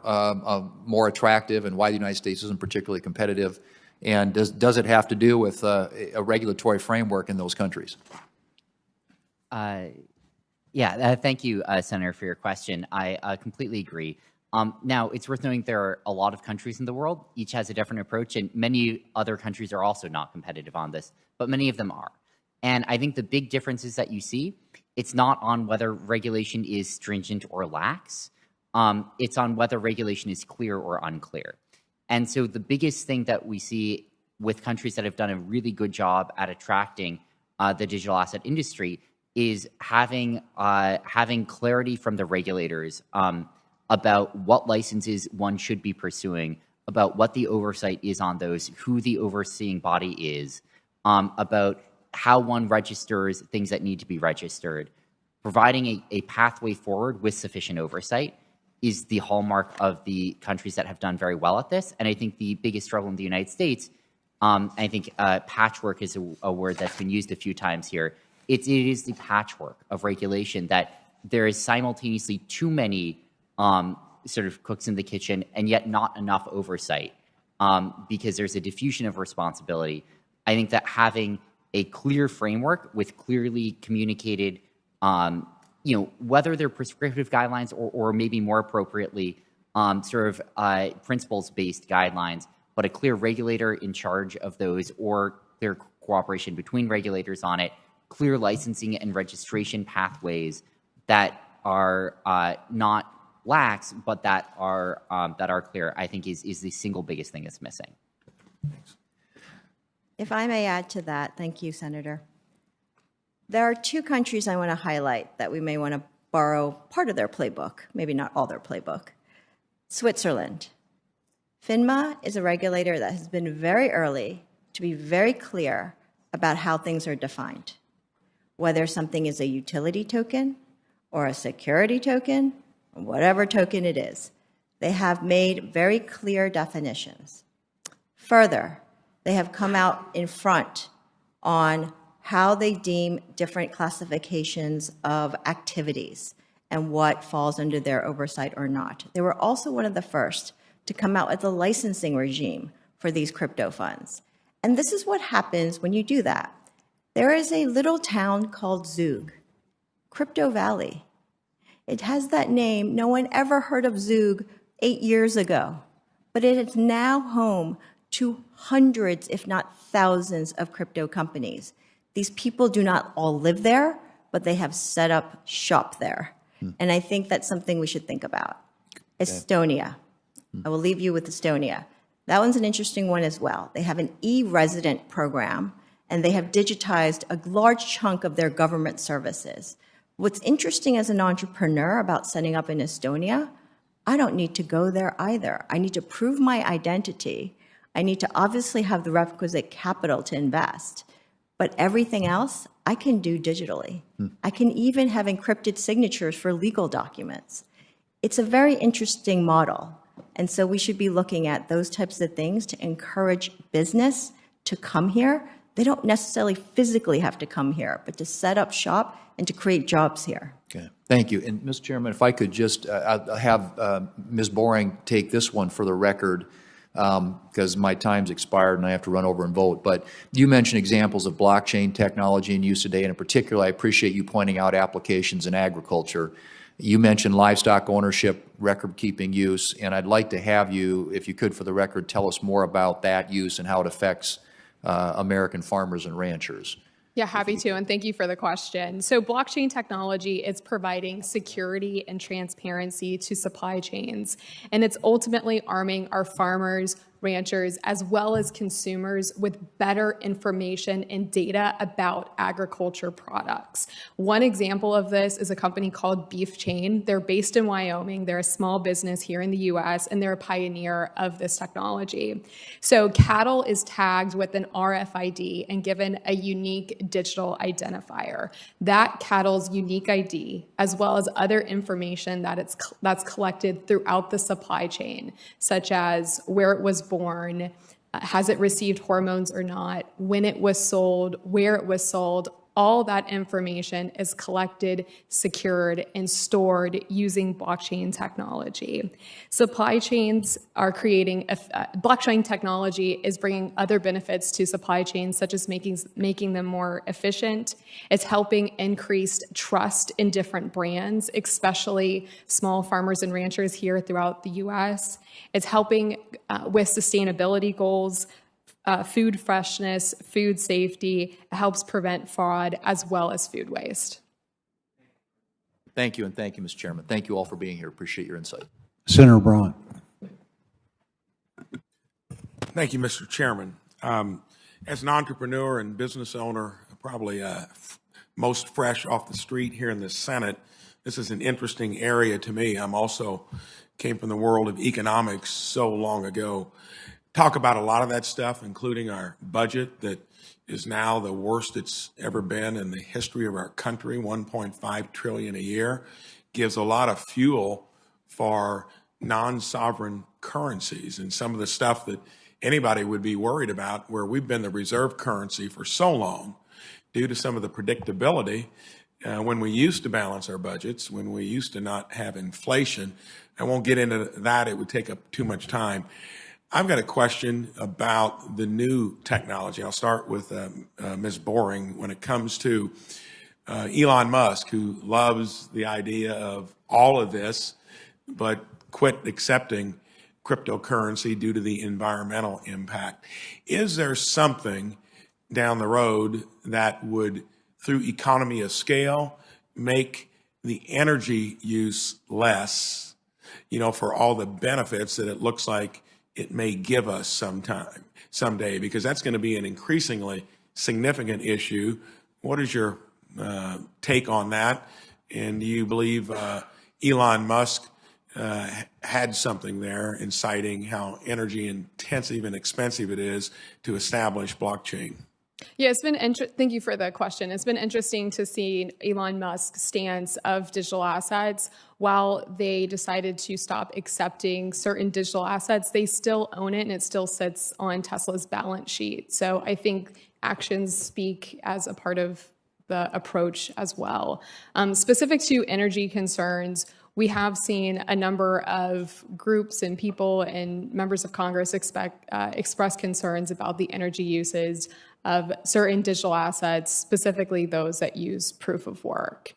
more attractive and why the United States isn't particularly competitive? And does it have to do with a regulatory framework in those countries? Thank you, Senator, for your question. I completely agree. Now, it's worth noting there are a lot of countries in the world. Each has a different approach, and many other countries are also not competitive on this, but many of them are. And I think the big differences that you see, it's not on whether regulation is stringent or lax. It's on whether regulation is clear or unclear. And so the biggest thing that we see with countries that have done a really good job at attracting the digital asset industry is having clarity from the regulators about what licenses one should be pursuing, about what the oversight is on those, who the overseeing body is, about how one registers things that need to be registered. Providing a pathway forward with sufficient oversight is the hallmark of the countries that have done very well at this. And I think the biggest struggle in the United States, I think patchwork is a word that's been used a few times here. It is the patchwork of regulation that there is simultaneously too many sort of cooks in the kitchen and yet not enough oversight because there's a diffusion of responsibility. I think that having a clear framework with clearly communicated, whether they're prescriptive guidelines or maybe more appropriately, principles-based guidelines, but a clear regulator in charge of those or clear cooperation between regulators on it, clear licensing and registration pathways that are not lax, but that are clear, I think is the single biggest thing that's missing. Thanks. If I may add to that, thank you, Senator. There are two countries I want to highlight that we may want to borrow part of their playbook, maybe not all their playbook. Switzerland. FINMA is a regulator that has been very early to be very clear about how things are defined, whether something is a utility token or a security token, whatever token it is. They have made very clear definitions. Further, they have come out in front on how they deem different classifications of activities and what falls under their oversight or not. They were also one of the first to come out with a licensing regime for these crypto funds. And this is what happens when you do that. There is a little town called Zug, Crypto Valley. It has that name. No one ever heard of Zug 8 years ago, but it is now home to hundreds, if not thousands, of crypto companies. These people do not all live there, but they have set up shop there. And I think that's something we should think about. Estonia. I will leave you with Estonia. That one's an interesting one as well. They have an e-resident program, and they have digitized a large chunk of their government services. What's interesting as an entrepreneur about setting up in Estonia, I don't need to go there either. I need to prove my identity. I need to obviously have the requisite capital to invest. But everything else, I can do digitally. I can even have encrypted signatures for legal documents. It's a very interesting model. And so we should be looking at those types of things to encourage business to come here. They don't necessarily physically have to come here, but to set up shop and to create jobs here. Okay, thank you. And Mr. Chairman, if I could just have Ms. Boring take this one for the record, because my time's expired and I have to run over and vote. But you mentioned examples of blockchain technology in use today, and in particular, I appreciate you pointing out applications in agriculture. You mentioned livestock ownership, record-keeping use, and I'd like to have you, if you could, for the record, tell us more about that use and how it affects American farmers and ranchers. Yeah, happy to, and thank you for the question. So blockchain technology is providing security and transparency to supply chains, and it's ultimately arming our farmers, ranchers, as well as consumers with better information and data about agriculture products. One example of this is a company called Beef Chain. They're based in Wyoming. They're a small business here in the US, and they're a pioneer of this technology. So cattle is tagged with an RFID and given a unique digital identifier. That cattle's unique ID, as well as other information that's collected throughout the supply chain, such as where it was born, has it received hormones or not, when it was sold, where it was sold. All that information is collected, secured, and stored using blockchain technology. Supply chains are creating, blockchain technology is bringing other benefits to supply chains, such as making them more efficient. It's helping increase trust in different brands, especially small farmers and ranchers here throughout the US. It's helping with sustainability goals, food freshness, food safety. It helps prevent fraud as well as food waste. Thank you, and thank you, Mr. Chairman. Thank you all for being here. Appreciate your insight. Senator Braun. Thank you, Mr. Chairman. As an entrepreneur and business owner, probably most fresh off the street here in the Senate, this is an interesting area to me. I'm also came from the world of economics so long ago. Talk about a lot of that stuff, including our budget that is now the worst it's ever been in the history of our country, $1.5 trillion a year, gives a lot of fuel for non-sovereign currencies and some of the stuff that anybody would be worried about, where we've been the reserve currency for so long due to some of the predictability when we used to balance our budgets, when we used to not have inflation. I won't get into that. It would take up too much time. I've got a question about the new technology. I'll start with Ms. Boring. When it comes to Elon Musk, who loves the idea of all of this, but quit accepting cryptocurrency due to the environmental impact. Is there something down the road that would, through economy of scale, make the energy use less, for all the benefits that it looks like it may give us someday, because that's going to be an increasingly significant issue. What is your take on that? And do you believe Elon Musk had something there in citing how energy intensive and expensive it is to establish blockchain? Yeah, it's been thank you for the question. It's been interesting to see Elon Musk's stance of digital assets. While they decided to stop accepting certain digital assets, they still own it, and it still sits on Tesla's balance sheet. So I think actions speak as a part of the approach as well. Specific to energy concerns, we have seen a number of groups and people and members of Congress express concerns about the energy uses of certain digital assets, specifically those that use proof of work.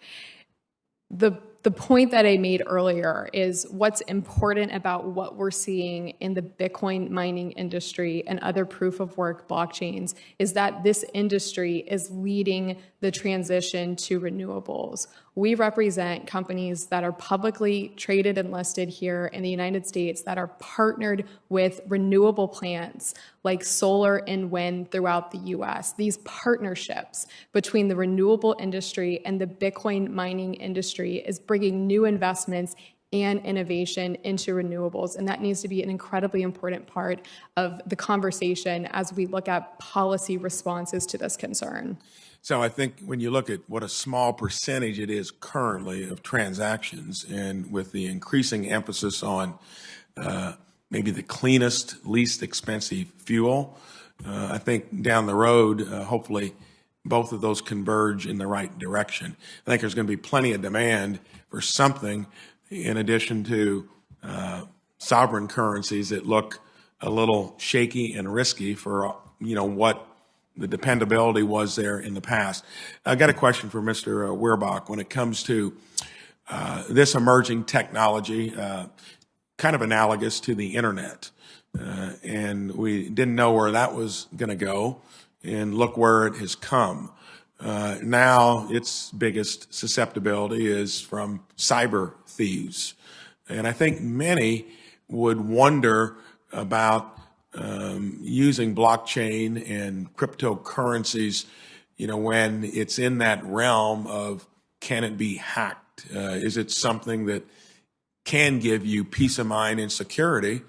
The point that I made earlier is what's important about what we're seeing in the Bitcoin mining industry and other proof of work blockchains is that this industry is leading the transition to renewables. We represent companies that are publicly traded and listed here in the United States that are partnered with renewable plants like solar and wind throughout the US. These partnerships between the renewable industry and the Bitcoin mining industry is bringing new investments and innovation into renewables. And that needs to be an incredibly important part of the conversation as we look at policy responses to this concern. So I think when you look at what a small percentage it is currently of transactions, and with the increasing emphasis on maybe the cleanest, least expensive fuel, I think down the road, hopefully both of those converge in the right direction. I think there's going to be plenty of demand for something in addition to sovereign currencies that look a little shaky and risky for, what the dependability was there in the past. I got a question for Mr. Werbach. When it comes to this emerging technology, kind of analogous to the internet, and we didn't know where that was going to go, and look where it has come. Now its biggest susceptibility is from cyber thieves. And I think many would wonder about using blockchain and cryptocurrencies, when it's in that realm of can it be hacked? Is it something that can give you peace of mind and security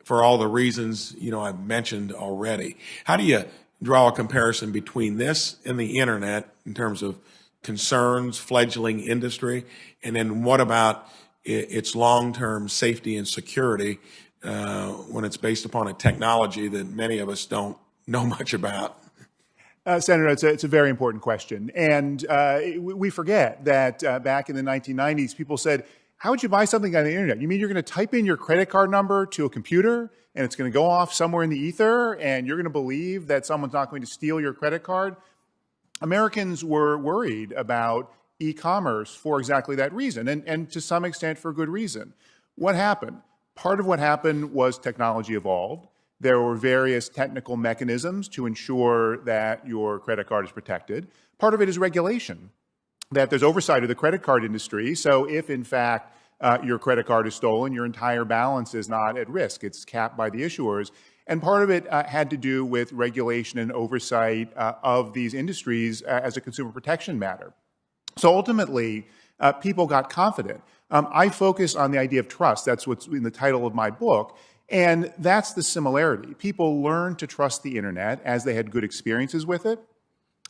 for all the reasons, I've mentioned already? How do you draw a comparison between this and the internet in terms of concerns, fledgling industry, and then what about its long-term safety and security when it's based upon a technology that many of us don't know much about? Senator, it's a very important question. And we forget that back in the 1990s, people said, how would you buy something on the internet? You mean you're going to type in your credit card number to a computer and it's going to go off somewhere in the ether and you're going to believe that someone's not going to steal your credit card? Americans were worried about e-commerce for exactly that reason, and to some extent for good reason. What happened? Part of what happened was technology evolved. There were various technical mechanisms to ensure that your credit card is protected. Part of it is regulation, that there's oversight of the credit card industry. So if, in fact, your credit card is stolen, your entire balance is not at risk. It's capped by the issuers. And part of it had to do with regulation and oversight of these industries as a consumer protection matter. So ultimately, people got confident. I focus on the idea of trust. That's what's in the title of my book. And that's the similarity. People learned to trust the internet as they had good experiences with it.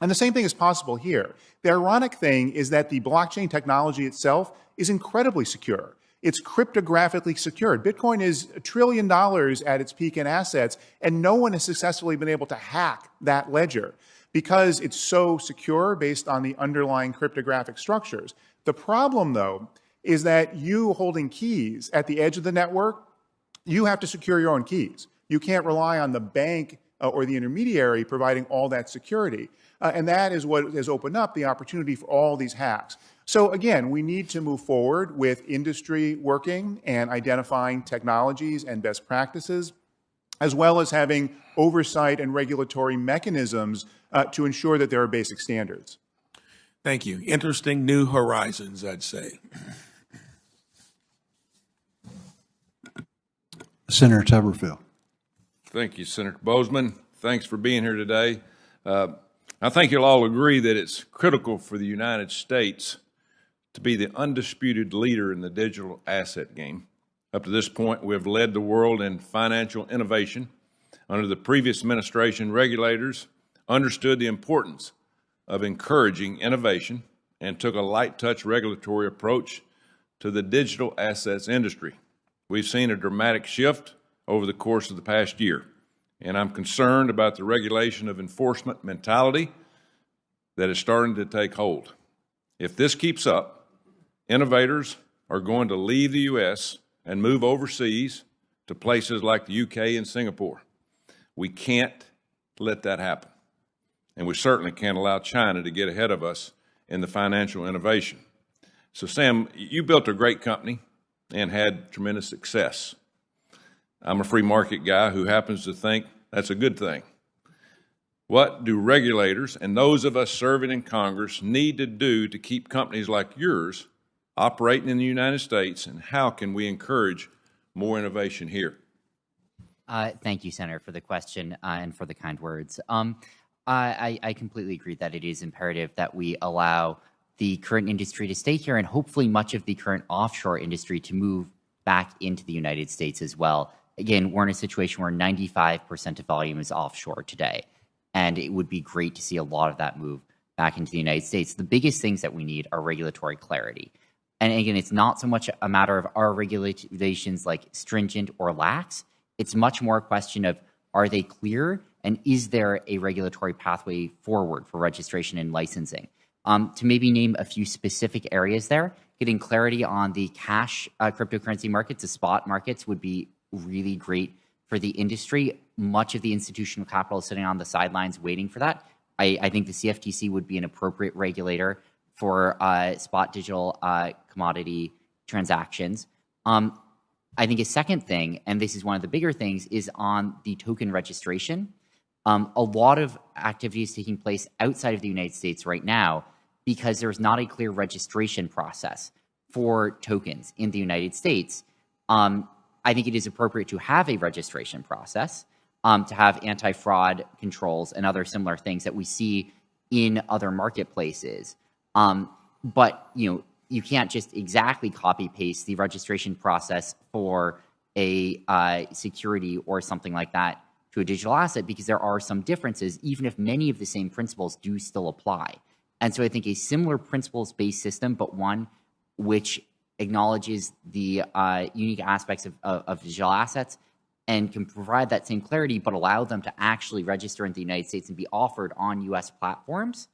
And the same thing is possible here. The ironic thing is that the blockchain technology itself is incredibly secure. It's cryptographically secured. Bitcoin is $1 trillion at its peak in assets, and no one has successfully been able to hack that ledger because it's so secure based on the underlying cryptographic structures. The problem, though, is that you holding keys at the edge of the network, you have to secure your own keys. You can't rely on the bank or the intermediary providing all that security. And that is what has opened up the opportunity for all these hacks. So again, we need to move forward with industry working and identifying technologies and best practices, as well as having oversight and regulatory mechanisms to ensure that there are basic standards. Thank you. Interesting new horizons, I'd say. Senator Tuberville. Thank you, Senator Bozeman. Thanks for being here today. I think you'll all agree that it's critical for the United States to be the undisputed leader in the digital asset game. Up to this point, we have led the world in financial innovation. Under the previous administration, regulators understood the importance of encouraging innovation and took a light-touch regulatory approach to the digital assets industry. We've seen a dramatic shift over the course of the past year, and I'm concerned about the regulation of enforcement mentality that is starting to take hold. If this keeps up, innovators are going to leave the U.S. and move overseas to places like the UK and Singapore. We can't let that happen. And we certainly can't allow China to get ahead of us in the financial innovation. So, Sam, you built a great company and had tremendous success. I'm a free market guy who happens to think that's a good thing. What do regulators and those of us serving in Congress need to do to keep companies like yours operating in the United States, and how can we encourage more innovation here? Thank you, Senator, for the question and for the kind words. I completely agree that it is imperative that we allow the current industry to stay here and hopefully much of the current offshore industry to move back into the United States as well. Again, we're in a situation where 95% of volume is offshore today, and it would be great to see a lot of that move back into the United States. The biggest things that we need are regulatory clarity. And again, it's not so much a matter of are regulations like stringent or lax. It's much more a question of are they clear and is there a regulatory pathway forward for registration and licensing? To maybe name a few specific areas there, getting clarity on the cash cryptocurrency markets, the spot markets would be really great for the industry. Much of the institutional capital is sitting on the sidelines waiting for that. I think the CFTC would be an appropriate regulator for spot digital commodity transactions. I think a second thing, and this is one of the bigger things, is on the token registration. A lot of activity is taking place outside of the United States right now because there's not a clear registration process for tokens in the United States. I think it is appropriate to have a registration process, to have anti-fraud controls and other similar things that we see in other marketplaces. But you can't just exactly copy paste the registration process for a security or something like that to a digital asset, because there are some differences, even if many of the same principles do still apply. And so I think a similar principles-based system, but one which acknowledges the unique aspects of digital assets and can provide that same clarity, but allow them to actually register in the United States and be offered on U.S. platforms,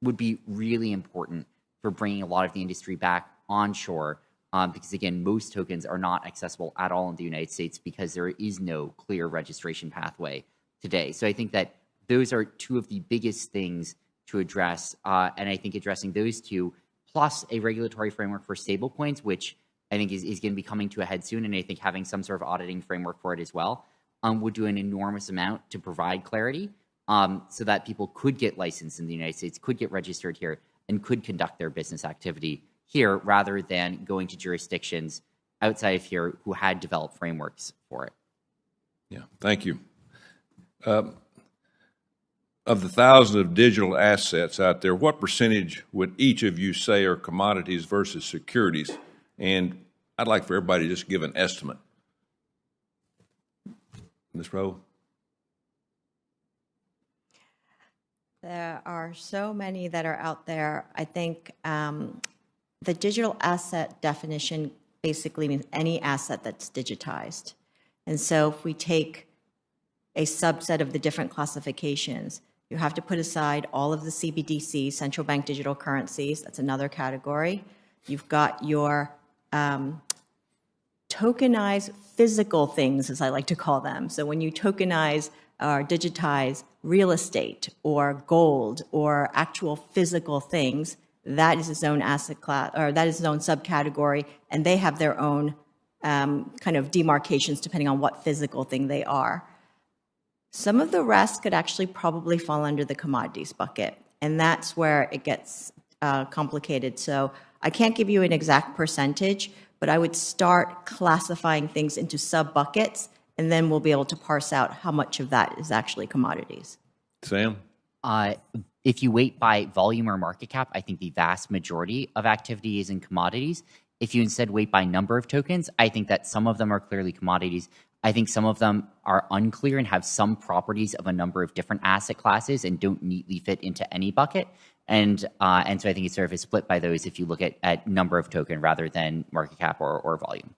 would be really important for bringing a lot of the industry back onshore. Because again, most tokens are not accessible at all in the United States because there is no clear registration pathway today. So I think that those are two of the biggest things to address. And I think addressing those two, plus a regulatory framework for stablecoins, which I think is going to be coming to a head soon, and I think having some sort of auditing framework for it as well, would do an enormous amount to provide clarity, so that people could get licensed in the United States, could get registered here, and could conduct their business activity here rather than going to jurisdictions outside of here who had developed frameworks for it. Yeah, thank you. Of the thousands of digital assets out there, what percentage would each of you say are commodities versus securities? And I'd like for everybody to just give an estimate. Ms. Rowe? There are so many that are out there. I think the digital asset definition basically means any asset that's digitized. And so if we take a subset of the different classifications, you have to put aside all of the CBDC, central bank digital currencies. That's another category. You've got your tokenized physical things, as I like to call them. So when you tokenize or digitize real estate or gold or actual physical things, that is its own asset class, or that is its own subcategory, and they have their own kind of demarcations depending on what physical thing they are. Some of the rest could actually probably fall under the commodities bucket, and that's where it gets complicated. So I can't give you an exact percentage, but I would start classifying things into sub-buckets, and then we'll be able to parse out how much of that is actually commodities. Sam? If you weight by volume or market cap, I think the vast majority of activity is in commodities. If you instead weight by number of tokens, I think that some of them are clearly commodities. I think some of them are unclear and have some properties of a number of different asset classes and don't neatly fit into any bucket. And so I think it's sort of a split by those if you look at number of token rather than market cap or volume.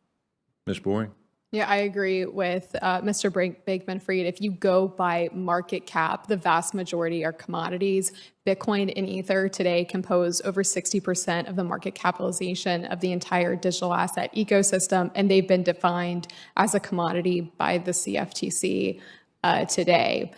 Ms. Boring? Yeah, I agree with Mr. Bankman-Fried. If you go by market cap, the vast majority are commodities. Bitcoin and Ether today compose over 60% of the market capitalization of the entire digital asset ecosystem, and they've been defined as a commodity by the CFTC today.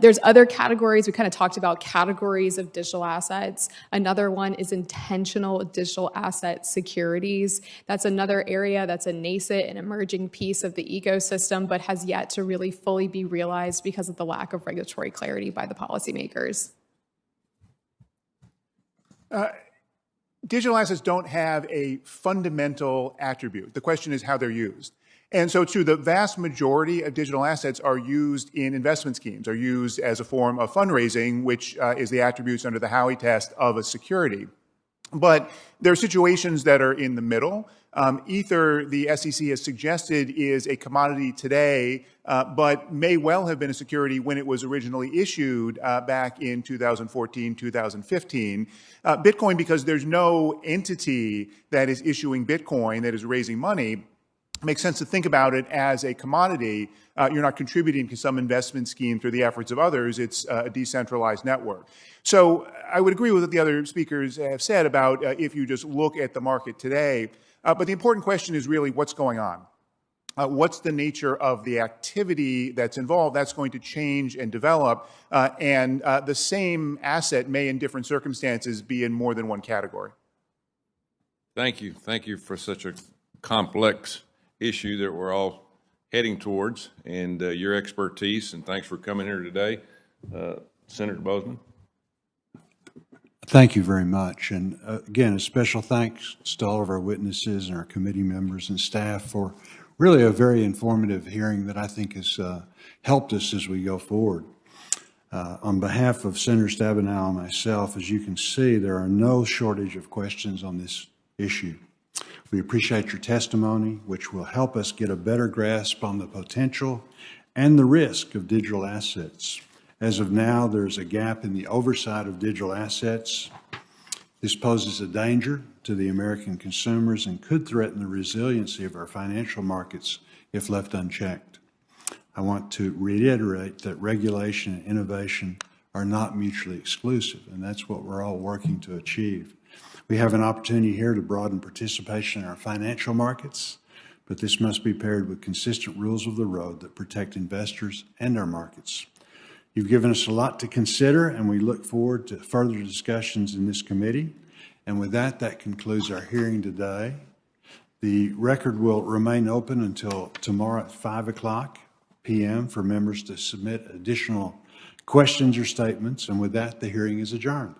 There's other categories. We kind of talked about categories of digital assets. Another one is intentional digital asset securities. That's another area that's a nascent and emerging piece of the ecosystem, but has yet to really fully be realized because of the lack of regulatory clarity by the policymakers. Digital assets don't have a fundamental attribute. The question is how they're used. And so the vast majority of digital assets are used in investment schemes, are used as a form of fundraising, which is the attributes under the Howey test of a security. But there are situations that are in the middle. Ether, the SEC has suggested, is a commodity today, but may well have been a security when it was originally issued back in 2014, 2015. Bitcoin, because there's no entity that is issuing Bitcoin that is raising money, makes sense to think about it as a commodity. You're not contributing to some investment scheme through the efforts of others. It's a decentralized network. So I would agree with what the other speakers have said about if you just look at the market today. But the important question is really what's going on. What's the nature of the activity that's involved? That's going to change and develop. And the same asset may, in different circumstances, be in more than one category. Thank you. Thank you for such a complex issue that we're all heading towards, and your expertise, and thanks for coming here today. Senator Bozeman. Thank you very much. And again, a special thanks to all of our witnesses and our committee members and staff for really a very informative hearing that I think has helped us as we go forward. On behalf of Senator Stabenow and myself, as you can see, there are no shortage of questions on this issue. We appreciate your testimony, which will help us get a better grasp on the potential and the risk of digital assets. As of now, there's a gap in the oversight of digital assets. This poses a danger to the American consumers and could threaten the resiliency of our financial markets if left unchecked. I want to reiterate that regulation and innovation are not mutually exclusive, and that's what we're all working to achieve. We have an opportunity here to broaden participation in our financial markets, but this must be paired with consistent rules of the road that protect investors and our markets. You've given us a lot to consider, and we look forward to further discussions in this committee. And with that, that concludes our hearing today. The record will remain open until tomorrow at 5 p.m. for members to submit additional questions or statements. And with that, the hearing is adjourned.